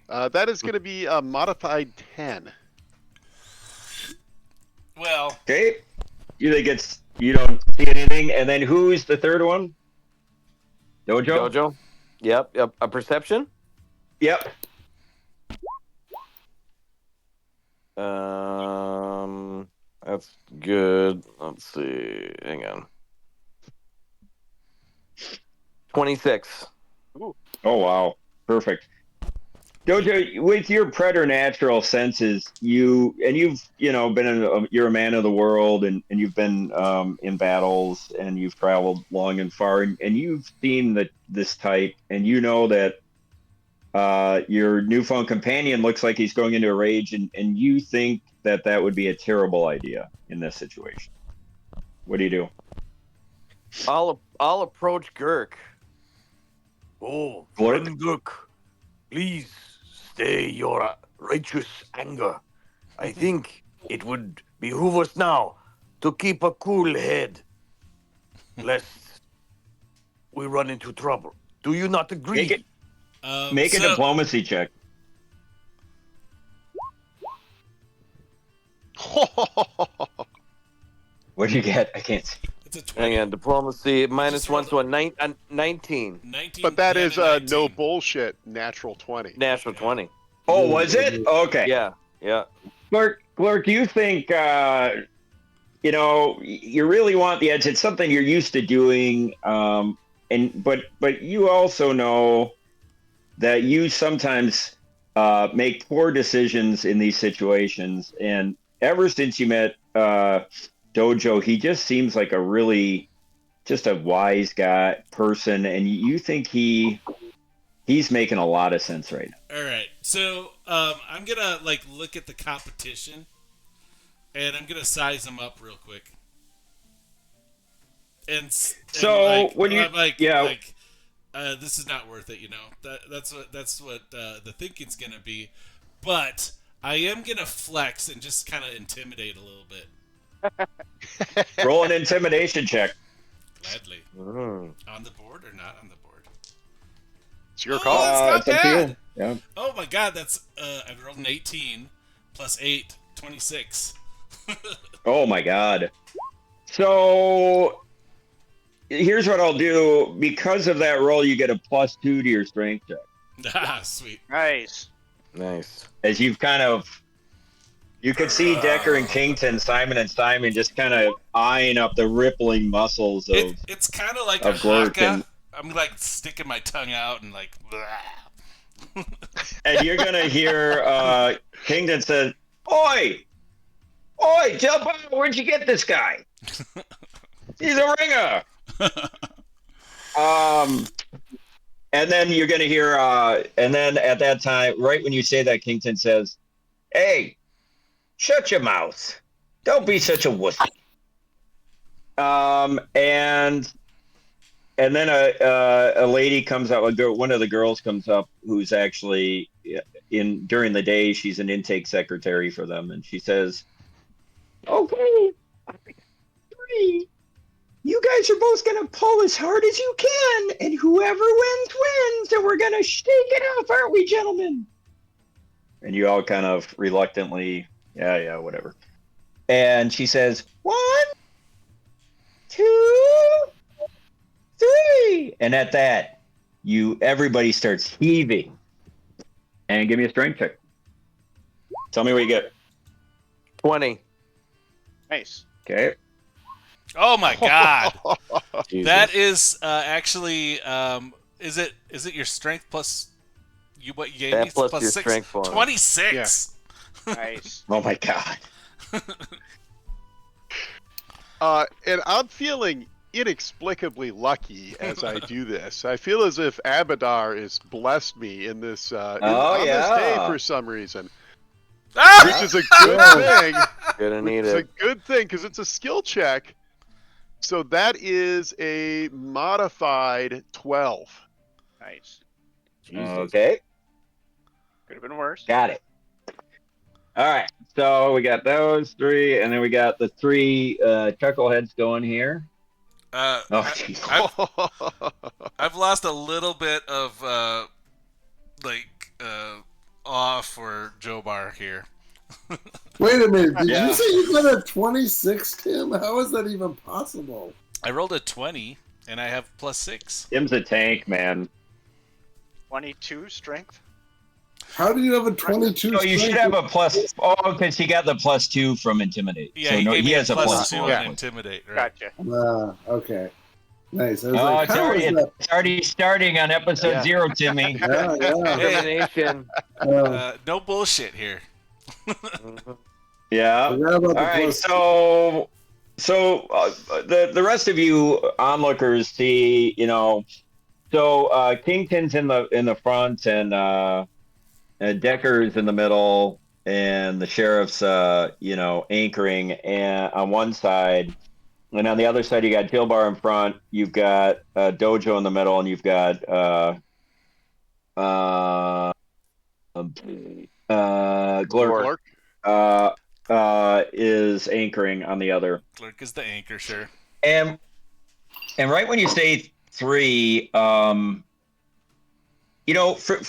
That is going to be a modified 10. Well, okay. You think you don't see anything, and then who's the third one? Dojo? Yep. A perception? Yep. That's good. Let's see. Hang on. 26. Ooh. Oh wow. Perfect. Dojo, with your preternatural senses, you've been you're a man of the world, and you've been in battles, and you've traveled long and far, and you've seen this type, and you know that your newfound companion looks like he's going into a rage, and you think that would be a terrible idea in this situation. What do you do? I'll approach Gurk. Oh, Glork? friend Gurk, please stay your righteous anger. I think it would behoove us now to keep a cool head, lest we run into trouble. Do you not agree? Make a diplomacy check. What do you get? I can't see. it's a 20. Hang on. Diplomacy -1, Just so a 19. 19. But that yeah, is a a 19. no bullshit natural 20. Natural 20. Oh, was it? Okay. Yeah. Glork, you think you really want the edge? It's something you're used to doing, but you also know that you sometimes make poor decisions in these situations. And ever since you met Dojo, he just seems like just a wise person, and you think he's making a lot of sense right now. All right, so I'm gonna look at the competition, and I'm gonna size them up real quick. And so when you this is not worth it, That's what the thinking's gonna be, but I am gonna flex and just kind of intimidate a little bit. Roll an intimidation check. Gladly. On the board or not on the board? It's your Oh, call. it's not It's up to bad. you. Yeah. Oh my god, that's I rolled an 18 plus 8, 26. Oh my god. So here's what I'll do. Because of that roll, you get a +2 to your strength check. Ah, sweet. Nice. Nice. As you've kind of, you could see Decker and Kington, Simon and Simon, just kind of eyeing up the rippling muscles of. It's kind of like a of Glurk haka. and- I'm like sticking my tongue out and like. And you're gonna hear Kington says, "Oi, oi, jump out! Where'd you get this guy? He's a ringer." And then you're gonna hear, and then at that time, right when you say that, Kington says, "Hey, shut your mouth! Don't be such a wussy." And then a lady comes out. One of the girls comes up, who's actually during the day. She's an intake secretary for them, and she says, "Okay, 3. You guys are both gonna pull as hard as you can, and whoever wins wins. And we're gonna shake it off, aren't we, gentlemen?" And you all kind of reluctantly, yeah, whatever. And she says, 1, 2, 3. And at that, everybody starts heaving. And give me a strength check. Tell me what you get. 20. Nice. Okay. Oh my god, Jesus. that is actually is it your strength plus what you gave That me plus your 6? strength bonus. 26. Nice. Oh my god. And I'm feeling inexplicably lucky as I do this. I feel as if Abadar has blessed me in this on this day for some reason, which is a good thing. Gonna need It's a it. good thing because it's a skill check. So that is a modified 12. Nice. Jesus. Okay. Could have been worse. Got it. All right. So we got those 3, and then we got the 3 chuckleheads going here. Oh, jeez. I've lost a little bit of awe for Joe Bar here. Wait a minute. Did Yeah. you say you got a 26, Tim? How is that even possible? I rolled a 20 and I have +6. Tim's a tank, man. 22 strength. How do you have a 22? No, you should have a plus. Oh, because he got the +2 from Intimidate. Yeah, so he no, gave me has a a +2 +4. on Yeah. Intimidate. Right? Gotcha. Okay. Nice. I was Oh, like, how is that? it's already starting on episode Yeah. 0, Timmy. Yeah, yeah. Discrimination. No bullshit here. Yeah. Forgot about All the right. plus. So the rest of you onlookers see, so Kington's in the front, and Decker's in the middle, and the sheriff's anchoring and on one side, and on the other side you got Dilbar in front. You've got Dojo in the middle, and you've got Glurk. Is anchoring on the other. Glurk is the anchor, sure. And right when you say 3, for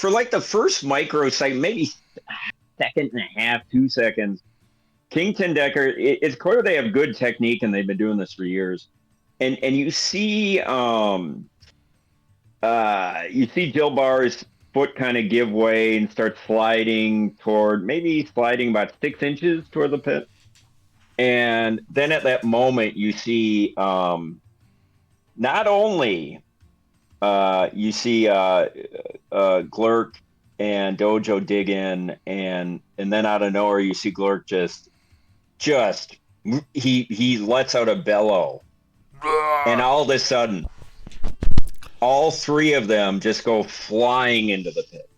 like the first microsecond, maybe second and a half, 2 seconds, Kington Decker, it's clear they have good technique and they've been doing this for years. And you see Dilbar's foot kind of give way and start sliding about 6 inches toward the pit. And then at that moment, you see not only you see Glurk and Dojo dig in, and then out of nowhere, you see Glurk just he lets out a bellow, and all of a sudden, all 3 of them just go flying into the pit.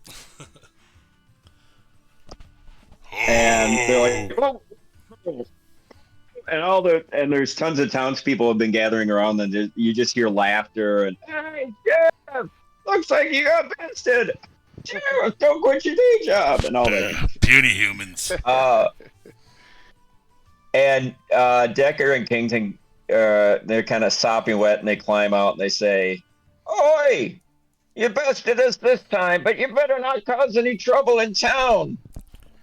And they're like, "Whoa." And there's tons of townspeople have been gathering around, and you just hear laughter and, "Hey, Jeff, looks like you got bested. Jeff, don't quit your day job," and all that. Puny humans. And Decker and Kington, they're kind of sopping wet, and they climb out and they say, "Oi, You bested us this time, but you better not cause any trouble in town,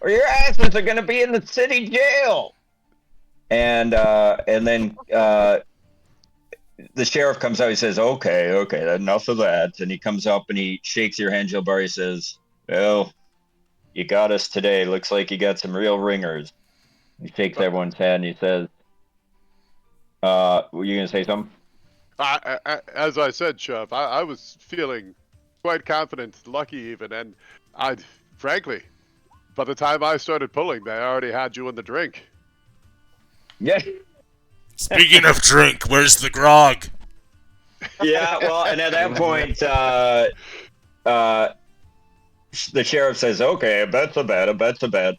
or your asses are going to be in the city jail. And then the sheriff comes out. He says, "Okay, enough of that." And he comes up and he shakes your hand, Jill Bar. He says, "Well, you got us today. Looks like you got some real ringers." He shakes everyone's hand. And he says, "Were you gonna say something?" As I said, Sheriff, I was feeling quite confident, lucky even, and frankly, by the time I started pulling, they already had you in the drink. Yeah. Speaking of drink, where's the grog? Yeah. Well, and at that point, the sheriff says, "Okay, a bet's a bet. A bet's a bet.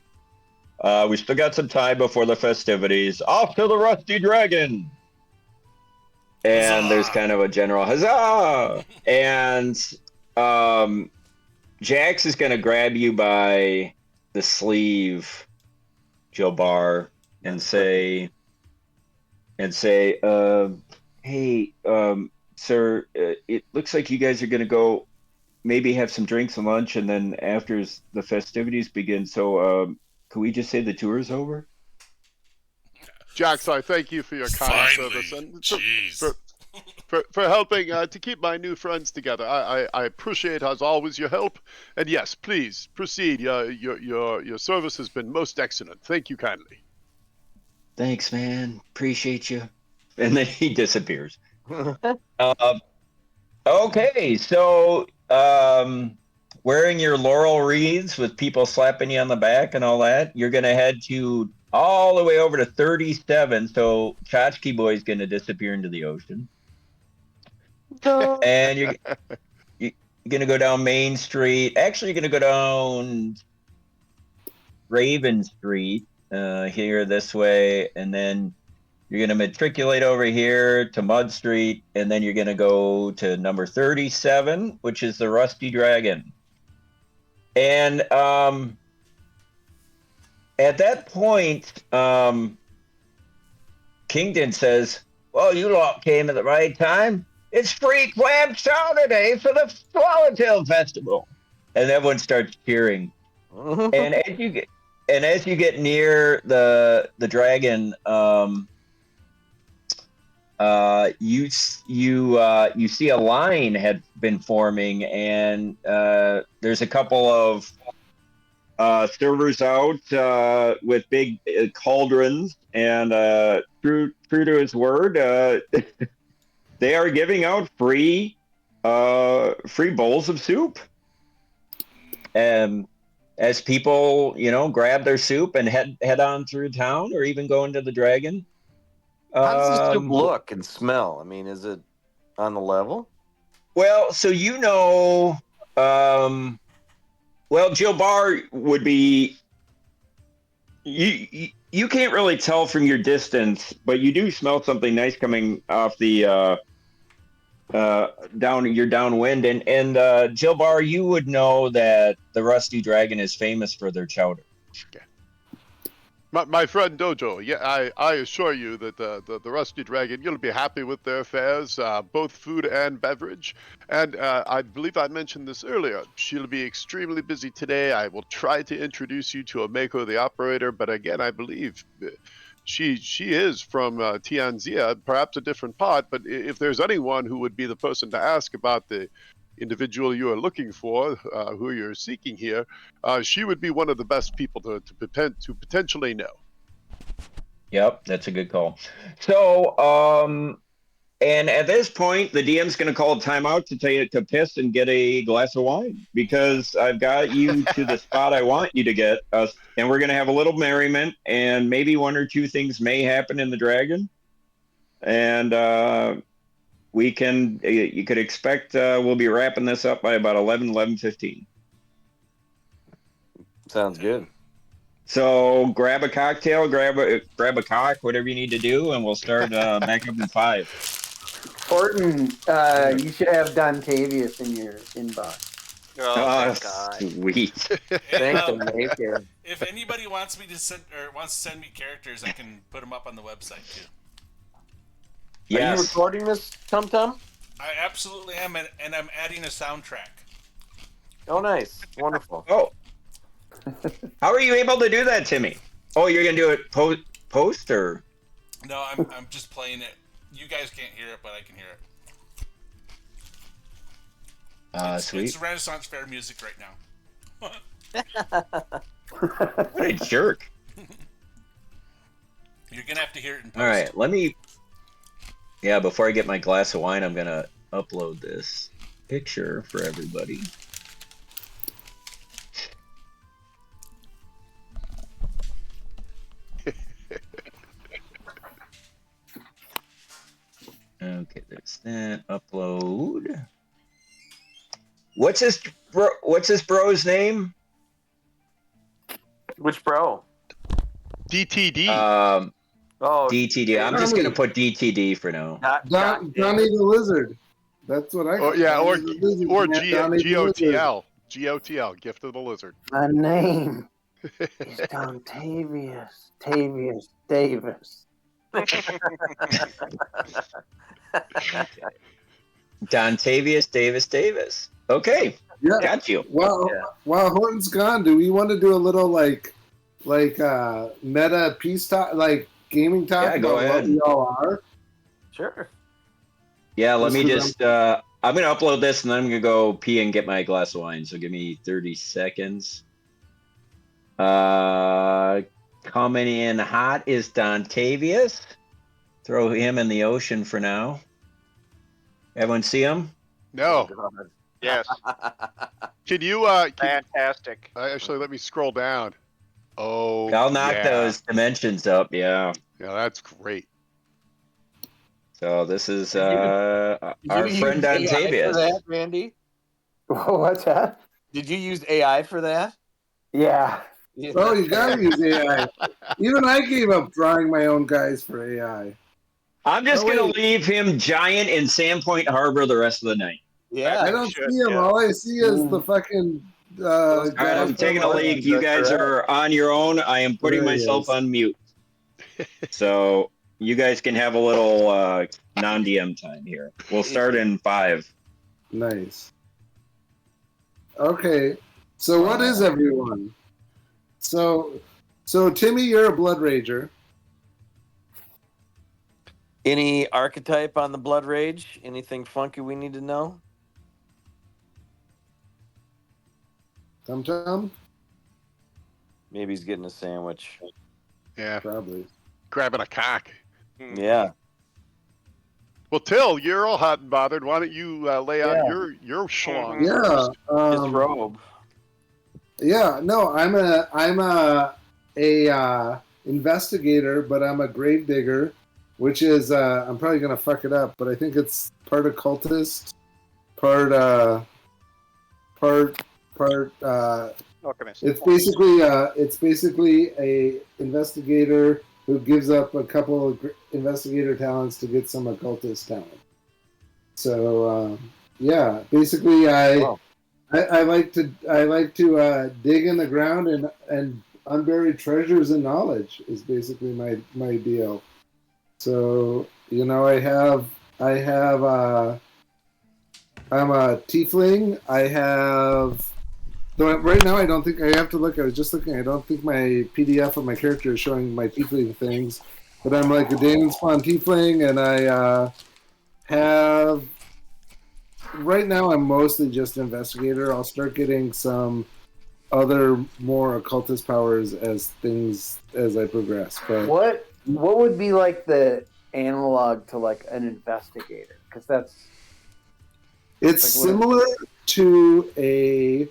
We still got some time before the festivities. Off to the Rusty Dragon." And there's Huzzah! kind of a general huzzah. And Jax is going to grab you by the sleeve, Joe Bar, and say, "Hey, sir, it looks like you guys are going to go maybe have some drinks and lunch, and then after the festivities begin. So, can we just say the tour is over?" Jax, I thank you for your kind Finally, service and jeez. for helping to keep my new friends together. I appreciate, as always, your help. And yes, please proceed. Your service has been most excellent. Thank you kindly. "Thanks, man. Appreciate you." And then he disappears. Um, okay, so wearing your laurel wreaths with people slapping you on the back and all that, you're going to head to all the way over to 37. So Tchotchke Boy's going to disappear into the ocean. And you're going to go down Main Street. Actually, you're going to go down Raven Street here this way. And then you're going to matriculate over here to Mud Street. And then you're going to go to number 37, which is the Rusty Dragon. And at that point, Kingdon says, "Well, you lot came at the right time. It's free clam chowder day for the Swallowtail Festival." And everyone starts cheering. And as you get near the dragon, you see a line had been forming, and there's a couple of servers out with big cauldrons, and true to his word, they are giving out free bowls of soup. And as people, grab their soup and head on through town, or even go into the dragon. How does the soup look and smell? I mean, is it on the level? Well, so well, Jill Bar would be. You can't really tell from your distance, but you do smell something nice coming off the downwind, and Jill Bar, you would know that the Rusty Dragon is famous for their chowder. My friend Dojo, yeah, I assure you that the Rusty Dragon, you'll be happy with their fares, both food and beverage. And I believe I mentioned this earlier. She'll be extremely busy today. I will try to introduce you to Ameko, the operator, but again, I believe she is from Tianzia, perhaps a different part. But if there's anyone who would be the person to ask about the individual you are looking for, who you're seeking here, she would be one of the best people to potentially know. Yep, that's a good call. So, and at this point, the DM's going to call a timeout to tell you to piss and get a glass of wine, because I've got you to the spot I want you to get us, and we're going to have a little merriment, and maybe one or two things may happen in the dragon, and you could expect we'll be wrapping this up by about 11:15. Sounds good. So grab a cocktail, grab a cock, whatever you need to do, and we'll start back up in 5. Orton, you should have Dontavius in your inbox. Oh, thank God. Sweet. Thanks, Amazing. If anybody wants to send me characters, I can put them up on the website too. Are you Yes. recording this, Tum Tum? I absolutely am, and I'm adding a soundtrack. Oh, nice. Wonderful. Oh, how are you able to do that, Timmy? Oh, you're gonna do it post or? No, I'm just playing it. You guys can't hear it, but I can hear it. Sweet. It's Renaissance Fair music right now. What a jerk. You're gonna have to hear it in post. All right, let me. Yeah, before I get my glass of wine, I'm gonna upload this picture for everybody. Okay, there's that. Upload. What's his bro's name? Which bro? DTD. Oh, DTD. I'm just gonna put DTD for now. Donnie the Lizard. That's what I call Oh yeah, or Donnie the Lizard. GOTL. GOTL, Gift of the Lizard. My name is Dontavius Tavius Davis. Dontavius Davis. Okay, Yeah. got you. While Horton's gone, do we want to do a little like meta peace talk, like gaming talk Yeah, go about ahead. what we all are? Sure. Yeah, let me Just just. I'm gonna upload this and then I'm gonna go pee and get my glass of wine. So give me 30 seconds. Coming in hot is Dontavius. Throw him in the ocean for now. Everyone see him? No. Yes. Can you Fantastic. actually let me scroll down? Oh, I'll knock yeah. those dimensions up. Yeah. Yeah, that's great. So this is Did our you friend use AI for Dontavius. that, Randy? What's that? Did you use AI for that? Yeah. Oh, you gotta use AI. Even I gave up drawing my own guys for AI. I'm just Oh, gonna wait. leave him giant in Sandpoint Harbor the rest of the night. Yeah. I don't should, see him. yeah. All I see is the fucking. All right, I'm taking a leak. You guys are on your own. I am putting There he myself is. on mute. So you guys can have a little non-DM time here. We'll start in 5. Nice. Okay, so what is everyone? So Timmy, you're a Blood Rager. Any archetype on the Blood Rage? Anything funky we need to know? Tum Tum? Maybe he's getting a sandwich. Yeah, Probably. grabbing a cock. Yeah. Well, Till, you're all hot and bothered. Why don't you lay out your schlong first? Yeah. His robe. Yeah. No, I'm a investigator, but I'm a gravedigger, which is I'm probably gonna fuck it up, but I think it's part occultist, part Alchemist. It's basically a investigator who gives up a couple of investigator talents to get some occultist talent. So yeah, basically I like to dig in the ground and unburied treasures and knowledge is basically my deal. So I'm a tiefling. Right now, I don't think I have to look. I was just looking. I don't think my PDF of my character is showing my tiefling things, but I'm like a Damon Spawn tiefling, and I have. Right now, I'm mostly just an investigator. I'll start getting some other more occultist powers as I progress. But What would be like the analog to like an investigator? Because it's similar to a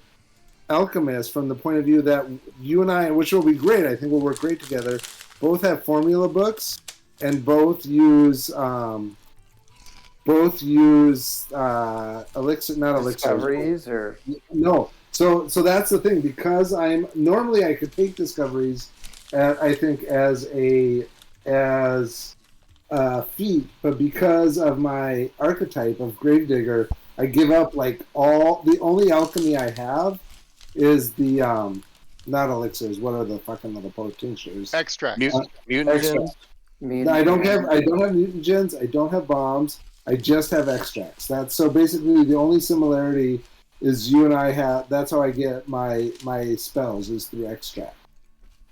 alchemist from the point of view that you and I, which will be great, I think we'll work great together, both have formula books and both use elixir, not discoveries elixirs. or No. So that's the thing, because normally I could take discoveries I think as a feat, but because of my archetype of gravedigger, I give up the only alchemy I have is the not elixirs. What are the fucking little tinctures? Extract. Mutagens. No, I don't have mutagens. I don't have bombs. I just have extracts. That's so basically the only similarity is you and I have. That's how I get my spells is through extract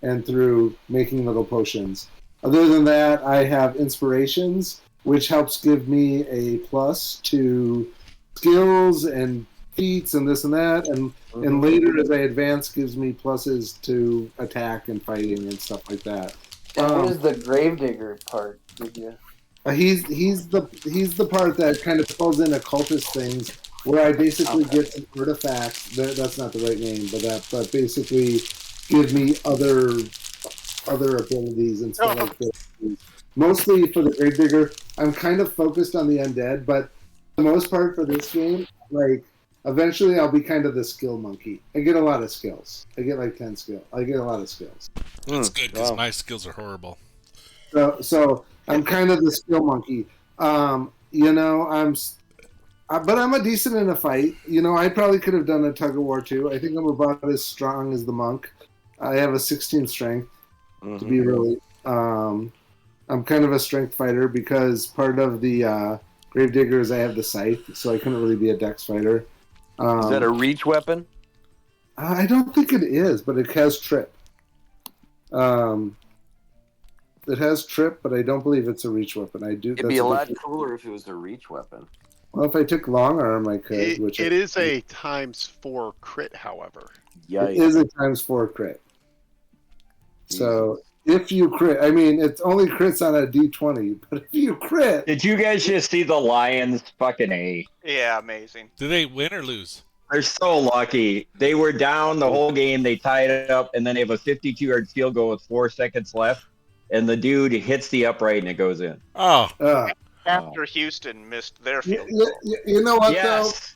and through making little potions. Other than that, I have inspirations, which helps give me a plus to skills and feats and this and that, and later as I advance gives me pluses to attack and fighting and stuff like that. And what does the Gravedigger part give you? He's the part that kind of pulls in occultist things, where I basically get an artifact. That's not the right name, but basically give me other abilities and stuff like this. Mostly for the Gravedigger, I'm kind of focused on the undead, but for the most part for this game, like eventually I'll be kind of the skill monkey. I get a lot of skills. I get like 10 skills. I get a lot of skills. That's good because my skills are horrible. So I'm kind of the skill monkey. You know, but I'm a decent in a fight. You know, I probably could have done a tug of war too. I think I'm about as strong as the monk. I have a 16 strength to be really. I'm kind of a strength fighter because part of the Gravedigger is I have the scythe, so I couldn't really be a dex fighter. Is that a reach weapon? I don't think it is, but it has trip. It has trip, but I don't believe it's a reach weapon. It'd be a lot cooler if it was a reach weapon. Well, if I took long arm, I could. It is a ×4 crit, however. Yikes. It is a ×4 crit. So if you crit, I mean, it's only crits on a D20, but if you crit. Did you guys just see the Lions? Fucking A. Yeah, amazing. Do they win or lose? They're so lucky. They were down the whole game. They tied it up, and then they have a 52-yard field goal with 4 seconds left. And the dude hits the upright and it goes in. Oh. After Houston missed their field. You know what, yes.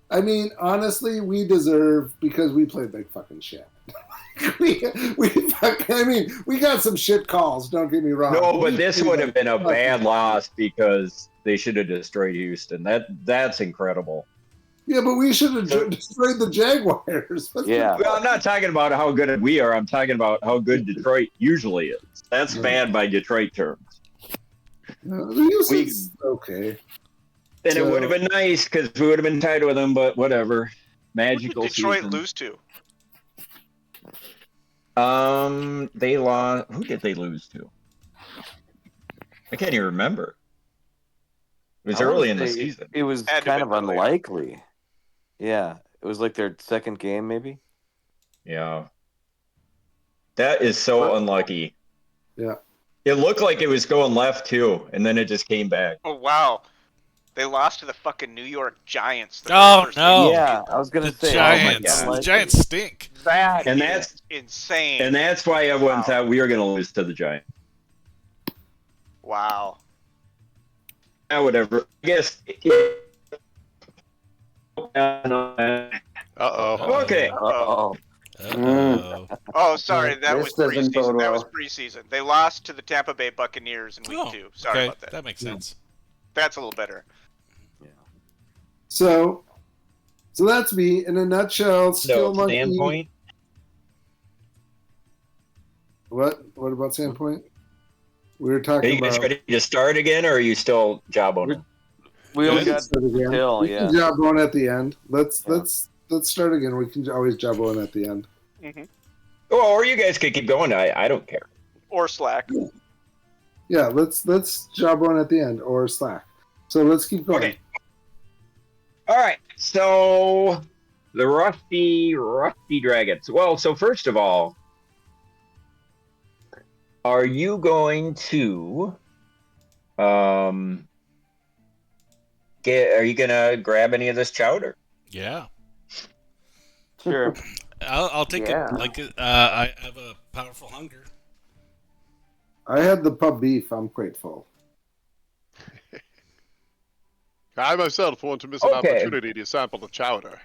though? I mean, honestly, we deserve, because we played like fucking shit. we got some shit calls, don't get me wrong. No, but this would have been a bad loss because they should have destroyed Houston. That's incredible. Yeah, but we should have destroyed the Jaguars. Yeah. Well, I'm not talking about how good we are. I'm talking about how good Detroit usually is. That's bad by Detroit terms. Okay. And it would have been nice because we would have been tied with them, but whatever. Magical Who did Detroit season. lose to? They lost. Who did they lose to? I can't even remember. It was early in the season. It was kind of unlikely. Yeah, it was like their second game, maybe. Yeah. That is so unlucky. Yeah. It looked like it was going left too, and then it just came back. Oh wow, they lost to the fucking New York Giants. Oh no! Yeah, I was gonna say Giants. The Giants stink. That's insane. And that's why everyone thought we were going to lose to the Giants. Wow. Yeah, whatever. I guess. Okay. Oh, sorry. That was doesn't bode preseason. That well. was preseason. They lost to the Tampa Bay Buccaneers in week 2. Sorry about that. That makes sense. That's a little better. So that's me in a nutshell. Skill monkey. Sandpoint. What about Sandpoint? We were Are talking you guys about. ready to start again, or are you still job owner? We only got Start again. Hill, We can job one at the end. Let's start again. We can always job one at the end. Mm-hmm. Oh, or you guys could keep going. I don't care. Or Slack. Yeah, let's job one at the end or Slack. So let's keep going. Okay. All right. So the rusty dragons. Well, so first of all, are you going to are you gonna grab any of this chowder? Yeah. Sure. I'll take it. Like I have a powerful hunger. I had the pub beef. I'm grateful. I myself want to miss an opportunity to sample the chowder.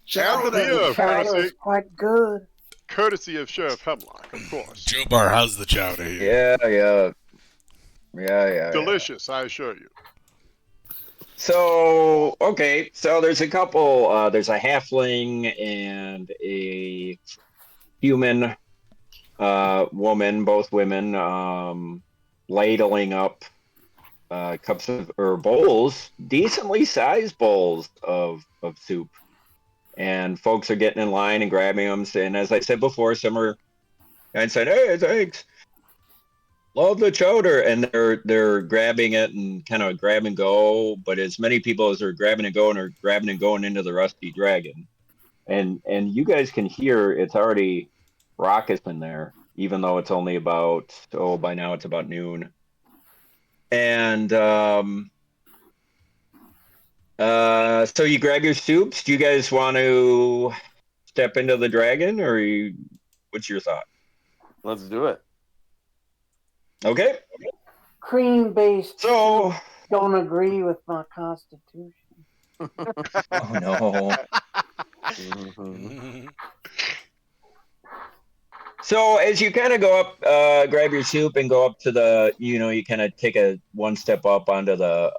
Chowder is quite good. Courtesy of Sheriff Hemlock, of course. Joe Bar, how's the chowder here? Yeah. Delicious, I assure you. So, okay. So there's a couple, there's a halfling and a human woman, both women, ladling up cups of or bowls, decently sized bowls of soup, and folks are getting in line and grabbing them. And as I said before, some are and said, "Hey, thanks, love the chowder," and they're grabbing it and kind of grab and go. But as many people as are grabbing and going are grabbing and going into the Rusty Dragon, and you guys can hear it's already raucous in there, even though it's only about by now it's about noon. And so you grab your soups. Do you guys want to step into the dragon, or what's your thought? Let's do it. Okay. Cream-based So don't agree with my constitution. oh no. Mhm. So as you kind of go up, grab your soup and go up to the, you kind of take a one step up onto the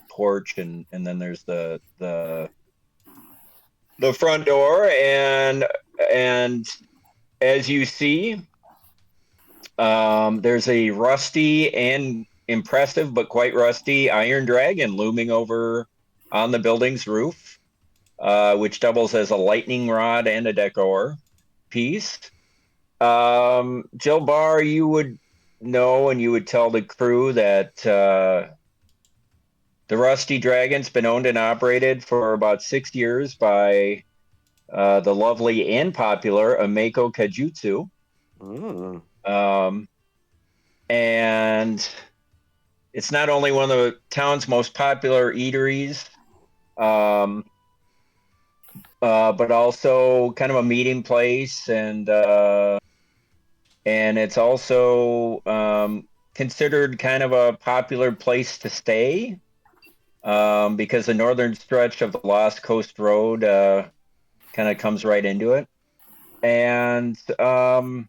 porch, and then there's the front door, and as you see, there's a rusty and impressive but quite rusty iron dragon looming over on the building's roof, which doubles as a lightning rod and a decor piece. Jill Barr, you would know and you would tell the crew that the Rusty Dragon's been owned and operated for about 6 years by the lovely and popular Ameko Kajutsu. Mm. And it's not only one of the town's most popular eateries, but also kind of a meeting place, and it's also considered kind of a popular place to stay, because the northern stretch of the Lost Coast Road kind of comes right into it. And the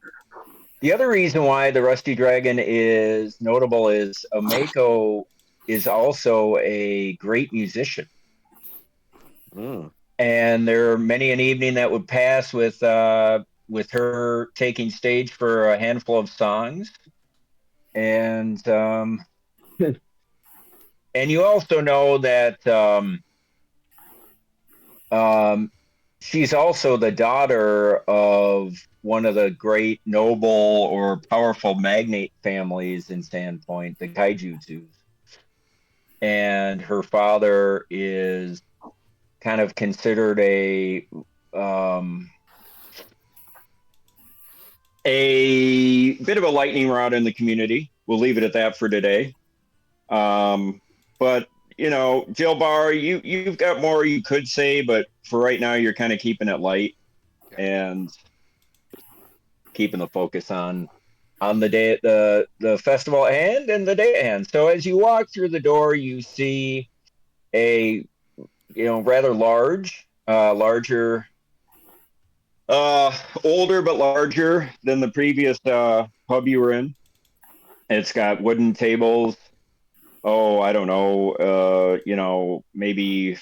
other reason why the Rusty Dragon is notable is Ameko is also a great musician. Mm. And there are many an evening that would pass with her taking stage for a handful of songs. And and you also know that she's also the daughter of one of the great noble or powerful magnate families in Sandpoint, the Kaijutsus. And her father is kind of considered a bit of a lightning rod in the community. We'll leave it at that for today. But Jill Barr, you've got more you could say, but for right now, you're kind of keeping it light and keeping the focus on the day, the festival at hand and the day at hand. So as you walk through the door, you see a rather larger, older but larger than the previous pub you were in. It's got wooden tables. Oh, I don't know, maybe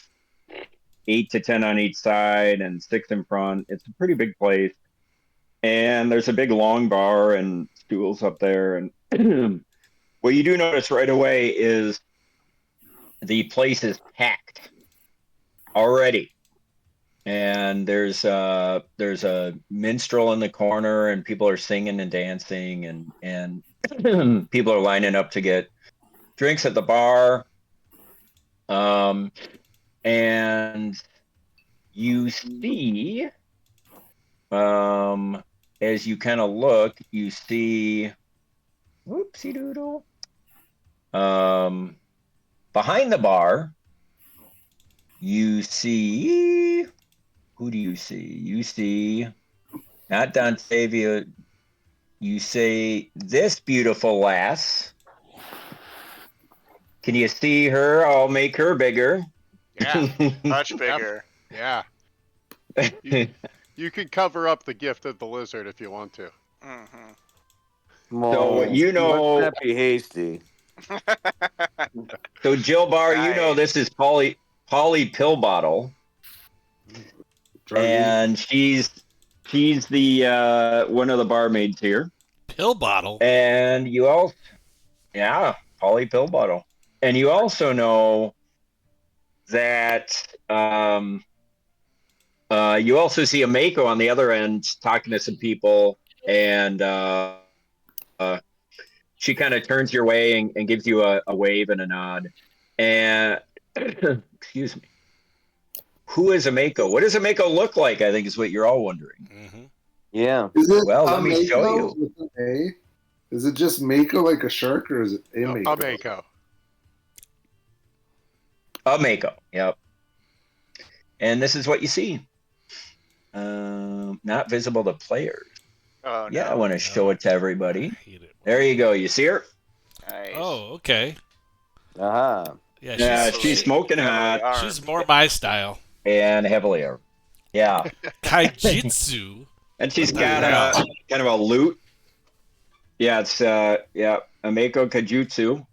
8 to 10 on each side and 6 in front. It's a pretty big place. And there's a big long bar and stools up there. And what you do notice right away is the place is packed already. And there's a minstrel in the corner, and people are singing and dancing, and people are lining up to get drinks at the bar. And you see, as you kind of look, you see, whoopsie doodle, behind the bar, you see, who do you see? You see, not Dontavia, you see this beautiful lass. Can you see her? I'll make her bigger. Yeah, much bigger. Yeah. You can cover up the gift of the lizard if you want to. Mm-hmm. So Let's not be hasty. So Jill Barr, Nice. this is Polly Pill Bottle, and she's the one of the barmaids here. Pill bottle. And you all, yeah, Polly Pill Bottle. And you also know that you also see a Mako on the other end talking to some people, and she kind of turns your way and gives you a wave and a nod. And excuse me, who is a Mako? What does a Mako look like? I think is what you're all wondering. Mm-hmm. Yeah. Is it Well, a let me show Mako you. with an A? Is it just Mako like a shark, or is it a No, Mako? a Mako. A Mako. Yep. And this is what you see. Not visible to players. Oh, Yeah, I no. want to show it to everybody. I hate it. There you go. You see her? Nice. Oh, okay. Uh-huh. Yeah, Yeah, she's she's smoking heavily hot armed. she's more my style. and heavily armed. Yeah. Kaijitsu. And she's What the got hell? a kind of a loot. Yeah, it's a Mako Kajutsu.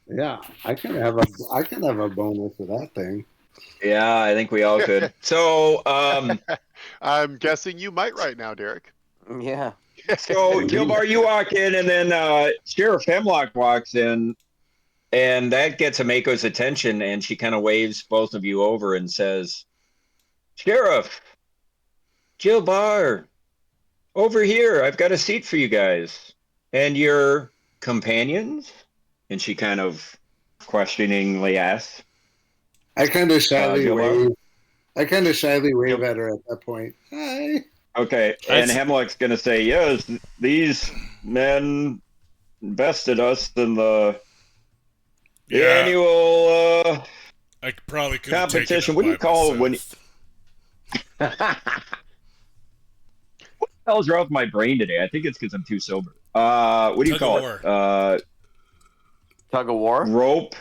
Yeah, I can have a boner for that thing. Yeah, I think we all could. So, I'm guessing you might right now, Derek. Yeah. so Gilbar, you walk in, and then Sheriff Hemlock walks in, and that gets Amako's attention, and she kind of waves both of you over and says, "Sheriff, Gilbar, over here. I've got a seat for you guys and your companions." And she kind of questioningly asks. I kind of shyly Gilbar? wave. I kind of shyly wave Yep. at her at that point. Hi. Okay, and Hemlock's going to say, yes, these men invested us in the annual I probably could competition. What do you call it when you... What the hell's wrong with my brain today? I think it's because I'm too sober. What do you call it? Tug of war? Rope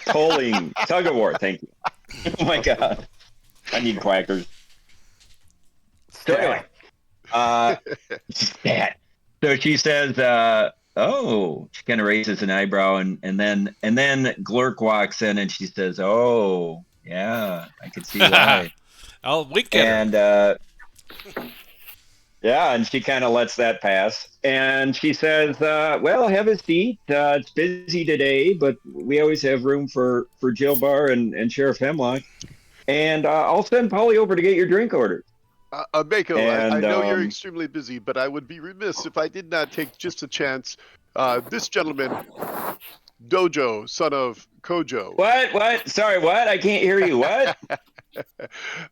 pulling. Tug of war, thank you. Oh my god. I need quackers. So anyway, that. So she says, "Oh," she kind of raises an eyebrow, and then Glurk walks in, and she says, "Oh, yeah, I could see why." I'll wink at her. And yeah, and she kind of lets that pass, and she says, "Well, have a seat. It's busy today, but we always have room for Gilbar and Sheriff Hemlock, and I'll send Polly over to get your drink order." Mako, I And, know you're extremely busy, but I would be remiss if I did not take just a chance. This gentleman, Dojo, son of Kojo. What? Sorry, what? I can't hear you. What?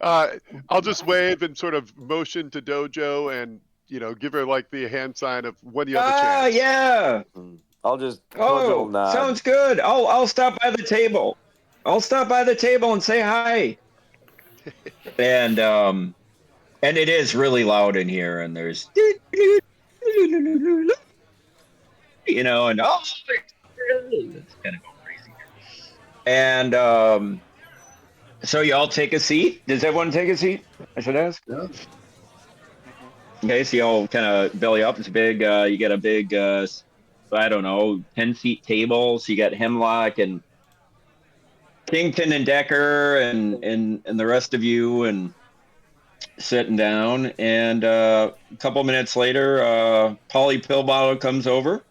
I'll just wave and sort of motion to Dojo and, give her like the hand sign of when you have a chance. Yeah. I'll just Oh, nod. sounds good. I'll stop by the table. I'll stop by the table and say hi. And it is really loud in here, and there's and and it's kind of going crazy here. And so you all take a seat. Does everyone take a seat? I should ask. Yeah. Okay, so you all kind of belly up. It's big. You got a big, I don't know, 10-seat table. So you got Hemlock and Kington and Decker and the rest of you and sitting down. And a couple minutes later, Polly Pillbottle comes over,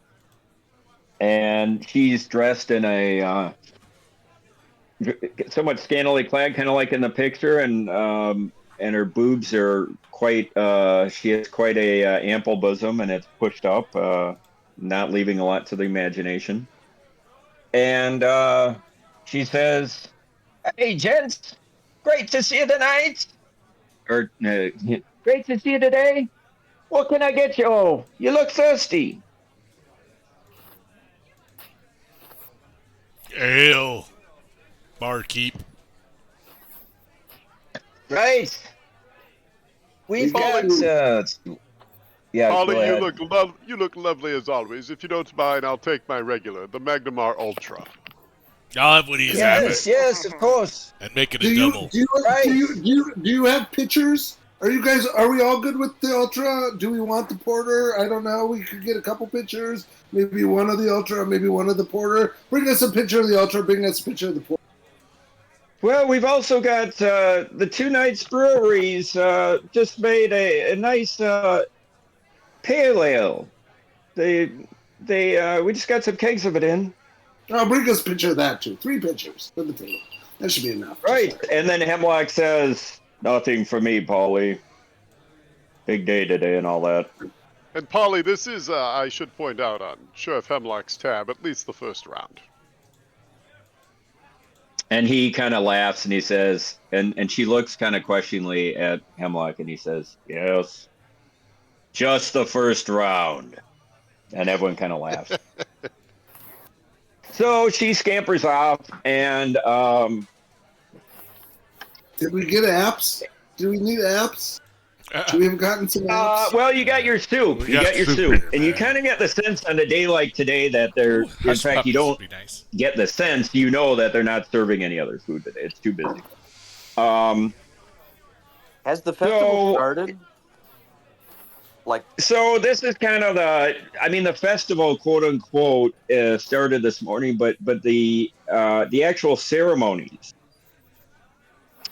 and she's dressed in a somewhat scantily clad, kind of like in the picture, and her boobs are quite. She has quite a ample bosom, and it's pushed up, not leaving a lot to the imagination. And she says, "Hey, gents, great to see you tonight." Or great to see you today. What can I get you? Oh, you look thirsty. Ale. Barkeep. Right. We've got yeah. Polly, go ahead. you look lovely as always. If you don't mind, I'll take my regular, the Magnumar Ultra. I'll have what he's having. Yes, of course. And make it Do a you double. do you have pictures? Are we all good with the Ultra? Do we want the Porter? I don't know. We could get a couple pictures. Maybe one of the Ultra, maybe one of the Porter. Bring us a picture of the Ultra. Bring us a picture of the Porter. Well, we've also got the Two Nights Breweries just made a nice pale ale. We just got some kegs of it in. Oh, bring us a picture of that too. 3 pictures for the table. That should be enough. Right. And then Hemlock says, "Nothing for me, Polly. Big day today and all that." And Polly, this is, I should point out, on Sheriff Hemlock's tab, at least the first round. And he kind of laughs and he says, and she looks kind of questioningly at Hemlock and he says, "Yes, just the first round." And everyone kind of laughs. So she scampers off and Did we get apps? Do we need apps? Should we have gotten some apps? well, you got your soup. We You got got your soup soup. here, And you man. kind of get the sense on a day like today that they're, in Hush fact, you puppies don't would be nice. get the sense, you know that they're not serving any other food today. It's too busy. Has the festival So- started? Like, So this is kind of the festival, quote unquote, started this morning, but the actual ceremonies.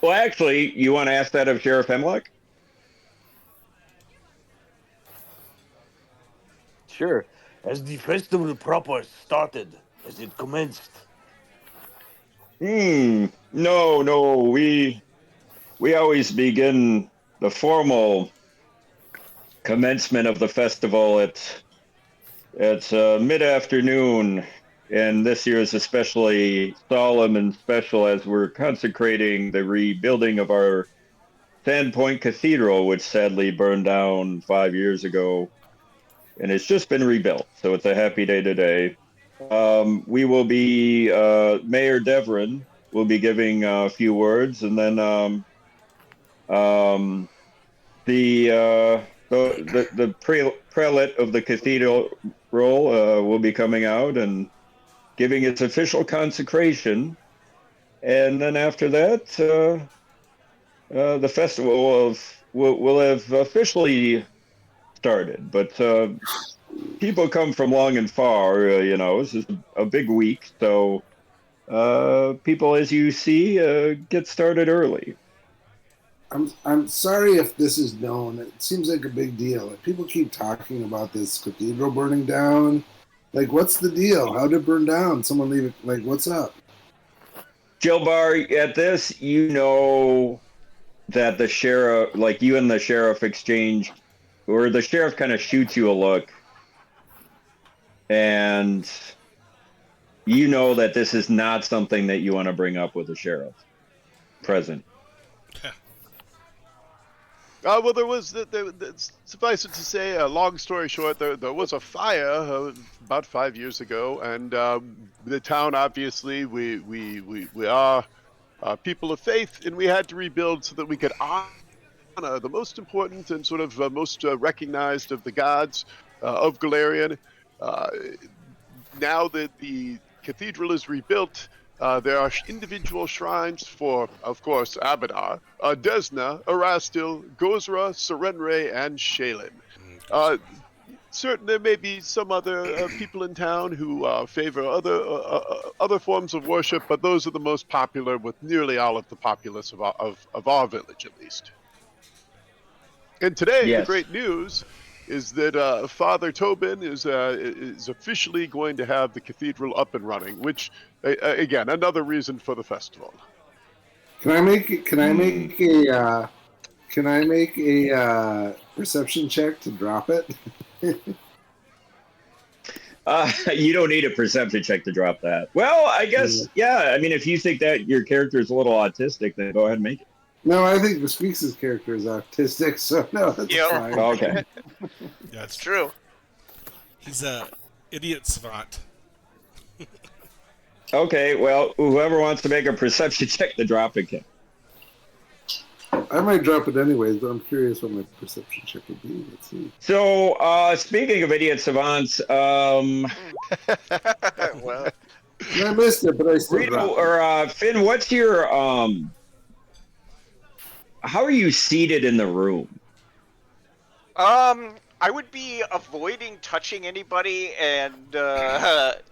Well, actually, you want to ask that of Sheriff Hemlock? Sure. As the festival proper started, as it commenced. No. We always begin the formal commencement of the festival at mid-afternoon, and this year is especially solemn and special as we're consecrating the rebuilding of our Sandpoint Cathedral, which sadly burned down 5 years ago, and it's just been rebuilt. So it's a happy day today. We will be Mayor Devrin will be giving a few words, and then the prelate of the cathedral will be coming out and giving its official consecration, and then after that, the festival will have officially started. But people come from long and far. This is a big week, so people, as you see, get started early. I'm sorry if this is known. It seems like a big deal. Like, people keep talking about this cathedral burning down. Like, what's the deal? How did it burn down? Someone leave it. Like, what's up? Jill Bar, at this, you know that the sheriff, like you and the sheriff exchanged, or the sheriff kind of shoots you a look, and you know that this is not something that you want to bring up with the sheriff present. Well, there was, suffice it to say, long story short, there was a fire about 5 years ago, and the town, obviously, we are people of faith, and we had to rebuild so that we could honor the most important and sort of most recognized of the gods of Galarian. Now that the cathedral is rebuilt, there are individual shrines for, of course, Abadar, Desna, Erastil, Gozra, Serenre, and Shaylin. Certain there may be some other people in town who favor other forms of worship, but those are the most popular with nearly all of the populace of our village, at least. And today, Yes. The great news is that Father Tobin is officially going to have the cathedral up and running, which, again, another reason for the festival. Can I make a perception check to drop it? You don't need a perception check to drop that. Well, I guess, yeah. I mean, if you think that your character is a little autistic, then go ahead and make it. No, I think the Speaks' character is autistic, so no, that's Yep. fine. Okay. Yeah, It's true. He's a idiot savant. Okay, well, whoever wants to make a perception check to drop it can. I might drop it anyways, but I'm curious what my perception check would be. Let's see. So, speaking of idiot savants, Well, I missed it, but I still Rito dropped it. or Finn, what's your how are you seated in the room? I would be avoiding touching anybody and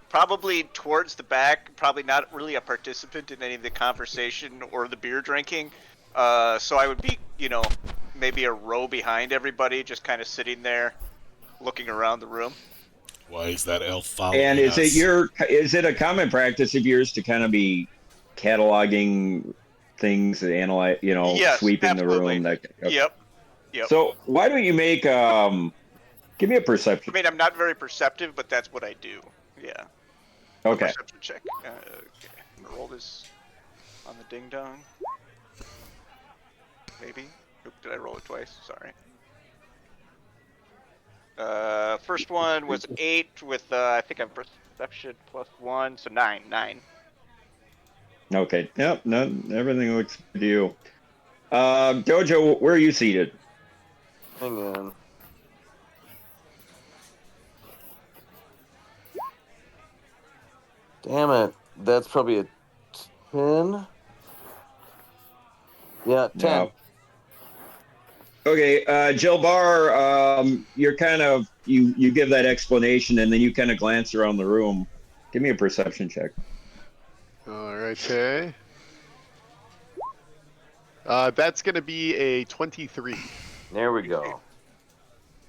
probably towards the back, probably not really a participant in any of the conversation or the beer drinking. So I would be, maybe a row behind everybody, just kind of sitting there looking around the room. Why is that elf And following us? is it a common practice of yours to kind of be cataloging things, analyze, Yes, sweeping the absolutely. room? Yep. So why don't you make give me a I perception? mean, I'm not very perceptive, but that's what I do. Yeah. A Okay. perception check. Okay. I'm gonna roll this on the ding dong. Maybe. Oop, did I roll it twice? Sorry. First one was 8 with I think I'm perception +1, so 9. 9. Okay. Yep. No, everything looks good to you. Dojo, where are you seated? Hang on. Damn it. That's probably a 10. Yeah, 10. No. Okay, Jill Barr, you're kind of you give that explanation and then you kind of glance around the room. Give me a perception check. All right, okay. That's going to be a 23. There we go.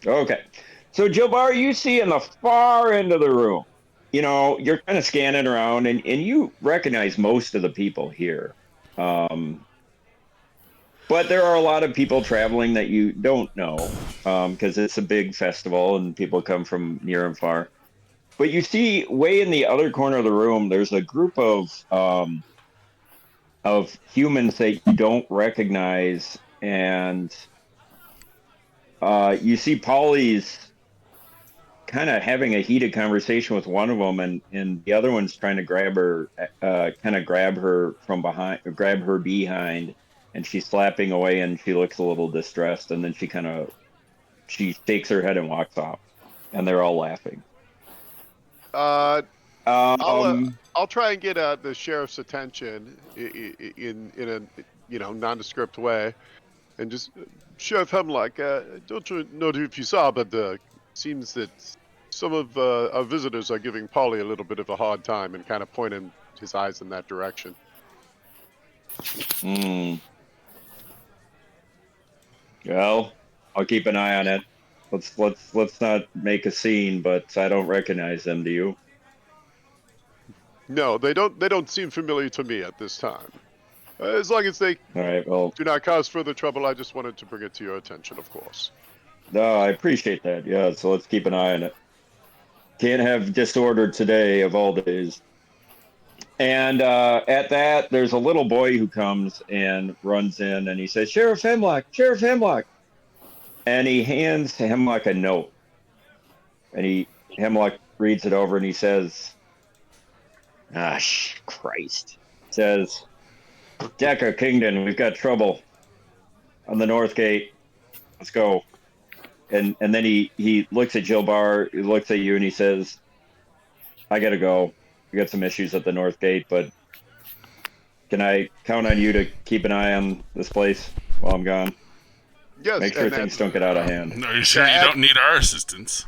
Okay. So Jill Barr, you see in the far end of the room, you're kind of scanning around and you recognize most of the people here. But there are a lot of people traveling that you don't know because it's a big festival and people come from near and far. But you see, way in the other corner of the room, there's a group of humans that you don't recognize, and you see Polly's kind of having a heated conversation with one of them, and the other one's trying to grab her, kind of grab her from behind, grab her behind, and she's slapping away, and she looks a little distressed, and then she shakes her head and walks off, and they're all laughing. I'll Um, I'll try and get the sheriff's attention in a nondescript way, and just Sheriff Hemlock, don't you know if you saw, but seems that some of our visitors are giving Polly a little bit of a hard time and kind of pointing his eyes in that direction. Well, I'll keep an eye on it. Let's not make a scene, but I don't recognize them. Do you? No, they don't seem familiar to me at this time. As long as they All right. Well, do not cause further trouble, I just wanted to bring it to your attention, of course. no, I appreciate that. Yeah. So let's keep an eye on it. Can't have disorder today of all days. And at that, there's a little boy who comes and runs in, and he says, "Sheriff Hemlock, Sheriff Hemlock," and he hands Hemlock a note, and Hemlock reads it over, and he says, Christ. Says, Decker, Kingdon, we've got trouble on the north gate. Let's go. And then he looks at Jill Barr, he looks at you, and he says, I gotta go. We got some issues at the north gate, but can I count on you to keep an eye on this place while I'm gone? Yes, Make sure things don't get out of hand. Are you sure you don't need our assistance?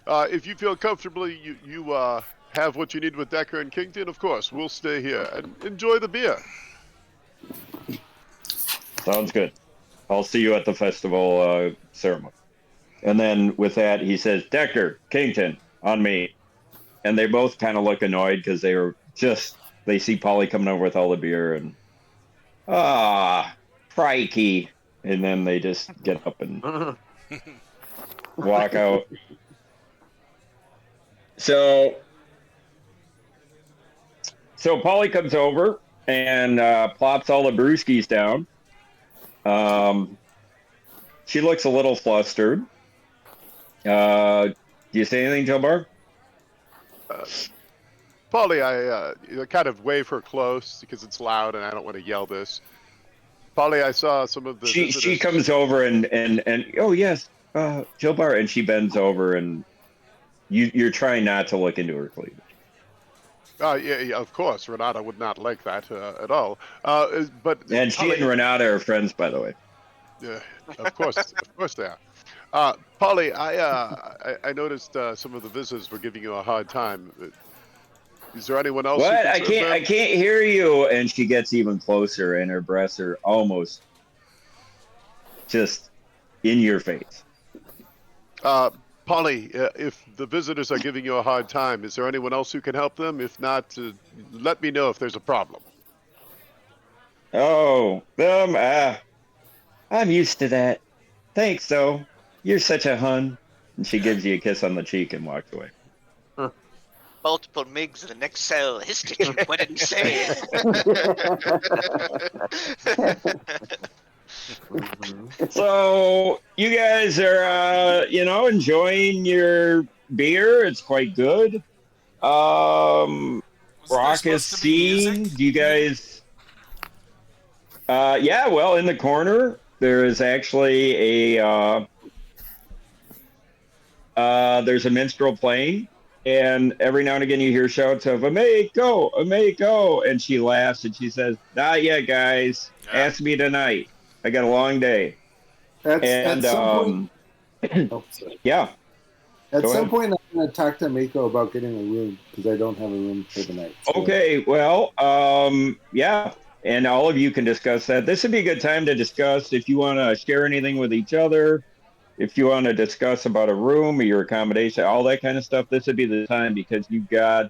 If you feel comfortably, you have what you need with Decker and Kingdon, of course, we'll stay here and enjoy the beer. Sounds good. I'll see you at the festival ceremony. And then with that, he says, Decker, Kington, on me. And they both kind of look annoyed because they see Polly coming over with all the beer and, crikey. And then they just get up and walk out. So Polly comes over and plops all the brewskis down. She looks a little flustered. Do you say anything, Jill Barr? Polly, I kind of wave her close because it's loud and I don't want to yell this. Polly, I saw some of the She comes over and oh yes, Jill Barr, and she bends over and you're trying not to look into her cleavage. Yeah, of course. Renata would not like that at all. And she and Renata are friends, by the way. Yeah, of course they are. Polly, I noticed some of the visitors were giving you a hard time. Is there anyone else? What? I can't hear you. And she gets even closer, and her breasts are almost just in your face. Polly, if the visitors are giving you a hard time, is there anyone else who can help them? If not, let me know if there's a problem. Oh, I'm used to that. Thanks, though. You're such a hun. And she gives you a kiss on the cheek and walks away. Multiple MIGs in the next cell. Histidrip went insane. So you guys are, enjoying your beer. It's quite good. Wasn't there Raucous supposed to be scene. music? Do you guys? Yeah. Well, in the corner there is actually there's a minstrel playing, and every now and again you hear shouts of "Ameko, Ameko," and she laughs and she says, "Not yet, guys. Yeah. Ask me tonight. I got a long day." At some point, yeah. At Go some ahead. point, I'm going to talk to Mako about getting a room because I don't have a room for the night. So. Okay, well, yeah, and all of you can discuss that. This would be a good time to discuss if you want to share anything with each other, if you want to discuss about a room or your accommodation, all that kind of stuff. This would be the time because you've got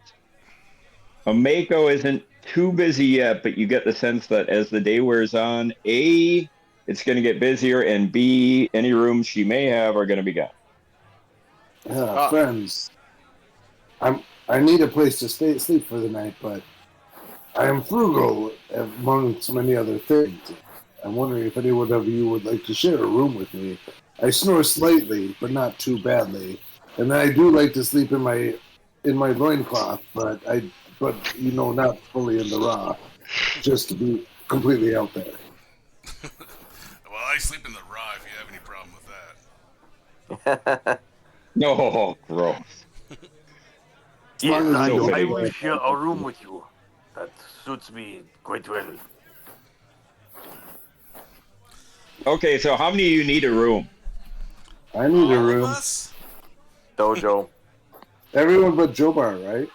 Mako isn't too busy yet, but you get the sense that as the day wears on, A, it's going to get busier, and B, any rooms she may have are going to be gone. Friends, I need a place to sleep for the night, but I am frugal amongst many other things. I'm wondering if anyone of you would like to share a room with me. I snore slightly, but not too badly, and I do like to sleep in my loincloth, but not fully in the raw, just to be completely out there. Well, I sleep in the raw if you have any problem with that. No, gross. Yes, long as you don't I do will that. share a room with you. That suits me quite well. Okay, so how many of you need a room? I need a All of room. us? Dojo. Everyone but Jobar, right?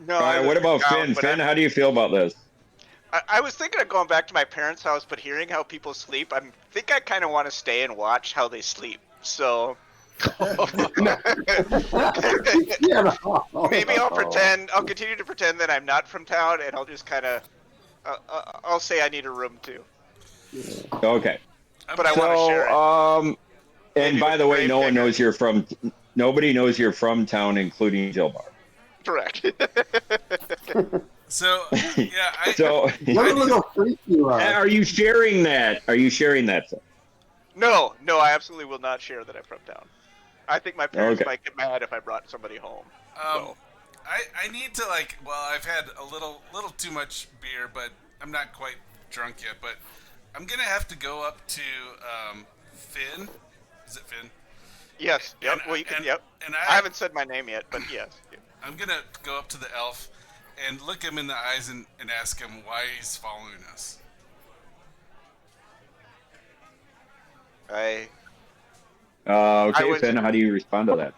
No, All I right, live what in about town, Finn? but Finn, how do you feel about this? I was thinking of going back to my parents' house, but hearing how people sleep, I think I kind of want to stay and watch how they sleep. So maybe I'll pretend. I'll continue to pretend that I'm not from town, and I'll just kind of. I'll say I need a room too, Okay. but I want to share it. And Maybe by with the way, Ray no one Figure. knows you're from. Nobody knows you're from town, including Jilbar. Correct. So, yeah, So, What a little freak you are. are you sharing that? Are you sharing that? No, I absolutely will not share that I'm from town. I think my parents Okay. might get mad if I brought somebody home. So. I need to I've had a little too much beer, but I'm not quite drunk yet. But I'm gonna have to go up to Finn. Is it Finn? Yes. Yep. And- Well, you can. and- Yep. and I haven't said my name yet, but yes. I'm gonna go up to the elf and look him in the eyes and ask him why he's following us. I Okay, was- Finn, how do you respond to that?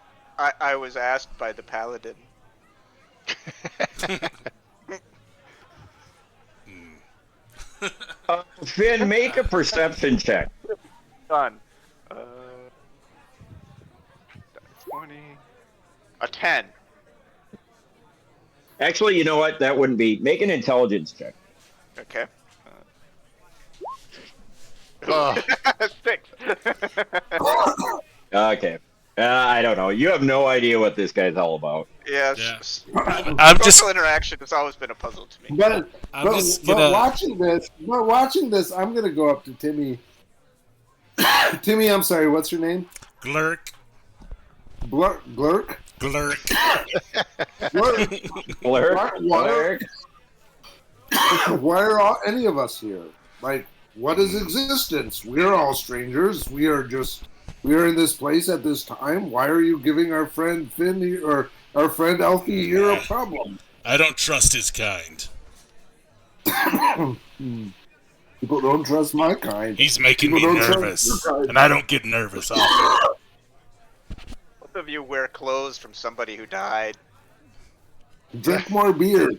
I was asked by the paladin. Finn, make a perception check. Done. 20. A 10. Actually, you know what? That wouldn't be. Make an intelligence check. Okay. Ugh. 6. Okay. I don't know. You have no idea what this guy's all about. Yeah. Yeah. I'm social interaction has always been a puzzle to me. But just gonna- watching this, I'm gonna go up to Timmy. Timmy, I'm sorry. What's your name? Glurk. Glurk. Glurk. Glurk. Blur. Why are any of us here? Like, what is existence? We're all strangers. We are in this place at this time. Why are you giving our friend Finn or our friend Elfie here a problem? I don't trust his kind. People don't trust my kind. He's making People me don't trust nervous, your kind. and I don't get nervous often. Both of you wear clothes from somebody who died. Drink more beer.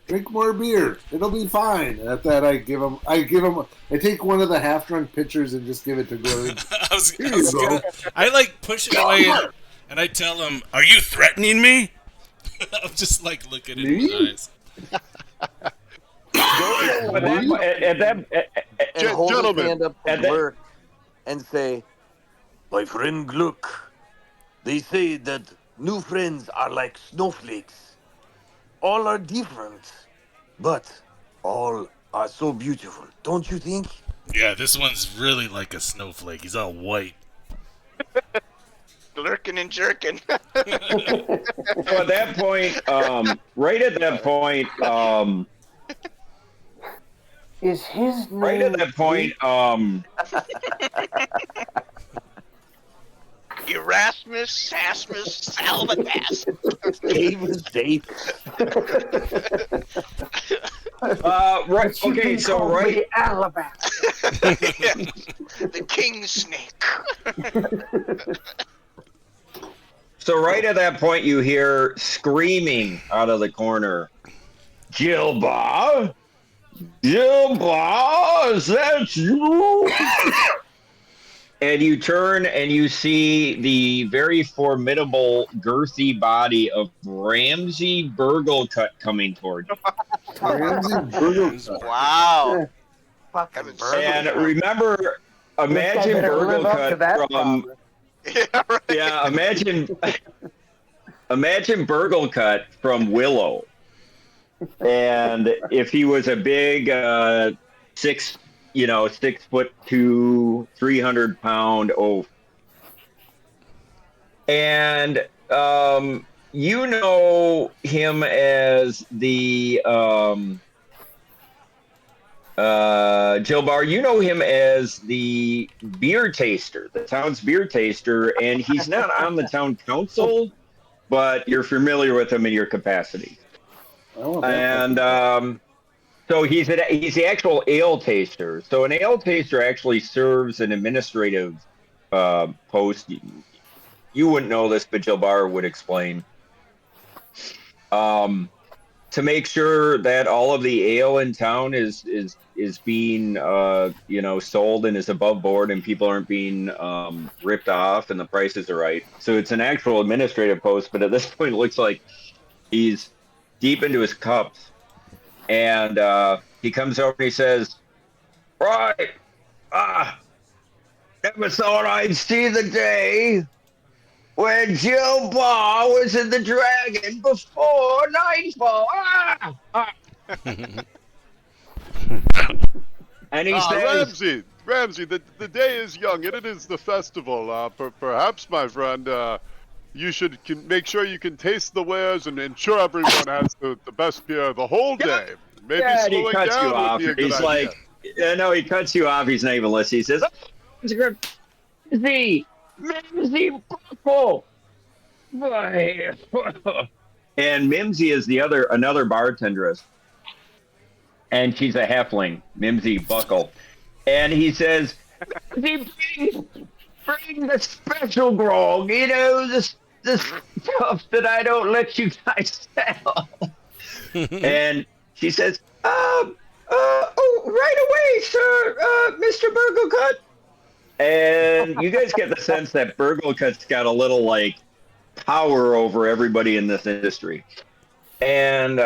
Drink more beer. It'll be fine. At that, I take one of the half-drunk pitchers and just give it to Gordon. I like push it away. And I tell him, "Are you threatening me?" I'm just like looking in his eyes. Dojo would and hold his Gentlemen, hand up to Glurk and say, "My friend Glurk, they say that new friends are like snowflakes. All are different, but all are so beautiful. Don't you think?" Yeah, this one's really like a snowflake. He's all white. Lurking and jerking. So at that point, right at that point, Is his name? right at that point, Erasmus Sasmus Salvatas. Davis Davis. right. But you Okay, can so call right. me Alabama. The king snake. So right at that point, you hear screaming out of the corner, "Gilba! Gilba! Is that you?" And you turn and you see the very formidable, girthy body of Ramsey Burglecut coming toward you. Ramsey Burglecut. Wow. Fucking And burger. remember, This guy imagine better live up to Burglecut that from promise. Yeah, right. yeah, imagine Burglecut from Willow. And if he was a big 6'2", 300-pound oaf. And you know him as the Jilbar, you know him as the beer taster, the town's beer taster, and he's not on the town council, but you're familiar with him in your capacity. Oh, And so he's the actual ale taster. So an ale taster actually serves an administrative post. You wouldn't know this, but Jilbar would explain. To make sure that all of the ale in town is being sold and is above board, and people aren't being ripped off, and the prices are right. So it's an actual administrative post, but at this point, it looks like he's deep into his cups, and he comes over and he says, "Right, never thought I'd see the day when Jill Bar was in the Dragon before nightfall." And he says, Ramsey, the day is young and it is the festival. Perhaps, my friend, you should make sure you can taste the wares and ensure everyone has the best beer the whole day. Maybe and he slowing cuts you down would off. be a good He's idea. like, no, he cuts you off. He's not even listening. He says, Mimsy Buckle. And Mimsy is another bartenderess. And she's a halfling, Mimsy Buckle. And he says, bring the special grog, the stuff that I don't let you guys sell. And she says, right away, sir, Mr. Burglecut. And you guys get the sense that Burglecut's got a little, power over everybody in this industry. And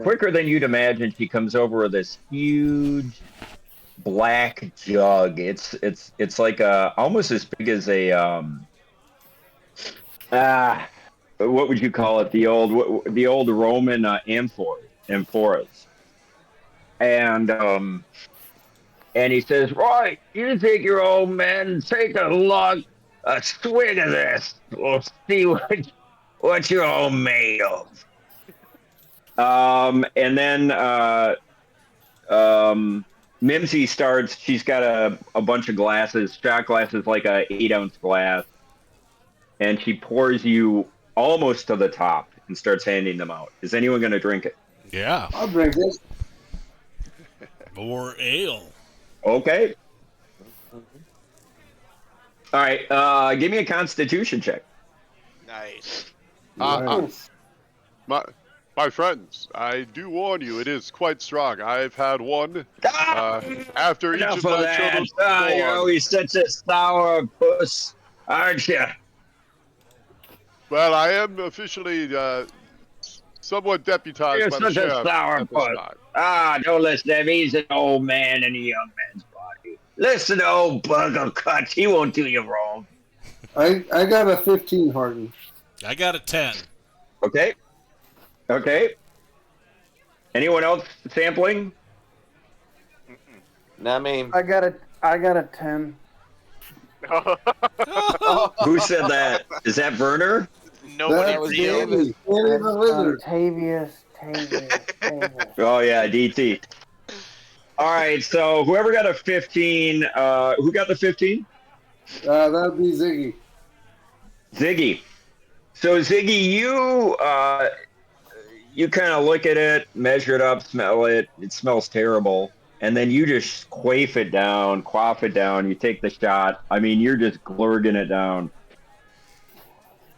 quicker than you'd imagine, she comes over with this huge black jug. It's like almost as big as a what would you call it? The old Roman amphoras. And he says, "Right, you take your old men, take a swig of this. We'll see what you're all made of." And then Mimsy starts. She's got a bunch of glasses, shot glasses, like a 8-ounce glass, and she pours you almost to the top and starts handing them out. Is anyone going to drink it? Yeah. I'll drink it. More ale. Okay. All right. Give me a Constitution check. Nice. Nice. My friends, I do warn you, it is quite strong. I've had one after each Enough of of my that. children. You're always such a sour puss, aren't you? Well, I am officially somewhat deputized You're by the such a sheriff at this sourpuss. time. Ah, don't listen to him. He's an old man in a young man's body. Listen to old Burgle Cuts. He won't do you wrong. I got a 15, Horton. I got a 10. Okay. Okay. Anyone else sampling? Not me. I got a 10. Who said that? Is that Werner? Nobody That was real. David. Danny the Lizard. Tavius. Oh yeah, DT. All right, so whoever got a 15, who got the 15? That'd be Ziggy. Ziggy. So Ziggy, you kind of look at it, measure it up, smell it. It smells terrible, and then you just quaff it down. You take the shot. I mean, you're just glurging it down.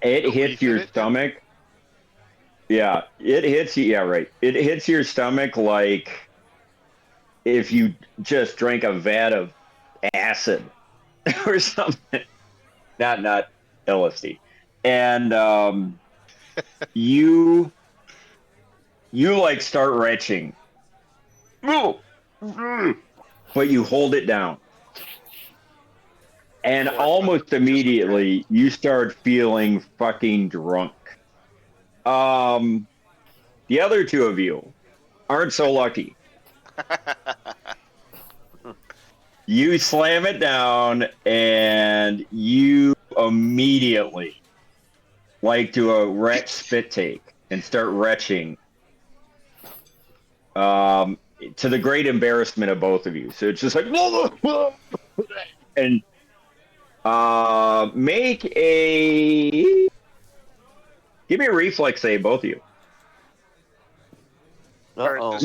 It hits your stomach. Yeah, it hits you. Yeah, right. It hits your stomach like if you just drank a vat of acid or something. Not LSD. And you like start retching. But you hold it down. And almost immediately you start feeling fucking drunk. The other two of you aren't so lucky. You slam it down and you immediately like do a retch spit take and start retching. To the great embarrassment of both of you. So it's just like and give me a reflex save, both of you. Uh-oh.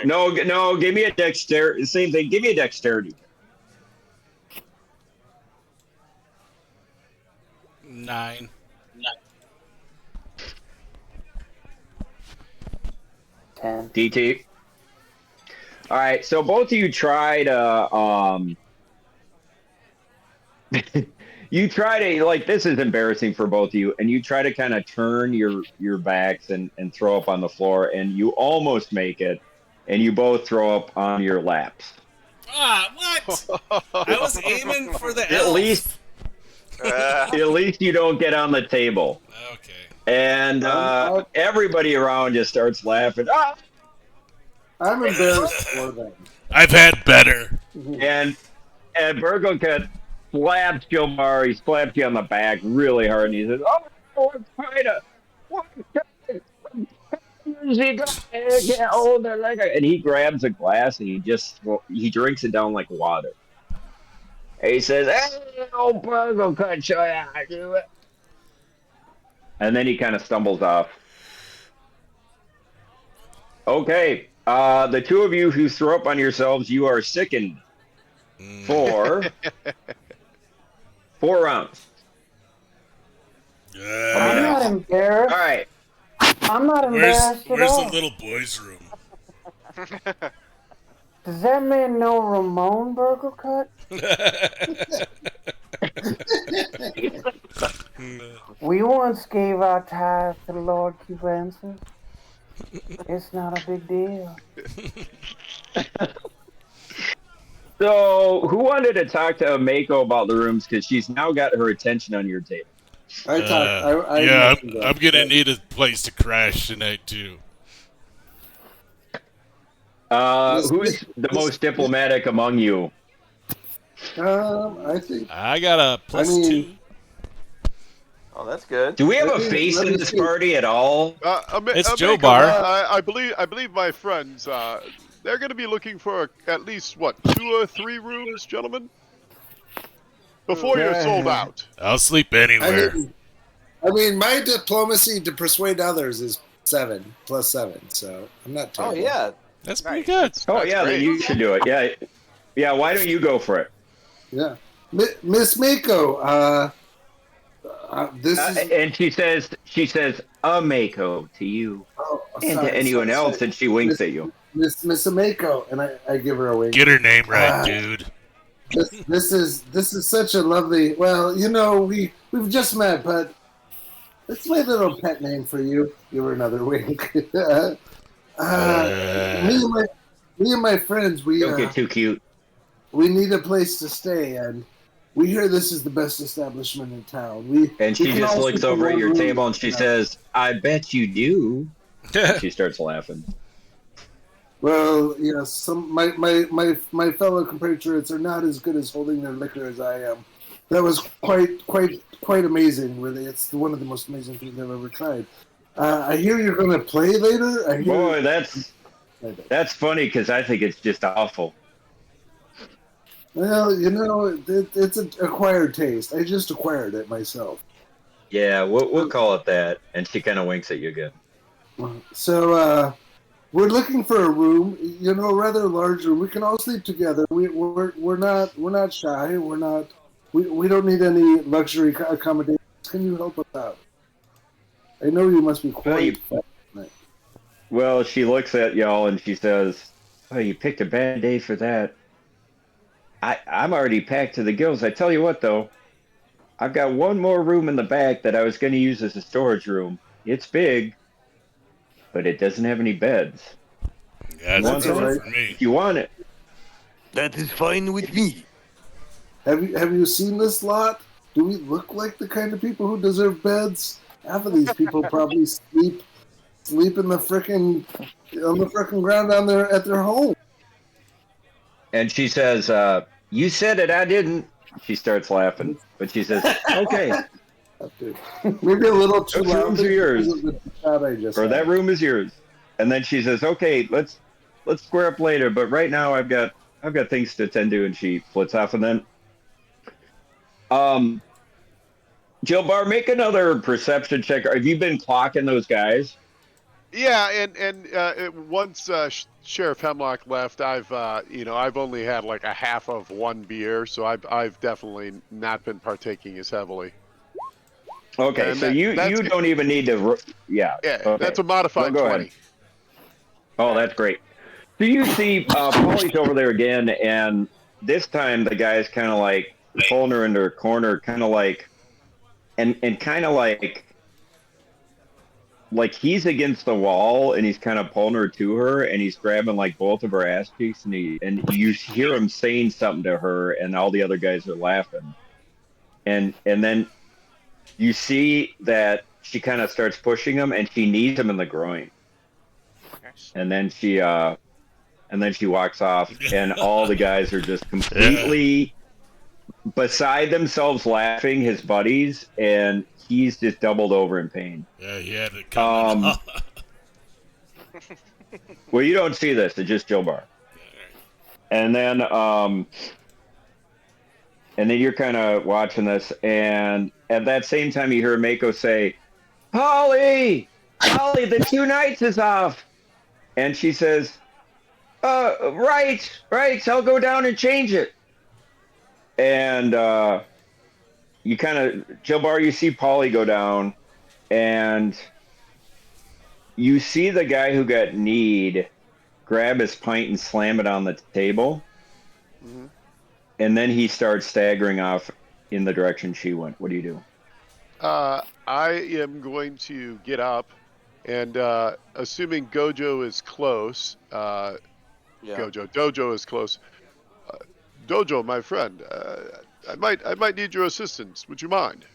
No. Give me a dexterity. Same thing. Give me a dexterity. 9. 10. DT. All right. So both of you try to you try to, like, this is embarrassing for both of you, and you try to kind of turn your backs and throw up on the floor, and you almost make it, and you both throw up on your laps. Ah, what? I was aiming for the At elf. least you don't get on the table. Okay. And everybody around just starts laughing. Ah! I'm embarrassed for them. I've had better. And Burglecut slaps Gilmar. He slaps you on the back really hard, and he says, "Oh, it's kind of what he got? Oh, they're like," and he grabs a glass and he drinks it down like water. And he says, "Hey, old Burglecut, show you how to do it." And then he kind of stumbles off. Okay, the two of you who throw up on yourselves, you are sickened for 4 rounds. I'm not embarrassed. All right. I'm not embarrassed at Where's all. the little boys' room? Does that man know Ramon Burglecut? We once gave our tithe to Lord Cubensis. It's not a big deal. So, who wanted to talk to Mako about the rooms? Because she's now got her attention on your table. I Yeah, mentioned that. I'm gonna need a place to crash tonight too. Who's the most diplomatic among you? I think. I got a +2. Oh, that's good. Do we have a Let me- face let in me this see. party at all? It's Joe Mako, Barr. I believe my friends. They're going to be looking for at least 2 or 3 rooms, gentlemen, before you're sold out. I'll sleep anywhere. I mean, my diplomacy to persuade others is 7 plus 7, so I'm not Oh, terrible. yeah. That's pretty good. Oh, yeah, then you should do it. Yeah. Yeah, why don't you go for it? Yeah. Miss Mako, this is. And she says, a Mako to you. Oh, And sorry, to anyone sorry, else, sorry. and she winks at you. Miss Mako, and I give her a wink. Get her name right, dude. This is such a lovely. Well, we've just met, but That's my little pet name for you. Give her another wink. Me and my friends, Don't get too cute. we need a place to stay, and we hear this is the best establishment in town. And we she can just all looks sleep in over at one your room, table and she says, "I bet you do." And she starts laughing. Well, yes, my fellow compatriots are not as good as holding their liquor as I am. That was quite amazing. Really, it's one of the most amazing things I've ever tried. I hear you're going to play later. Boy, that's funny because I think it's just awful. Well, it's an acquired taste. I just acquired it myself. Yeah, we'll call it that. And she kind of winks at you again. So we're looking for a room, a rather large room. We can all sleep together. We're not shy. We don't need any luxury accommodations. Can you help us out? I know you must be quite. Well, she looks at y'all and she says, "Oh, you picked a bad day for that. I'm already packed to the gills. I tell you what, though, I've got one more room in the back that I was going to use as a storage room. It's big, but it doesn't have any beds. Yeah, That's for me. If you want it." That is fine with me. Have you seen this lot? Do we look like the kind of people who deserve beds? Half of these people probably sleep in the frickin' ground down there at their home. And she says, "You said it, I didn't." She starts laughing, but she says, "Okay, Maybe a little too those loud. rooms are yours. Or that room is yours." And then she says, "Okay, let's square up later, but right now I've got things to attend to." And she flits off, and then Jill Bar, make another perception check. Have you been clocking those guys? Yeah, and once Sheriff Hemlock left, I've only had like a half of one beer, so I've definitely not been partaking as heavily. Okay, And so you don't even need to. Yeah. Okay. That's a modified Go 20. ahead. Oh, that's great. So you see, Polly's over there again, and this time the guy's kind of like pulling her into a corner, kind of like, and kind of like he's against the wall, and he's kind of pulling her to her, and he's grabbing like both of her ass cheeks, and you hear him saying something to her, and all the other guys are laughing, and then you see that she kind of starts pushing him, and she knees him in the groin, and then she walks off, and all the guys are just completely beside themselves laughing, his buddies, and he's just doubled over in pain. Yeah, he had it coming. Well, you don't see this; it's just Jill Bar. And then you're kind of watching this, and at that same time, you hear Mako say, Polly, the 2 nights is off," and she says, right, I'll go down and change it." And you kind of, Jill Bar, you see Polly go down, and you see the guy who got kneed grab his pint and slam it on the table. Mm-hmm. And then he starts staggering off in the direction she went. What do you do? I am going to get up, and assuming Gojo is close, Dojo is close. Dojo, my friend, I might need your assistance. Would you mind?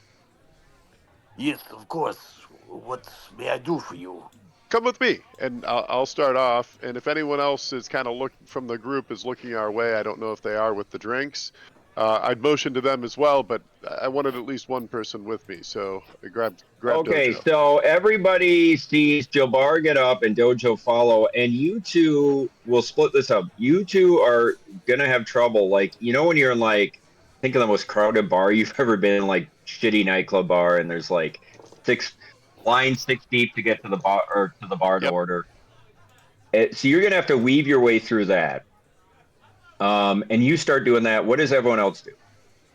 Yes, of course. What may I do for you? Come with me, and I'll start off. And if anyone else is kind of looking from the group is looking our way, I don't know if they are with the drinks. I'd motion to them as well, but I wanted at least one person with me, so I grabbed Okay, Dojo. so everybody sees Jill Bar get up and Dojo follow, and you two will split this up. You two are gonna have trouble, like, when you're in, like, think of the most crowded bar you've ever been in, like shitty nightclub bar, and there's like 6 deep to get to the bar or to the bar to order. So you're gonna have to weave your way through that. And you start doing that. What does everyone else do?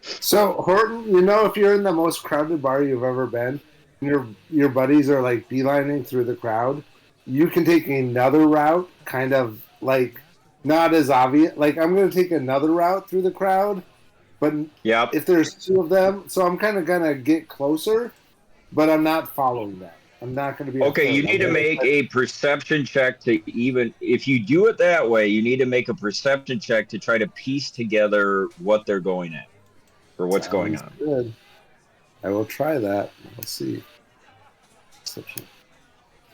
So Horton, if you're in the most crowded bar you've ever been, and your buddies are like beelining through the crowd, you can take another route, kind of like not as obvious. Like, I'm going to take another route through the crowd, but if there's 2 of them, so I'm kind of gonna get closer but I'm not following that. I'm not going to be a Okay, you third. need to make a perception check to even if you do it that way, you need to make a perception check to try to piece together what they're going at or what's going Sounds on. good. I will try that. We'll see. Perception.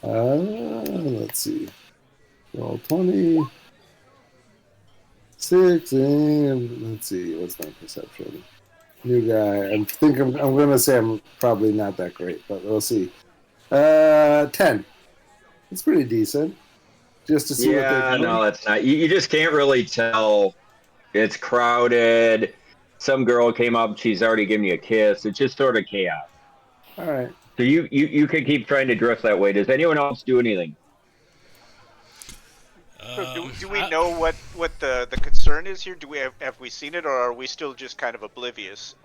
Let's see. Roll 20. 6 and let's see. What's my perception? New guy. I'm gonna say I'm probably not that great, but we'll see. 10. It's pretty decent. Just to see what they're Yeah, doing. no, that's not. You just can't really tell. It's crowded. Some girl came up. She's already given you a kiss. It's just sort of chaos. All right. So you could keep trying to dress that way. Does anyone else do anything? So do we know what the concern is here? Do we have we seen it, or are we still just kind of oblivious?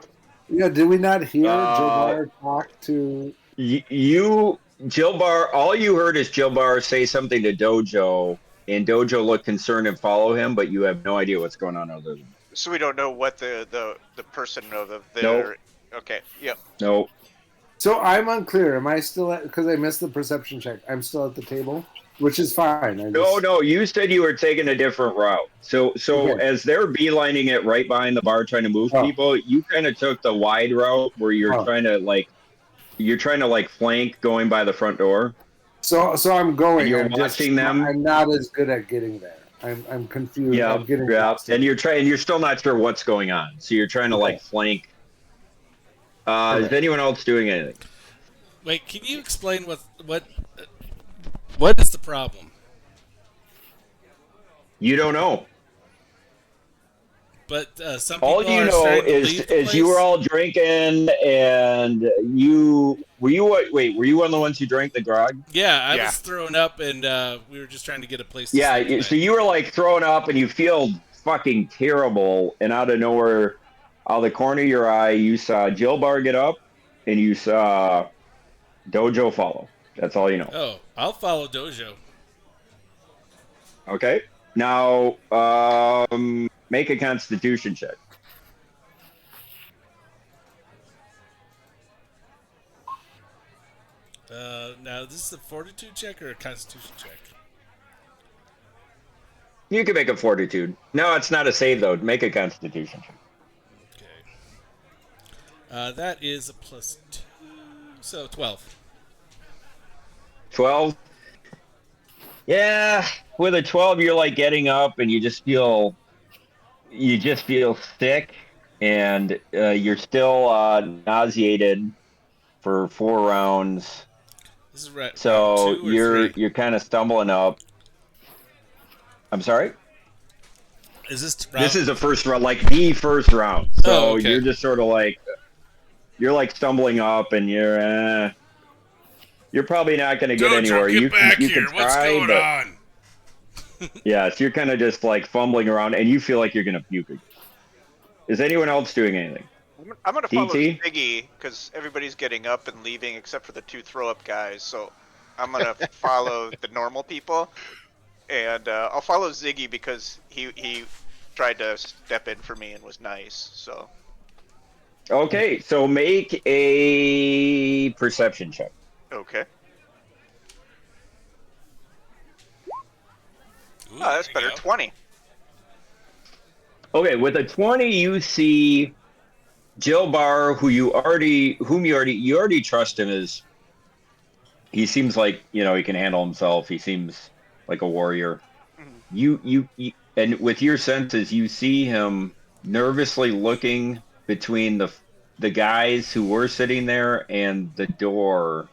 Yeah, did we not hear Joe Uh, Barr talk to? Jill Bar. All you heard is Jill Bar say something to Dojo, and Dojo looked concerned and follow him, but you have no idea what's going on other than that. So we don't know what the person of Nope. their. Okay. Yep. No. So I'm unclear. Am I still at? Because I missed the perception check. I'm still at the table, which is fine. No. You said you were taking a different route. So Okay. as they're beelining it right behind the bar, trying to move people, you kind of took the wide route where you're trying to flank going by the front door. So I'm going. And you're I'm watching them. I'm not as good at getting there. I'm confused. Yeah, I'm getting lost. And you're still not sure what's going on. So you're trying to flank. Is anyone else doing anything? Wait, can you explain what is the problem? You don't know. But some all people you are know starting to is leave the place? you were all drinking, and were you one of the ones who drank the grog? Yeah, I was throwing up, and we were just trying to get a place to sleep Yeah, tonight. so you were like throwing up, and you feel fucking terrible, and out of nowhere, out of the corner of your eye, you saw Jill Bar get up, and you saw Dojo follow. That's all you know. Oh, I'll follow Dojo. Okay. Now, make a Constitution check. Now, this is a fortitude check or a constitution check? You can make a fortitude. No, it's not a save, though. Make a Constitution check. Okay. That is a +2, so 12. 12? Yeah, with a 12, you're like getting up and you just feel sick, and you're still nauseated for 4 rounds. This is round So 2 or 3? you're kind of stumbling up. I'm sorry? Is this round? This is the first round, like the first round. So okay. You're just sort of like, you're like stumbling up, and you're probably not going to get anywhere. Get back you here. can What's try, going on? Yeah, so you're kind of just like fumbling around, and you feel like you're going to puke again. Is anyone else doing anything? I'm gonna follow DT? Ziggy because everybody's getting up and leaving except for the 2 throw-up guys. So I'm gonna follow the normal people, and I'll follow Ziggy because he tried to step in for me and was nice. So. Okay, so make a perception check. Okay. Ooh, that's better. 20. Okay, with a 20, you see Jill Barr, whom you already trust him as. He seems like he can handle himself. He seems like a warrior. Mm-hmm. You and with your senses, you see him nervously looking between the guys who were sitting there and the door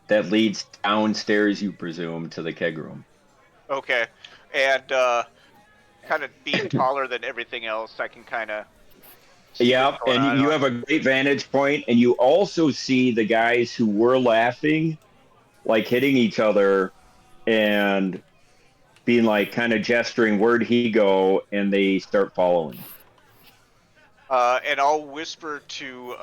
that leads downstairs, you presume, to the keg room. Okay, and kind of being taller than everything else, I can kind of. Yeah, and you have a great vantage point, and you also see the guys who were laughing, like hitting each other, and being like kind of gesturing, "Where'd he go?" And they start following. And I'll whisper to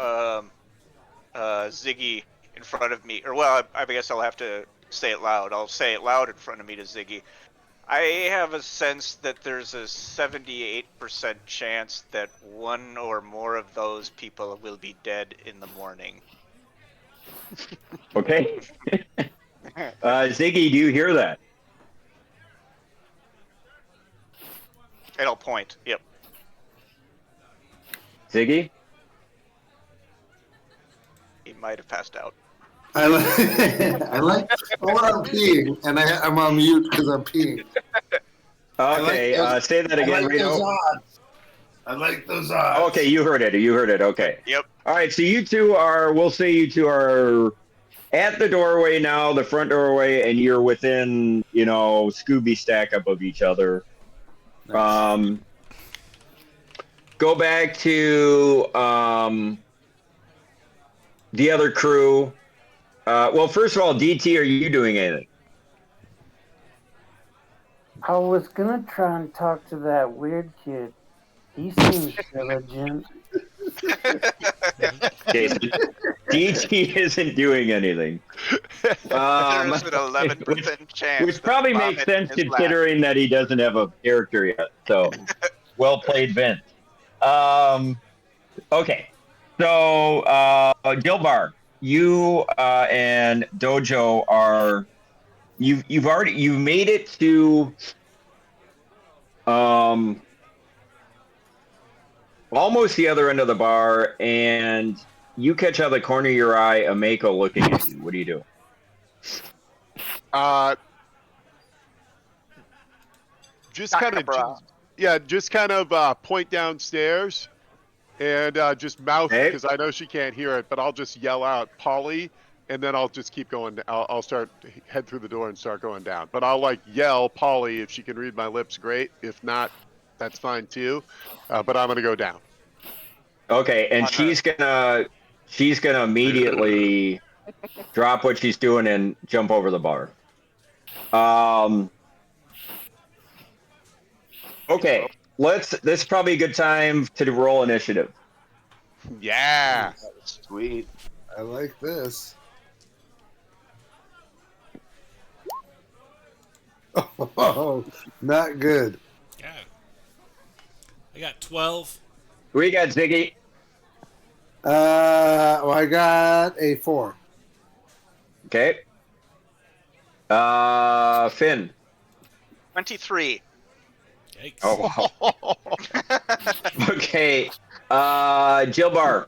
Ziggy in front of me, or well, I guess I'll have to say it loud. I'll say it loud in front of me to Ziggy. I have a sense that there's a 78% chance that one or more of those people will be dead in the morning. Okay. Ziggy, do you hear that? And I'll point. Yep. Ziggy? He might have passed out. I like. Oh, I'm peeing, and I'm on mute because I'm peeing. Okay, say that again, Rito. I like those odds. Okay, you heard it. Okay. Yep. All right, so we'll say you two are at the doorway now, the front doorway, and you're within, Scooby stack up of each other. Nice. Go back to the other crew. Well, first of all, DT, are you doing anything? I was gonna try and talk to that weird kid. He seems diligent. Okay, so DT isn't doing anything. There's an 11% chance. Which probably makes sense considering that he doesn't have a character yet. So, well played, Vince. Okay, so Gilbar, you and Dojo are you've made it to almost the other end of the bar, and you catch out of the corner of your eye a Mako looking at you. What do you do? Just kind of point downstairs and just mouth, because I know she can't hear it, but I'll just yell out Polly, and then I'll just keep going. I'll head through the door and start going down. But I'll yell Polly. If she can read my lips, great. If not, that's fine too. But I'm gonna go down. Okay, and she's gonna immediately drop what she's doing and jump over the bar. Okay, this is probably a good time to roll initiative. Yeah. Sweet. I like this. Oh, not good. Yeah. I got 12. We got Ziggy. Well, I got a 4. Okay. Finn. 23. Yikes. Oh, wow. Okay. Gilbar.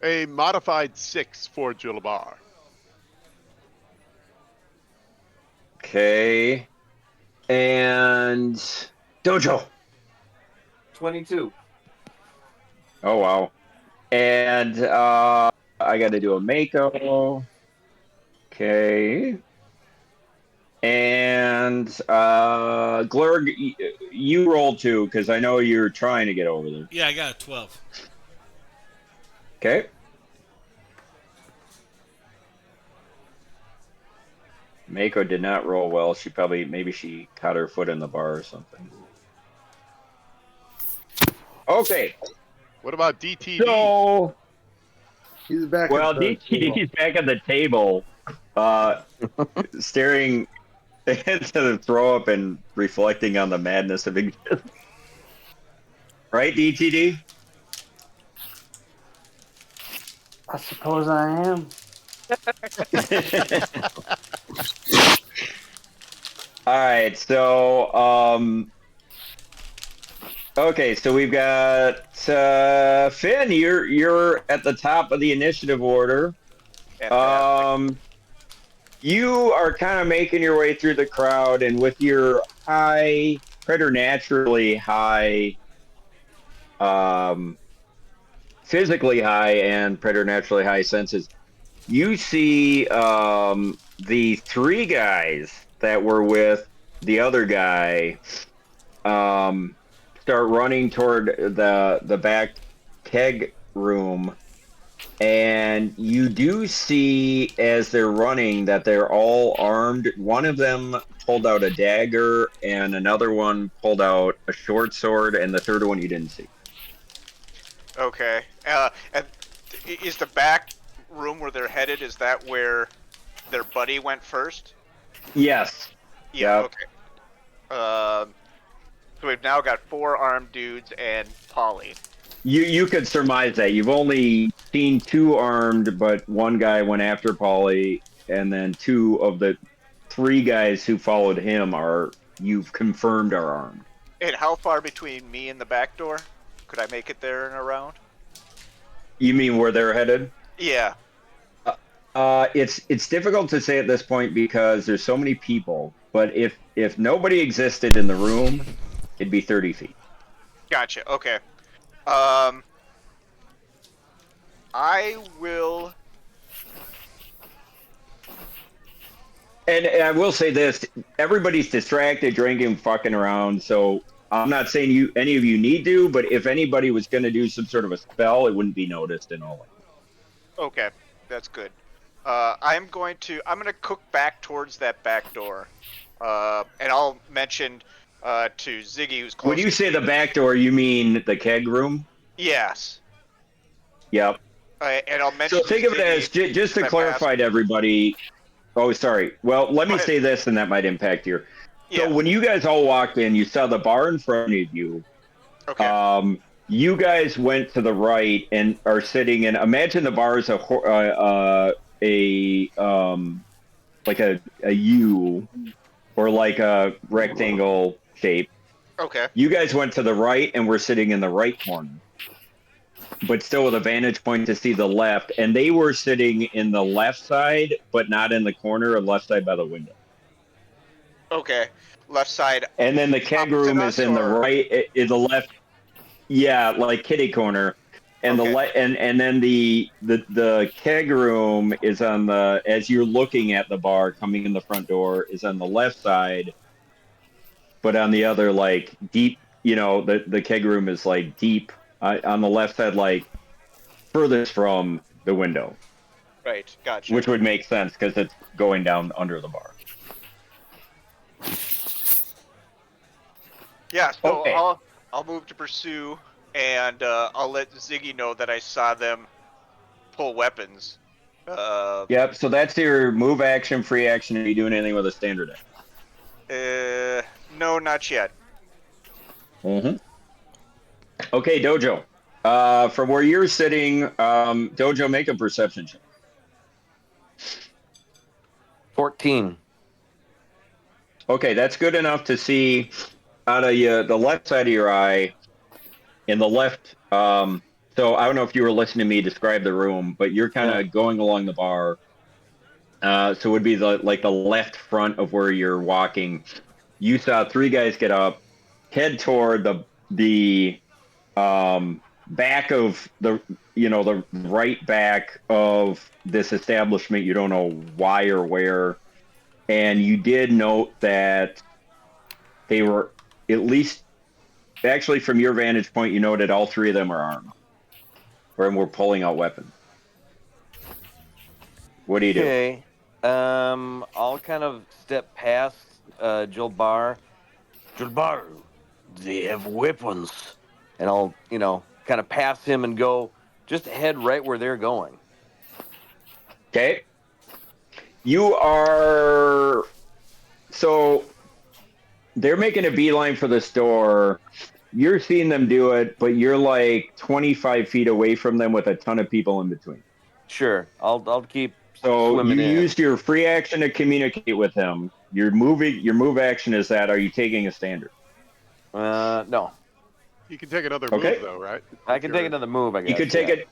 A modified 6 for Julabar. Okay. And Dojo. 22. Oh, wow. And I got to do a Mako. Okay. And Glurg, you roll 2 because I know you're trying to get over there. Yeah, I got a 12. Okay. Mako did not roll well. Maybe she caught her foot in the bar or something. Okay. What about DTD? So, He's back. well, DTD's back at the table, staring into the throw up and reflecting on the madness of existence. Right, DTD? I suppose I am. All right, so okay, so we've got Finn. You're at the top of the initiative order. You are kind of making your way through the crowd, and with your preternaturally high, physically high and preternaturally high senses, you see the 3 guys that were with the other guy start running toward the back keg room, and you do see as they're running that they're all armed. One of them pulled out a dagger, and another one pulled out a short sword, and the third one you didn't see. Okay. And is the back room where they're headed, is that where their buddy went first? Yes. Yeah, Yep. okay. So we've now got 4 armed dudes and Polly. You could surmise that. You've only seen 2 armed, but one guy went after Paulie, and then 2 of the 3 guys who followed him you've confirmed are armed. And how far between me and the back door? Could I make it there and around? You mean where they're headed? Yeah. It's difficult to say at this point because there's so many people. But if nobody existed in the room, it'd be 30 feet. Gotcha. Okay. I will. And I will say this: everybody's distracted, drinking, fucking around. So I'm not saying any of you need to, but if anybody was going to do some sort of a spell, it wouldn't be noticed in all. Okay, that's good. I'm going to cook back towards that back door, and I'll mention to Ziggy, who's close. When you say the back door, you mean the keg room? Yes. Yep. And I'll mention. So think of it as just to clarify to everybody. Oh, sorry. Well, let me say this, and that might impact here. So when you guys all walked in, you saw the bar in front of you. Okay. You guys went to the right and are sitting in. Imagine the bar is like a U or like a rectangle shape. Okay. You guys went to the right and were sitting in the right corner, but still with a vantage point to see the left. And they were sitting in the left side, but not in the corner, or left side by the window. Okay. Left side. And then the keg room is in the right, in the left. Yeah, like kitty corner. And and then the keg room is on the, as you're looking at the bar coming in the front door, is on the left side, but on the other, like deep, the keg room is like deep on the left side, like furthest from the window. Right, gotcha. Which would make sense because it's going down under the bar. Yeah, so I'll move to pursue, and I'll let Ziggy know that I saw them pull weapons. Yep, so that's your move action, free action. Are you doing anything with a standard action? No, not yet. Mm-hmm. Okay, Dojo. From where you're sitting, Dojo, make a perception check. 14. Okay, that's good enough to see out of the left side of your eye, in the left. So I don't know if you were listening to me describe the room, but you're kind of going along the bar. So it would be the left front of where you're walking. You saw 3 guys get up, head toward the back of the right back of this establishment. You don't know why or where, and you did note that they were, at least actually from your vantage point, you noted all 3 of them are armed or were pulling out weapons. What do you do? Okay. I'll kind of step past Jilbar. Jilbar, they have weapons. And I'll, kind of pass him and go just head right where they're going. Okay. You are... So they're making a beeline for this door. You're seeing them do it, but you're like 25 feet away from them with a ton of people in between. Sure. I'll keep So swimming you in. used your free action to communicate with him. Your move action is that. Are you taking a standard? No. You can take another move, though, right? I can take another move, I guess. You could take it.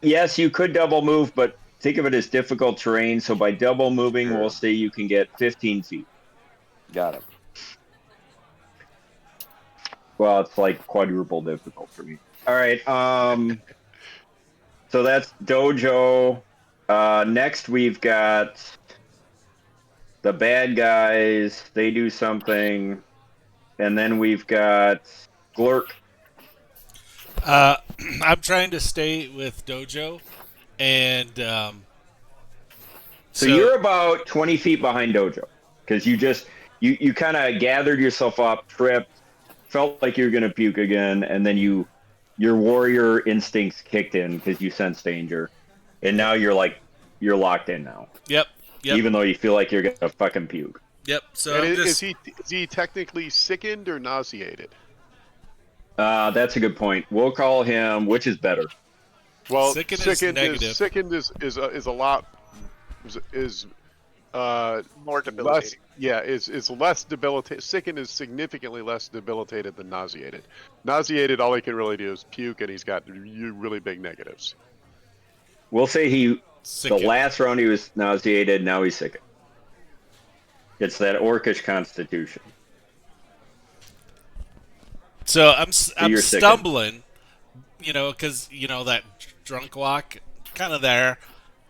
Yes, you could double move, but think of it as difficult terrain. So by double moving, we'll say you can get 15 feet. Got it. Well, it's like quadruple difficult for me. All right. So that's Dojo. Next, we've got the bad guys. They do something. And then we've got Glurk. I'm trying to stay with Dojo, and so you're about 20 feet behind Dojo because you kind of gathered yourself up, tripped, felt like you were going to puke again, and then your warrior instincts kicked in because you sense danger, and now you're locked in now. Yep. Even though you feel like you're going to fucking puke. Yep. So is he technically sickened or nauseated? That's a good point. We'll call him. Which is better? Well, Sickened is negative. Sickened is a lot is More less. debilitating. Yeah, is less debilitated. Sickened is significantly less debilitated than nauseated. Nauseated, all he can really do is puke, and he's got really big negatives. We'll say the Sickened. last round he was nauseated. Now he's sickened. It's that orcish constitution. So I'm you're sickened. stumbling, because that drunk walk, kind of there.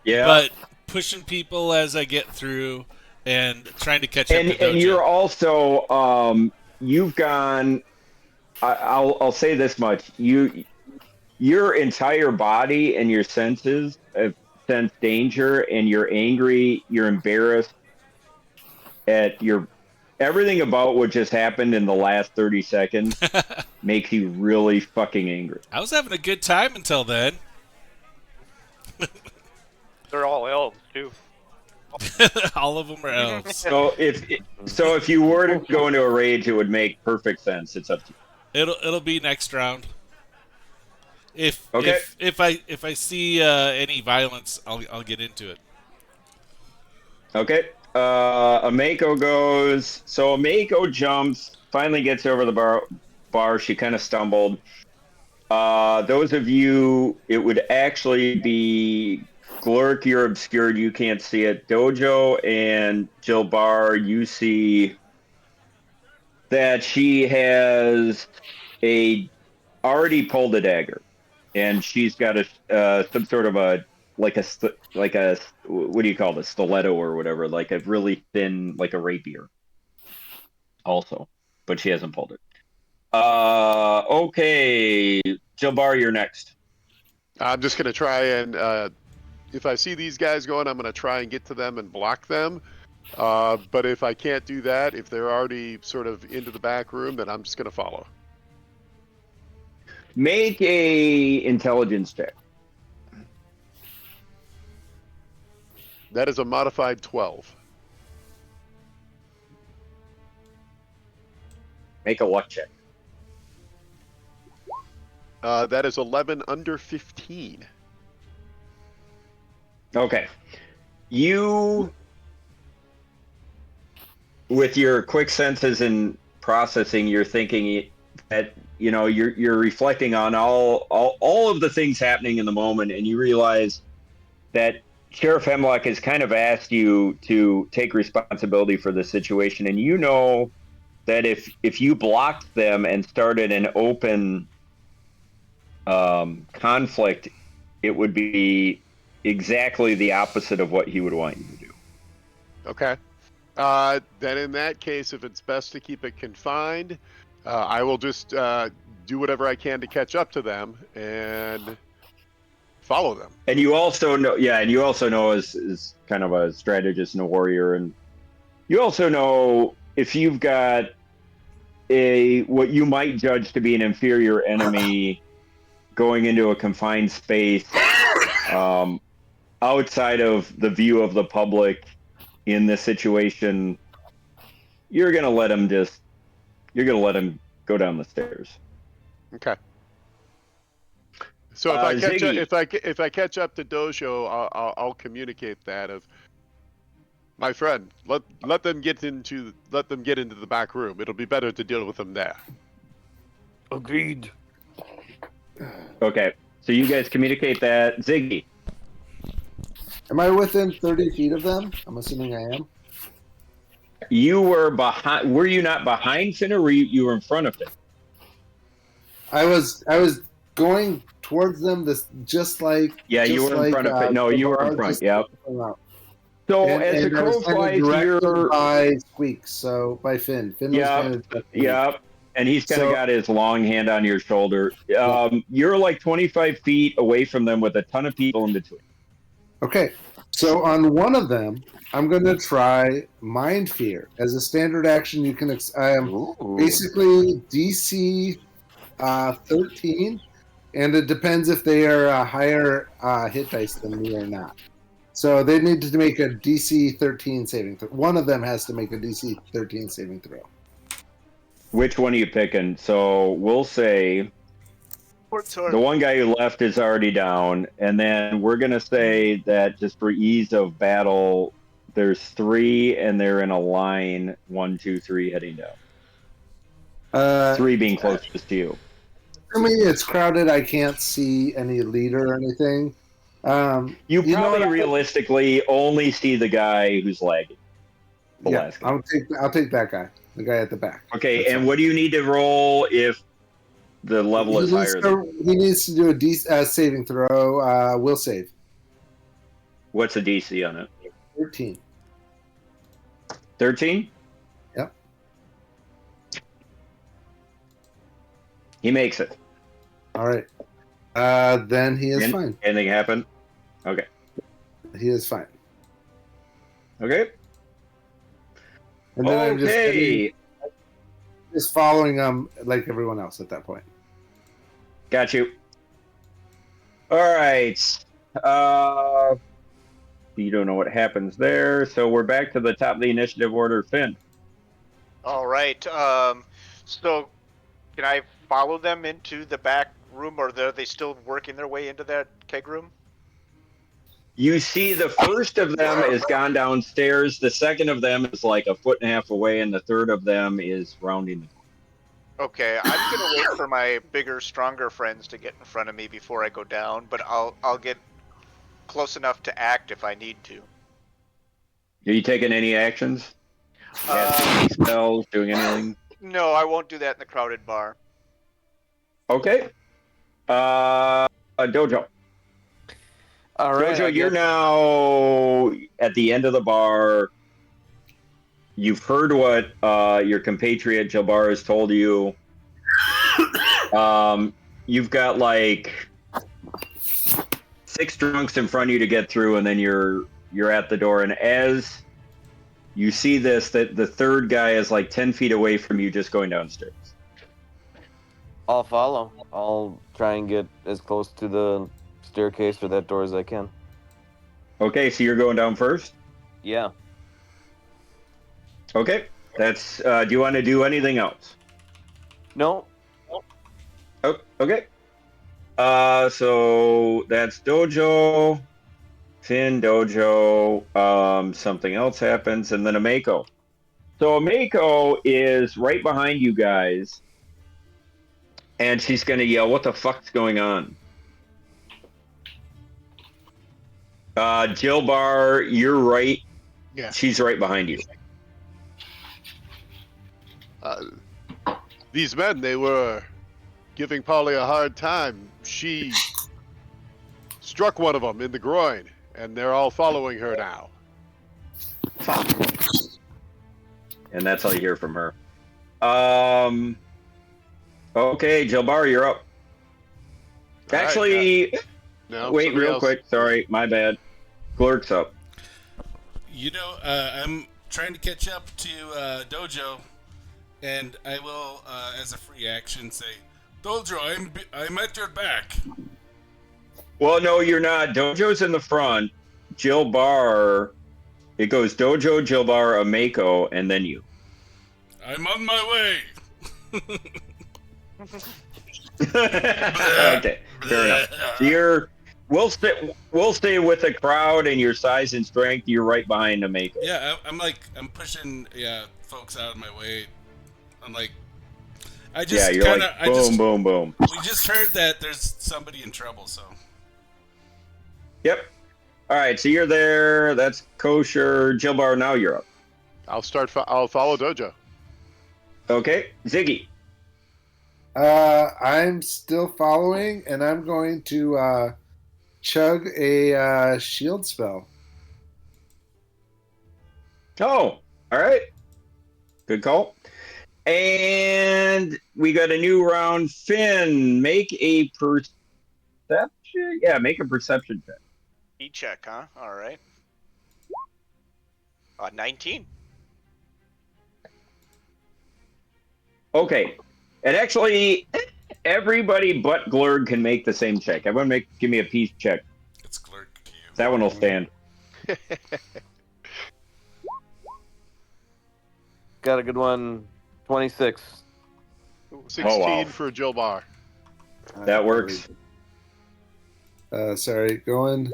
Yeah. But pushing people as I get through and trying to catch up to Dojo. And you're also you've gone. I'll say this much: your entire body and your senses have sensed danger, and you're angry. You're embarrassed at everything about what just happened in the last 30 seconds makes you really fucking angry. I was having a good time until then. They're all elves too. All of them are elves. So if you were to go into a rage, it would make perfect sense. It's up to you. It'll be next round. If I see any violence, I'll get into it. Okay. Ameko goes. So Ameko jumps, finally gets over the bar. She kind of stumbled. Those of you, it would actually be Glurk, you're obscured, you can't see it. Dojo and Jilbar, you see that she has already pulled a dagger, and she's got some sort of a what do you call this, stiletto or whatever, like a really thin, like a rapier. Also, but she hasn't pulled it. Okay, Jilbar, you're next. I'm just gonna try and if I see these guys going, I'm gonna try and get to them and block them. But if I can't do that, if they're already sort of into the back room, then I'm just gonna follow. Make a intelligence check. That is a modified 12. Make a luck check. That is 11 under 15. Okay. You, with your quick senses and processing, you're thinking that, you're reflecting on all of the things happening in the moment, and you realize that Sheriff Hemlock has kind of asked you to take responsibility for the situation, and you know that if you blocked them and started an open conflict, it would be exactly the opposite of what he would want you to do. Okay. Then in that case, if it's best to keep it confined, I will just do whatever I can to catch up to them and follow them. And you also know, as kind of a strategist and a warrior, and you also know if you've got what you might judge to be an inferior enemy going into a confined space, outside of the view of the public in this situation, you're gonna let him go down the stairs. Okay. So if I catch up to Dojo, I'll communicate that of my friend. Let them get into the back room. It'll be better to deal with them there. Agreed. Okay, so you guys communicate that. Ziggy. Am I within 30 feet of them? I'm assuming I am. You were behind. Were you not behind Finn, or you were in front of Finn? I was going towards them. Just like you were in front of Finn. No, you were in front. Yep. So as the crow flies, you're by Squeaks. So by Finn. Finn was Yep. And he's kind of got his long hand on your shoulder. You're like 25 feet away from them with a ton of people in between. Okay. So on one of them, I'm going to try Mind Fear. As a standard action, you can... I am basically DC 13, and it depends if they are a higher hit dice than me or not. So they need to make a DC 13 saving throw. One of them has to make a DC 13 saving throw. Which one are you picking? So we'll say the one guy who left is already down, and then we're gonna say that just for ease of battle, there's 3, and they're in a line 1, 2, 3 heading down. 3 being closest to you. For me, it's crowded. I can't see any leader or anything. You know probably what? realistically only see the guy who's lagging. The Yeah, last guy. I'll take that guy, the guy at the back. Okay, That's and fine. what do you need to roll if the level is higher than? He needs to do a saving throw. Will save. What's the DC on it? 13. 13? Yep. He makes it. All right. Then he is fine. Anything happen? Okay. He is fine. Okay. And then Okay. I'm just following him like everyone else at that point. Got you. All right. You don't know what happens there, so we're back to the top of the initiative order. Finn. All right. So can I follow them into the back room, or are they still working their way into that keg room? You see the first of them is gone downstairs, the second of them is like a foot and a half away, and the third of them is rounding the corner. Okay, I'm gonna wait for my bigger, stronger friends to get in front of me before I go down, but I'll get close enough to act if I need to. Are you taking any actions? Any spells, doing anything? No, I won't do that in the crowded bar. Okay. Dojo. All right. Dojo, you're now at the end of the bar. You've heard what your compatriot Jabbar has told you. You've got like 6 drunks in front of you to get through, and then you're at the door. And as you see this, that the third guy is like 10 feet away from you, just going downstairs. I'll follow. I'll try and get as close to the staircase or that door as I can. Okay, so you're going down first? Yeah. Okay. That's do you want to do anything else? No. Oh, okay. So that's Dojo, Finn, Dojo, something else happens, and then Ameko. So Ameko is right behind you guys, and she's gonna yell, "What the fuck's going on?" Jill Bar, you're right. Yeah. She's right behind you. These men, they were giving Polly a hard time. She struck one of them in the groin, and they're all following her now. And that's all you hear from her. Okay, Jilbar, you're up. Actually, no, wait real else. quick. Sorry, my bad. Glurk's up. You know, I'm trying to catch up to Dojo, and I will, as a free action, say, Dojo, I'm at your back. Well, no, you're not. Dojo's in the front. Jilbar, it goes Dojo, Jilbar, Ameko, and then you. I'm on my way. Okay, fair enough. So we'll stay with the crowd and your size and strength. You're right behind Ameko. Yeah, I'm pushing folks out of my way. I'm like, I just you're kind of like boom, boom, boom. We just heard that there's somebody in trouble, so. Yep. All right, so you're there. That's kosher. Jilbar, now you're up. I'll follow Dojo. Okay, Ziggy. I'm still following, and I'm going to chug a shield spell. Oh, all right. Good call. And we got a new round. Finn, make a perception. Yeah, make a perception check. E-check, huh? All right. 19. Okay. And actually, everybody but Glurg can make the same check. Everyone give me a peace check. It's Glurg to you. That one will stand. Got a good one. 26. wow. for Jill Bar. That works. Sorry, going.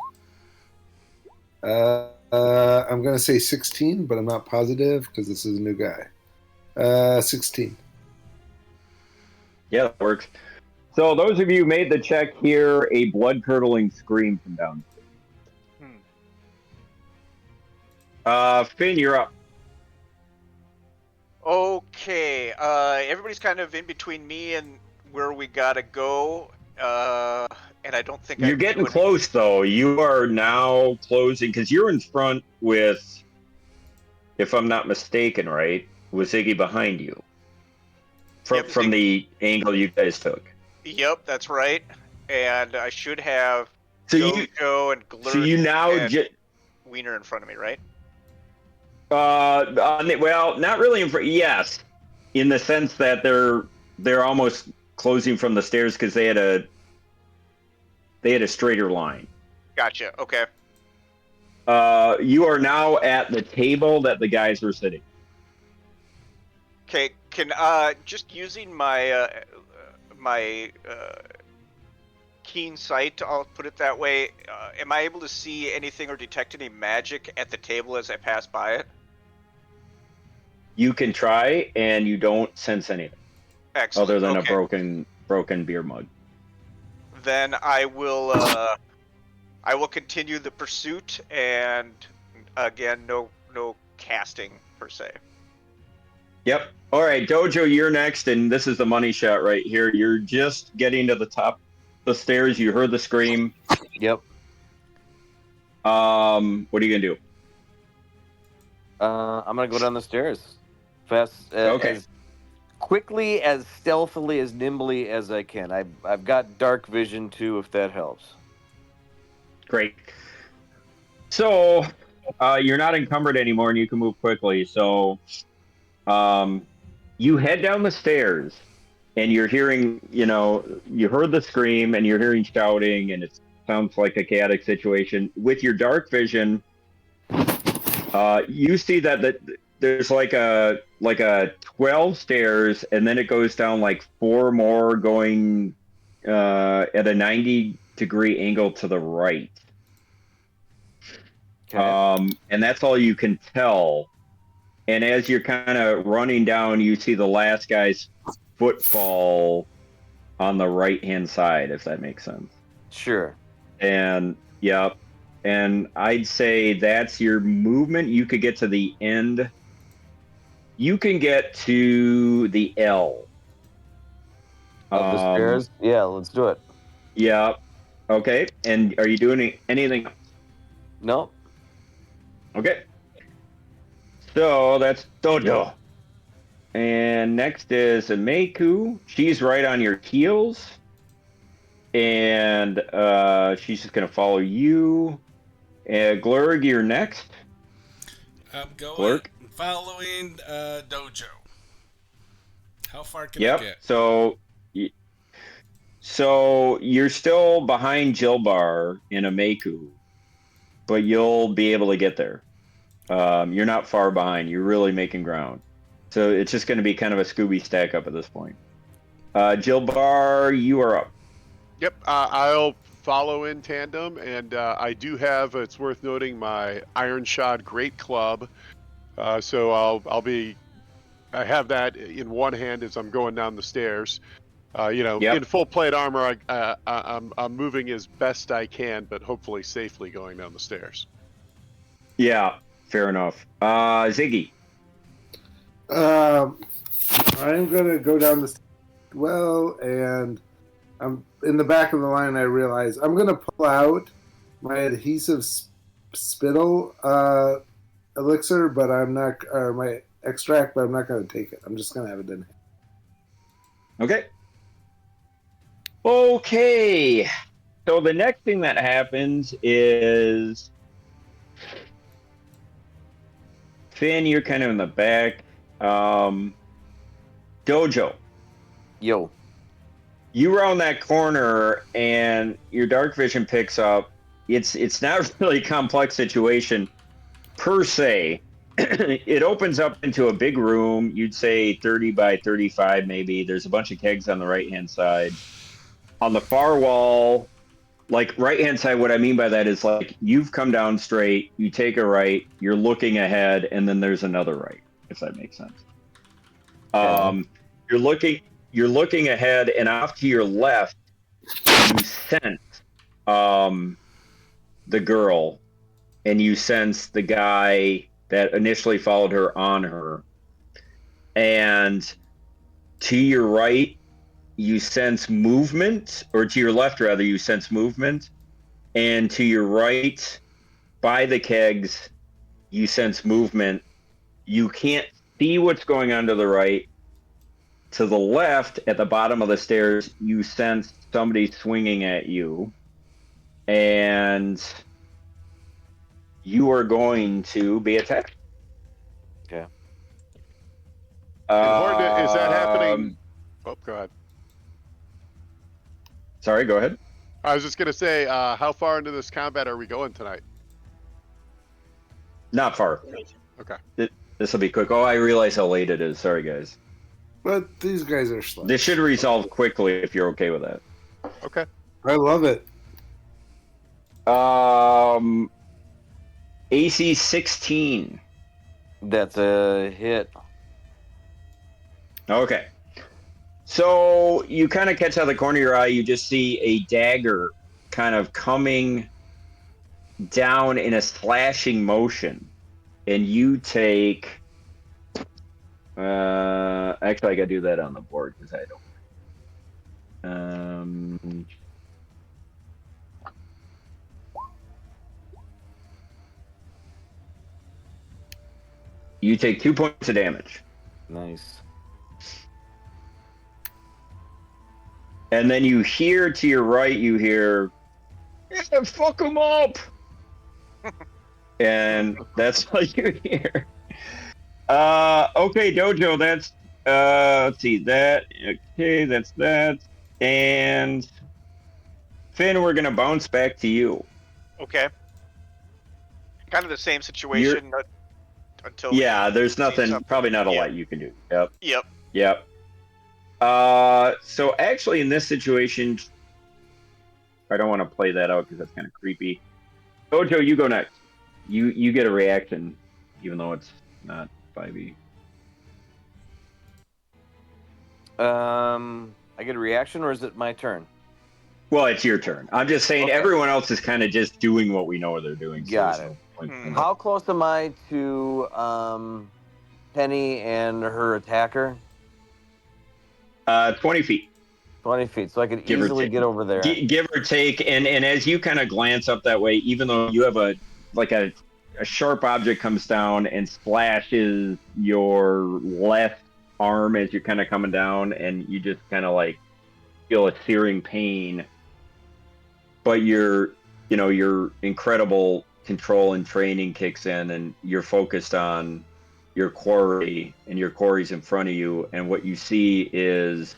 I'm going to say 16, but I'm not positive because this is a new guy. 16. Yeah, that works. So those of you who made the check hear a blood-curdling scream from downstairs. Finn, you're up. Okay, everybody's kind of in between me and where we gotta go, and I don't think I You're can getting do close, though. You are now closing, because you're in front with, if I'm not mistaken, right, with Ziggy behind you. Yep, From the angle you guys took. Yep, that's right. And I should have So Dojo and Glurg So you now and Wiener in front of me, right? Well, not really in front. Yes, in the sense that they're almost closing from the stairs because they had a straighter line. Gotcha. Okay. You are now at the table that the guys were sitting. Okay. Can just using my my keen sight, I'll put it that way. Am I able to see anything or detect any magic at the table as I pass by it? You can try, and you don't sense anything. Excellent. Other than okay. a broken beer mug. Then I will continue the pursuit, and again, no casting per se. Yep. All right, Dojo, you're next, and this is the money shot right here. You're just getting to the top of the stairs. You heard the scream. Yep. What are you gonna do? I'm gonna go down the stairs, fast, Okay. as quickly, as stealthily, as nimbly as I can. I've got dark vision too, if that helps. Great. So, you're not encumbered anymore, and you can move quickly. So, you head down the stairs, and you're hearing, you heard the scream, and you're hearing shouting, and it sounds like a chaotic situation. With your dark vision, you see that there's like a 12 stairs, and then it goes down like 4 more going at a 90-degree angle to the right. Okay. And that's all you can tell. And as you're kind of running down, you see the last guy's footfall on the right-hand side, if that makes sense. Sure. And, yep. And I'd say that's your movement. You could get to the end. You can get to the L. Of the stairs? Yeah, let's do it. Yeah. Okay. And are you doing anything? No. Okay. So that's Dojo. And next is Meku. She's right on your heels. And she's just going to follow you. Glurg, you're next. I'm going Glurg? following Dojo. How far can I Yep. get? So you're still behind Jilbar in Meku, but you'll be able to get there. You're not far behind. You're really making ground. So it's just going to be kind of a Scooby stack up at this point. Jilbar, you are up. Yep, I'll follow in tandem, and I do have, it's worth noting, my Iron Shod Great Club. So I have that in one hand as I'm going down the stairs. Yep. In full plate armor, I'm moving as best I can, but hopefully safely going down the stairs. Yeah, fair enough. Ziggy. I'm gonna go down the well, and I'm in the back of the line. I realize I'm gonna pull out my adhesive spittle elixir, but I'm not, or my extract, but I'm not gonna take it. I'm just gonna have it in. Okay. So the next thing that happens is Finn, you're kind of in the back. Dojo. Yo. You round that corner and your dark vision picks up. It's not really a complex situation per se, it opens up into a big room. You'd say 30 by 35, maybe. There's a bunch of kegs on the right-hand side. On the far wall, like right-hand side, what I mean by that is like you've come down straight, you take a right, you're looking ahead, and then there's another right, if that makes sense. You're looking ahead, and off to your left, you sense the girl, and you sense the guy that initially followed her on her. And to your right, you sense movement, or to your left, rather, you sense movement. And to your right, by the kegs, you sense movement. You can't see what's going on to the right. To the left, at the bottom of the stairs, you sense somebody swinging at you. And you are going to be attacked. Okay. And Hornet, is that happening? Oh, go ahead. Sorry, go ahead. I was just gonna say, how far into this combat are we going tonight? Not far. Okay. This will be quick. Oh, I realize how late it is. Sorry, guys. But these guys are slow. This should resolve quickly if you're okay with that. Okay. I love it. AC 16. That's a hit. Okay. So you kind of catch out of the corner of your eye, you just see a dagger kind of coming down in a slashing motion. And you take... actually, I got to do that on the board because I don't... You take 2 points of damage. Nice. And then you hear to your right, you hear, yeah, fuck him up. And that's all you hear. Okay, Dojo, that's, let's see, that, okay, that's that. And Finn, we're going to bounce back to you. Okay. Kind of the same situation until. Yeah, there's nothing, probably not a lot you can do. Yep. Yep. Yep. So actually in this situation, I don't want to play that out because that's kind of creepy. Dojo, you go next. You get a reaction, even though it's not 5e. I get a reaction, or is it my turn? Well, it's your turn. I'm just saying everyone else is kind of just doing what we know they're doing. Got it. How close am I to Penny and her attacker? 20 feet. 20 feet, so I could easily get over there. Give or take, and as you kind of glance up that way, even though you have a sharp object comes down and splashes your left arm as you're kind of coming down, and you just kind of like feel a searing pain, but your incredible control and training kicks in, and you're focused on your quarry, and your quarry's in front of you, and what you see is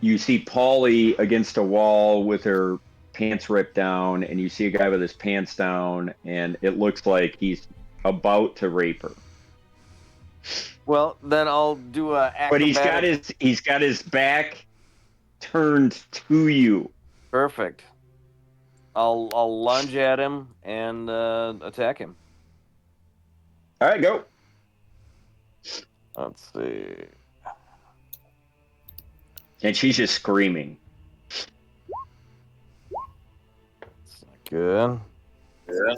you see Polly against a wall with her pants ripped down, and you see a guy with his pants down, and it looks like he's about to rape her. Well, then I'll do a acrobatic. But he's got his back turned to you. Perfect. I'll lunge at him and attack him. All right, go. Let's see. And she's just screaming. It's not good. Yeah.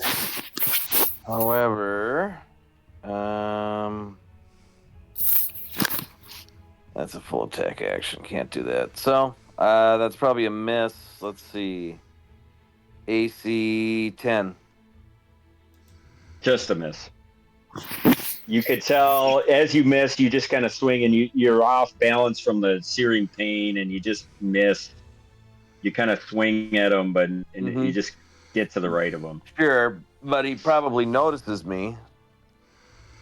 However, that's a full attack action. Can't do that. So that's probably a miss. Let's see. AC 10. Just a miss. You could tell as you miss, you just kind of swing, and you're off balance from the searing pain, and you just miss. You kind of swing at him, but you just get to the right of him. Sure, but he probably notices me.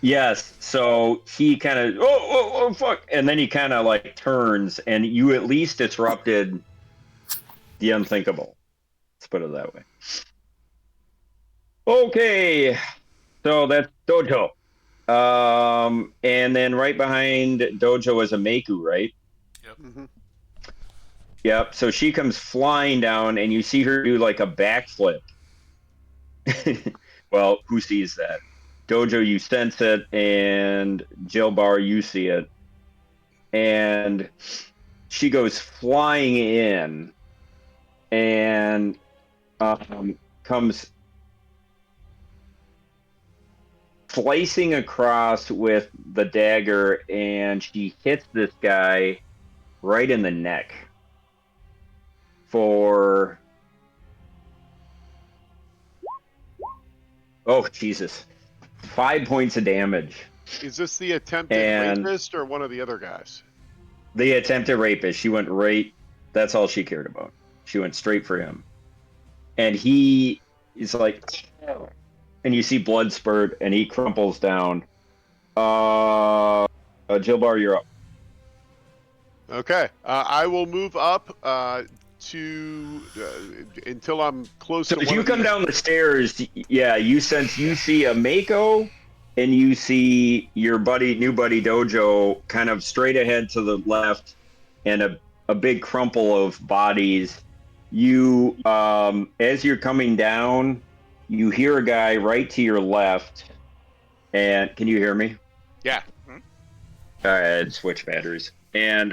Yes, so he kind of, oh, fuck, and then he kind of like turns, and you at least disrupted the unthinkable. Let's put it that way. Okay, so that's Dojo. And then right behind Dojo is a Meku, right? Mm-hmm. Yep. So she comes flying down, and you see her do like a backflip. Well, who sees that? Dojo, you sense it, and Jilbar, you see it. And she goes flying in and comes slicing across with the dagger, and she hits this guy right in the neck for, oh Jesus, 5 points of damage. Is this the attempted And rapist or one of the other guys? the attempted rapist, she went right, that's all she cared about. She went straight for him. And he is like, and you see blood spurt, and he crumples down. Jilbar, you're up. Okay. I will move up to until I'm close So to if one you of come these. down the stairs, yeah, you see a Mako, and you see your new buddy Dojo kind of straight ahead to the left, and a big crumple of bodies. You, as you're coming down, you hear a guy right to your left, and can you hear me? Yeah. All right, switch batteries, and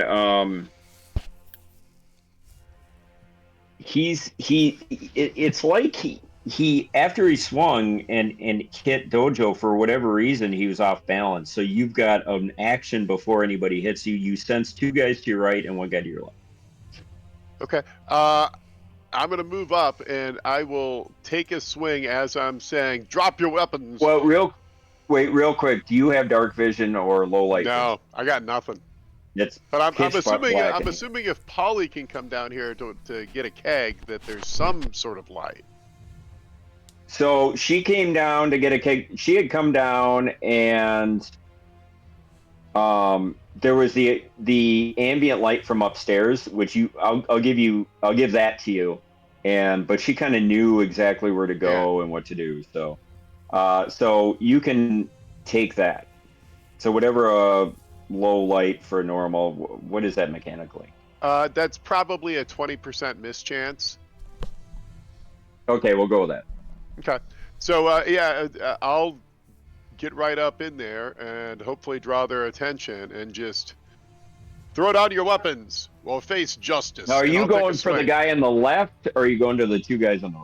it's like he after he swung and hit Dojo, for whatever reason he was off balance, so you've got an action before anybody hits you. You sense two guys to your right and one guy to your left. Okay. I'm going to move up and I will take a swing as I'm saying, drop your weapons. Well, real quick, do you have dark vision or low light vision? No, I got nothing. It's But I'm pitch assuming black I'm in here. assuming if Polly can come down here to get a keg, that there's some sort of light. So she came down to get a keg. She had come down, and there was the ambient light from upstairs, which I'll give that to you. But she kind of knew exactly where to go and what to do. So you can take that. So whatever low light for normal, what is that mechanically? That's probably a 20% miss chance. Okay, we'll go with that. Okay. So I'll get right up in there and hopefully draw their attention and just throw down your weapons. We'll face justice. Now, are and you I'll take a going for the swing. guy on the left, or are you going to the two guys on the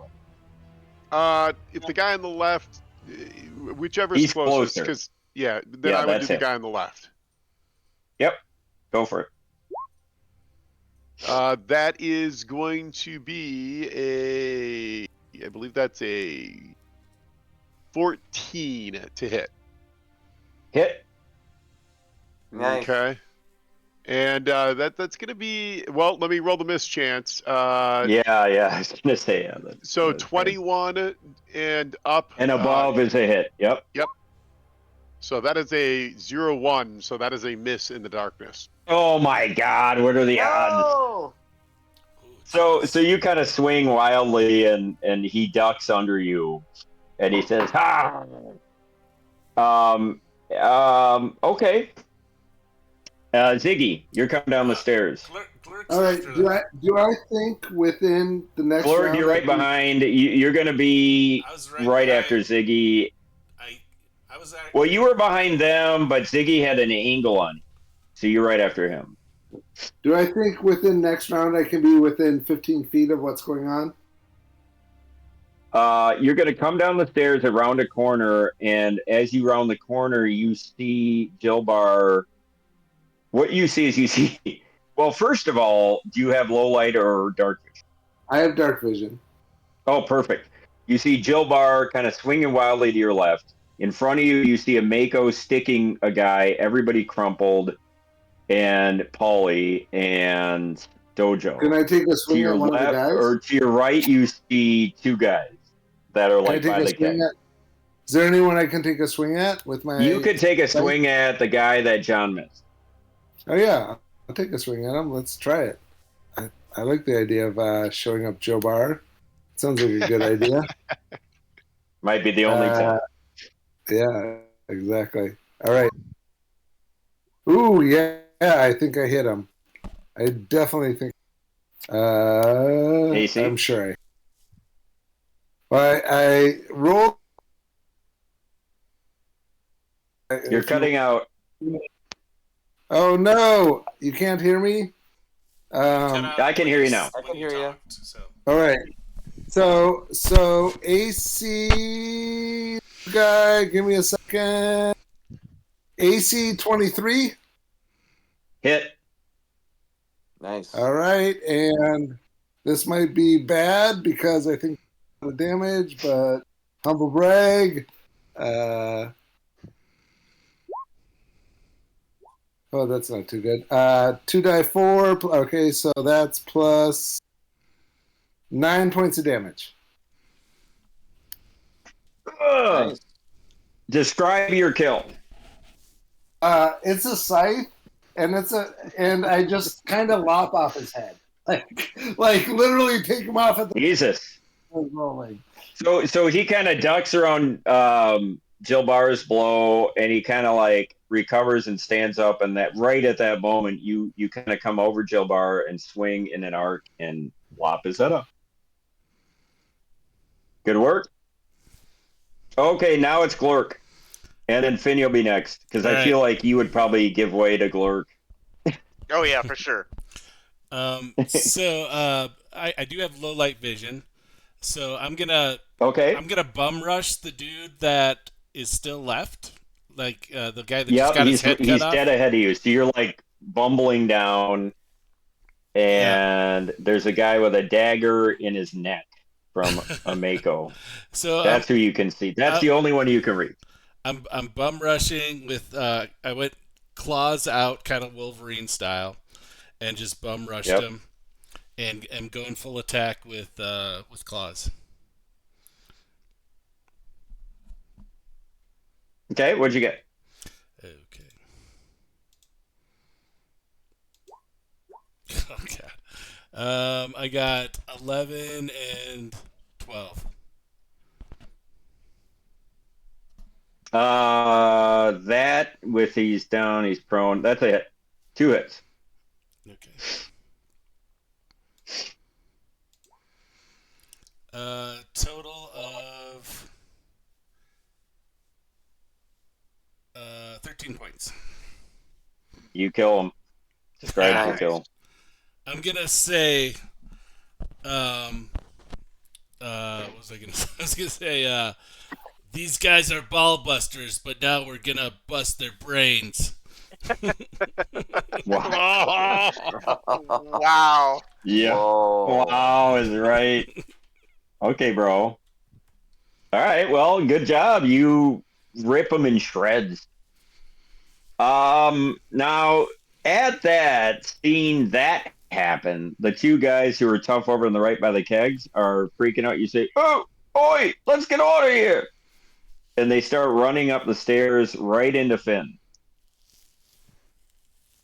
right? If the guy on the left, whichever's He's closest, closer. because then Yeah, I would that's do the it. guy on the left. Yep, go for it. That is going to be I believe that's a 14 to hit. Hit. Nice. Okay. And that's going to be, well, let me roll the miss chance. Yeah, I was gonna say yeah. So that's 21 and up. and above is a hit. Yep. Yep. So that is a 0-1. So that is a miss in the darkness. Oh my God, what are the odds? Oh, So you kind of swing wildly, and he ducks under you, and he says, "Ha!" Okay. Ziggy, you're coming down the stairs. Clerk's All right. after them. Do I think within the next Fleur, round? you're right behind. You're going to be I was right after Ziggy. I was at, Well, you were behind them, but Ziggy had an angle on you, so you're right after him. Do I think within next round I can be within 15 feet of what's going on? You're going to come down the stairs around a corner, and as you round the corner, you see Jilbar. What you see is well, first of all, do you have low light or dark vision? I have dark vision. Oh, perfect. You see Jilbar kind of swinging wildly to your left. In front of you, you see a Mako sticking a guy, everybody crumpled, and Polly and Dojo. Can I take a To swing your at one of the left guys? or to your right, you see two guys that are Can I like take by a the swing keg. at? Is there anyone I can take a swing at with my? You could take a swing at the guy that John missed. Oh yeah, I'll take a swing at him. Let's try it. I like the idea of showing up Joe Bar. Sounds like a good idea. Might be the only tip. Yeah, exactly. All right. Ooh, yeah, I think I hit him. I definitely think. AC? I'm sure. I rolled. You're cutting out. Oh no! You can't hear me. I can hear you now. I can hear you. So. All right. So AC guy, give me a second. AC 23. Hit. Nice. All right, and this might be bad because I think the damage, but humble brag. Oh, that's not too good. 2 die 4. Okay, so that's plus 9 points of damage. Nice. Describe your kill. It's a scythe, and I just kind of lop off his head, like literally take him off at the Jesus. rolling. So he kind of ducks around Jilbar's blow, and he kind of like recovers and stands up, and that right at that moment, you kind of come over Jilbar and swing in an arc and lop his head up. Good work. Okay, now it's Glurk. And then Finn, you'll be next, because I feel like you would probably give way to Glurk. Oh yeah, for sure. So I do have low light vision, so I'm gonna bum rush the dude that is still left, like the guy that just got his head cut off. He's dead ahead of you, so you're like bumbling down, and there's a guy with a dagger in his neck from a Mako. So that's who you can see. That's the only one you can reach. I'm bum rushing with I went claws out, kind of Wolverine style, and just bum rushed him, and am going full attack with claws. Okay, what'd you get? Okay. Oh god. I got 11 and 12. That with he's down, he's prone. That's a hit. 2 hits. Okay. Total of 13 points. You kill him. Describe your kill. I'm gonna say, what was I gonna say? I was gonna say, these guys are ball busters, but now we're gonna bust their brains. Wow. Wow. Yeah. Whoa. Wow is right. Okay, bro. All right. Well, good job. You rip them in shreds. Now at that, seeing that happen, the 2 guys who are tough over on the right by the kegs are freaking out. You say, "Oh, oi, let's get out of here!" And they start running up the stairs right into Finn.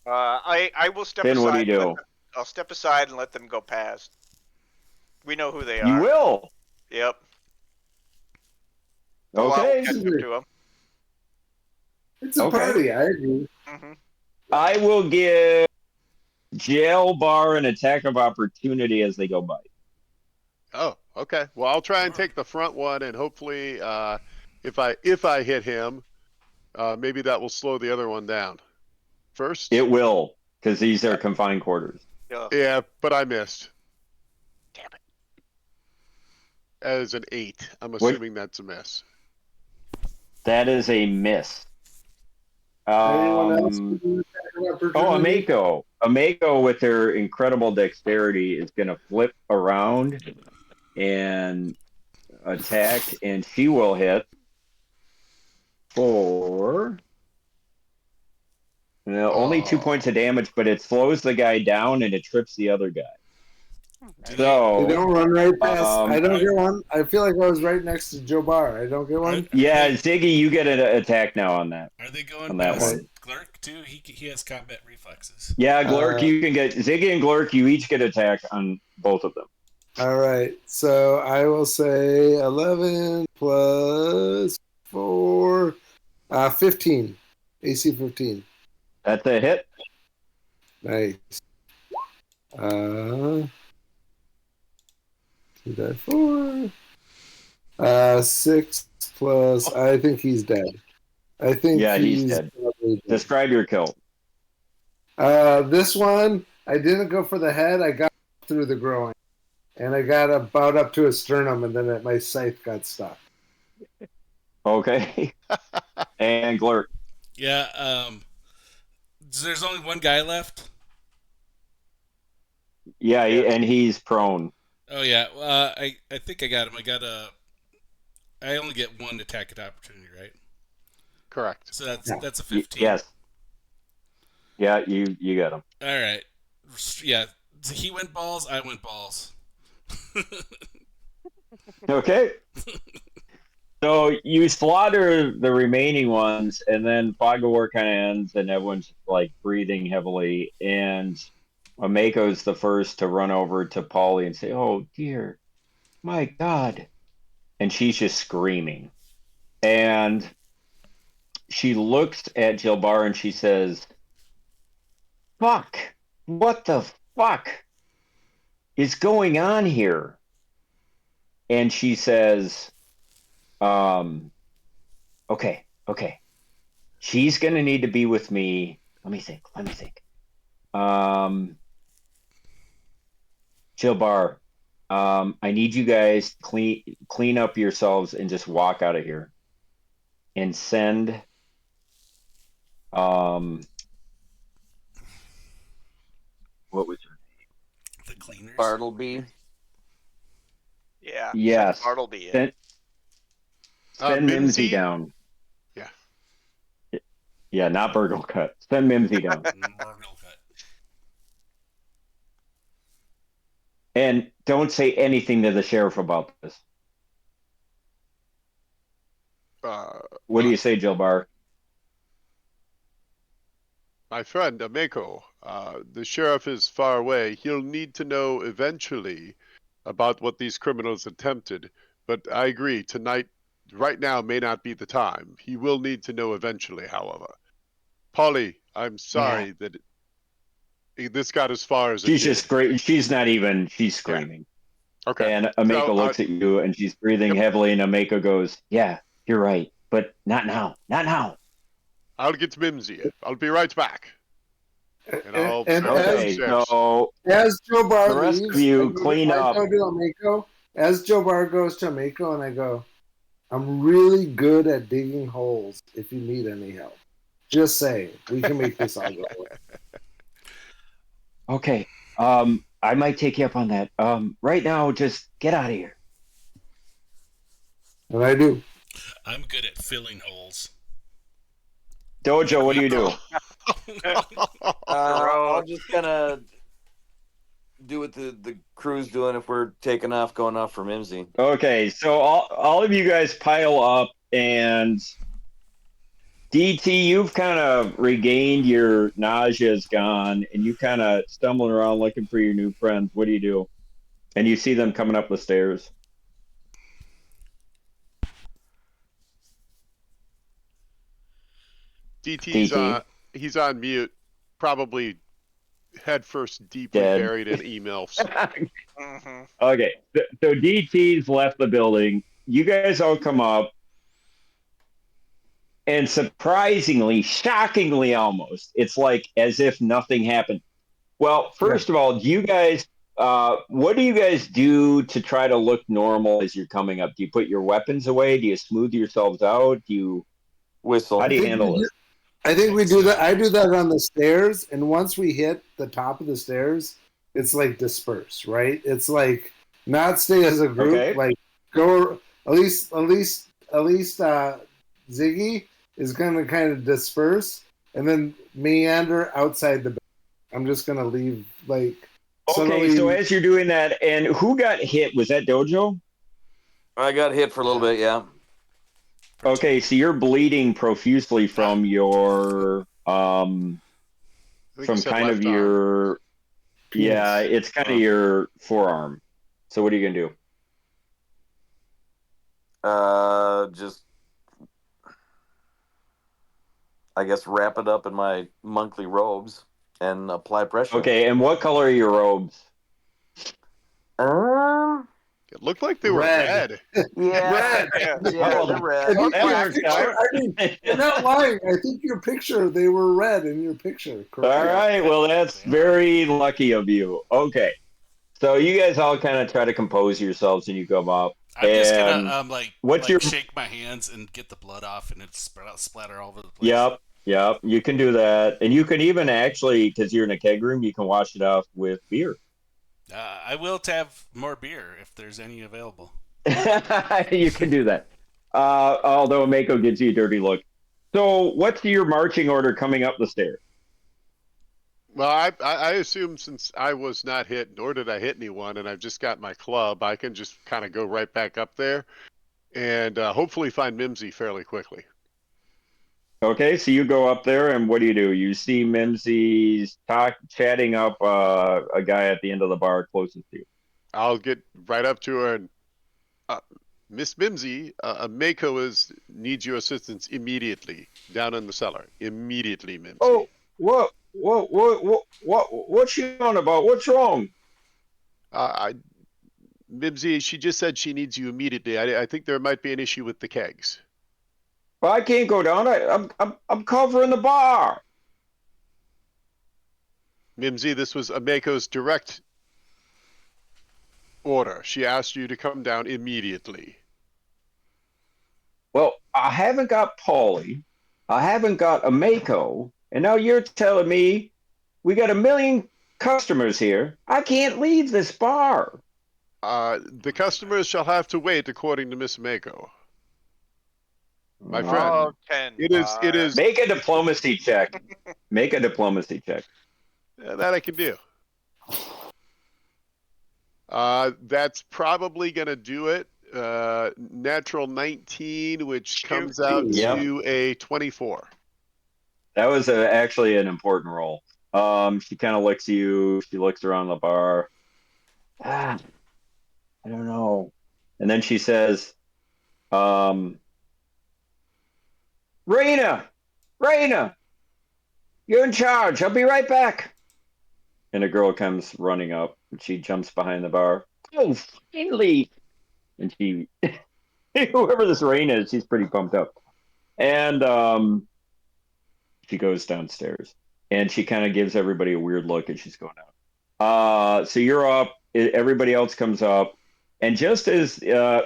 I will step Finn, aside. what do you do? I'll step aside and let them go past. We know who they are. You will. Yep. Okay. Catch up to them. It's a party. I agree. Mm-hmm. I will give Jail Bar an attack of opportunity as they go by. Oh, okay. Well, I'll try and take the front one, and hopefully, if I hit him, maybe that will slow the other one down. First, it will, because these are confined quarters. Yeah, but I missed. Damn it. As an 8, I'm assuming that's a miss. That is a miss. Anyone else? A Mako. A Mako with their incredible dexterity is going to flip around and attack, and she will hit for only 2 points of damage, but it slows the guy down and it trips the other guy. So they don't run right past. I don't get one. I feel like I was right next to Joe Barr. I don't get one. Yeah, Ziggy, you get an attack now on that. Are they going on that past one? Glurk too? He has combat reflexes. Yeah, Glurk, you can get Ziggy and Glurk. You each get attack on both of them. All right. So I will say 11 plus 4, 15. AC 15. That's a hit. Nice. 2 4. 6 plus. I think he's dead. I think Yeah, he's dead. probably dead. Describe your kill. This one, I didn't go for the head. I got through the groin, and I got about up to a sternum, and then my scythe got stuck. Okay. And Glurt. Yeah. There's only one guy left. Yeah, and he's prone. Oh yeah. I think I got him. I only get one attack at opportunity, right? Correct. So that's a 15. Yes. Yeah, you got him. All right. Yeah. So he went balls. I went balls. Okay. So you slaughter the remaining ones, and then fog of war kind of ends, and everyone's like breathing heavily. And Amako's the first to run over to Polly and say, "Oh dear, my God!" And she's just screaming. And she looks at Jilbar and she says, "Fuck! What the fuck is going on here?" And she says, okay. She's going to need to be with me. Let me think. Jilbar, I need you guys to clean up yourselves and just walk out of here. And send, what was her name? The cleaners. Bartleby. Yeah. Yes. Bartleby in. Send Mimsy down. Yeah. Yeah, not Burgle Cut. Send Mimsy down. And don't say anything to the sheriff about this. What do you say, Jilbar? My friend Ameko, the sheriff is far away. He'll need to know eventually about what these criminals attempted. But I agree, tonight, right now, may not be the time. He will need to know eventually, however. Polly, I'm sorry that this got as far as She's it just did. great. She's not even, she's screaming. Okay. And Ameko So, looks at you and she's breathing heavily, and Ameko goes, "Yeah, you're right. But not now. Not now." I'll get Mimsy. I'll be right back. And I'll Okay, so as Joe Bar the rest leaves, of you clean up. I go to Ameko. As Joe Bar goes to Ameko, and I go, "I'm really good at digging holes. If you need any help, just say we can make this all go away." Okay, I might take you up on that. Right now, just get out of here. And I do. I'm good at filling holes. Dojo, what do you do? I'll just kind of do what the crew's doing if we're taking off, going off for Mimsy. Okay, so all of you guys pile up, and DT, you've kind of regained your nausea's gone, and you kind of stumbling around looking for your new friends. What do you do? And you see them coming up the stairs. DT's he's on mute, probably headfirst deeply Dead. buried in emails. Okay, so DT's left the building. You guys all come up, and surprisingly, shockingly almost, it's like as if nothing happened. Well, first of all, do you guys, what do you guys do to try to look normal as you're coming up? Do you put your weapons away? Do you smooth yourselves out? Do you whistle? How do you handle it? I think we do that. I do that on the stairs, and once we hit the top of the stairs, it's like disperse, right? It's like not stay as a group, Okay. like go at least Ziggy is gonna kind of disperse and then meander outside the building. I'm just gonna leave like Okay, so as you're doing that, and who got hit? Was that Dojo? I got hit for a little bit, yeah. Okay, so you're bleeding profusely from your from kind of your it's kind of your forearm. So what are you gonna do? Just I guess wrap it up in my monthly robes and apply pressure. Okay, and what color are your robes? It looked like they were Red. red. Yeah, Yeah. yeah, they're red. That works out. I mean, you're not lying. I think your picture, they were red in your picture. Correct? All right, well, that's very lucky of you. Okay, so you guys all kind of try to compose yourselves, and you come up. I'm just and gonna what's your? shake my hands and get the blood off, and it's splatter all over the place. Yep. You can do that, and you can even actually, because you're in a keg room, you can wash it off with beer. I will have more beer if there's any available. You can do that. Although Mako gives you a dirty look. So, what's your marching order coming up the stairs? Well, I assume since I was not hit, nor did I hit anyone, and I've just got my club, I can just kind of go right back up there and hopefully find Mimsy fairly quickly. Okay, so you go up there, and what do? You see Mimsy's chatting up a guy at the end of the bar closest to you. I'll get right up to her and, Miss Mimsy, Mako needs your assistance immediately down in the cellar. Immediately, Mimsy. Oh, what's she on about? What's wrong? Mimsy, she just said she needs you immediately. I think there might be an issue with the kegs. Well, I can't go down. I'm covering the bar. Mimsy, this was Mako's direct order. She asked you to come down immediately. Well, I haven't got Paulie. I haven't got a Mako. And now you're telling me we got 1 million customers here. I can't leave this bar. The customers shall have to wait according to Miss Mako. My friend. Oh, 10. It is. Make a diplomacy check. Make a diplomacy check. That I can do. That's probably going to do it. Natural 19, which comes out to a 24. That was actually an important roll. She kind of looks at you. She looks around the bar. I don't know. And then she says, Raina, you're in charge. I'll be right back. And a girl comes running up, and she jumps behind the bar. Oh, finally! And she, whoever this Raina is, she's pretty pumped up. And she goes downstairs, and she kind of gives everybody a weird look, and she's going out. So you're up. Everybody else comes up, and just as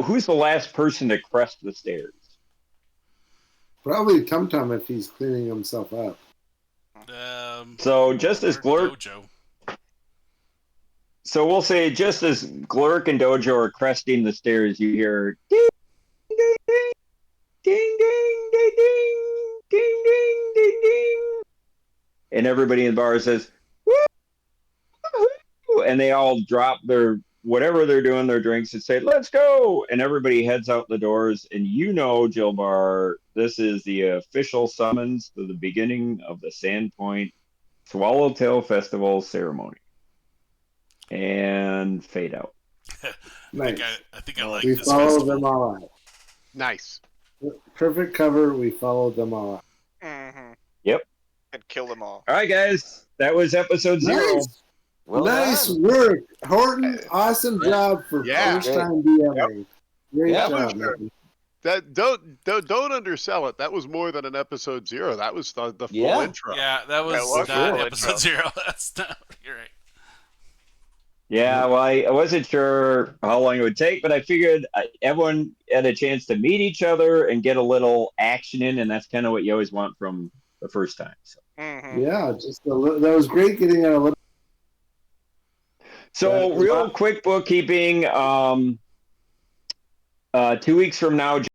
who's the last person to crest the stairs? Probably Tum Tum if he's cleaning himself up. So just as Glurk, Dojo. so we'll say just as Glurk and Dojo are cresting the stairs, you hear ding ding ding ding ding ding ding ding ding ding ding, and everybody in the bar says woo, and they all drop their whatever they're doing, their drinks, and say, let's go. And everybody heads out the doors. And Jilbar, this is the official summons to the beginning of the Sandpoint Swallowtail Festival ceremony. And fade out. Nice. I think I like We this followed festival. them all out. Nice. Perfect cover. We followed them all out. Mm-hmm. Yep. And kill them all. All right, guys. That was episode 0. Nice. Well nice done. work, Horton. Awesome job for first time DMing. Great Yep. job, man. That don't undersell it. That was more than an episode 0. That was the full Yeah. intro. Yeah, that was was not cool episode intro. 0. That's not. You're right. Yeah, well, I wasn't sure how long it would take, but I figured everyone had a chance to meet each other and get a little action in, and that's kind of what you always want from the first time. So, Mm-hmm. Yeah, just that was great getting a little. real quick bookkeeping. 2 weeks from now,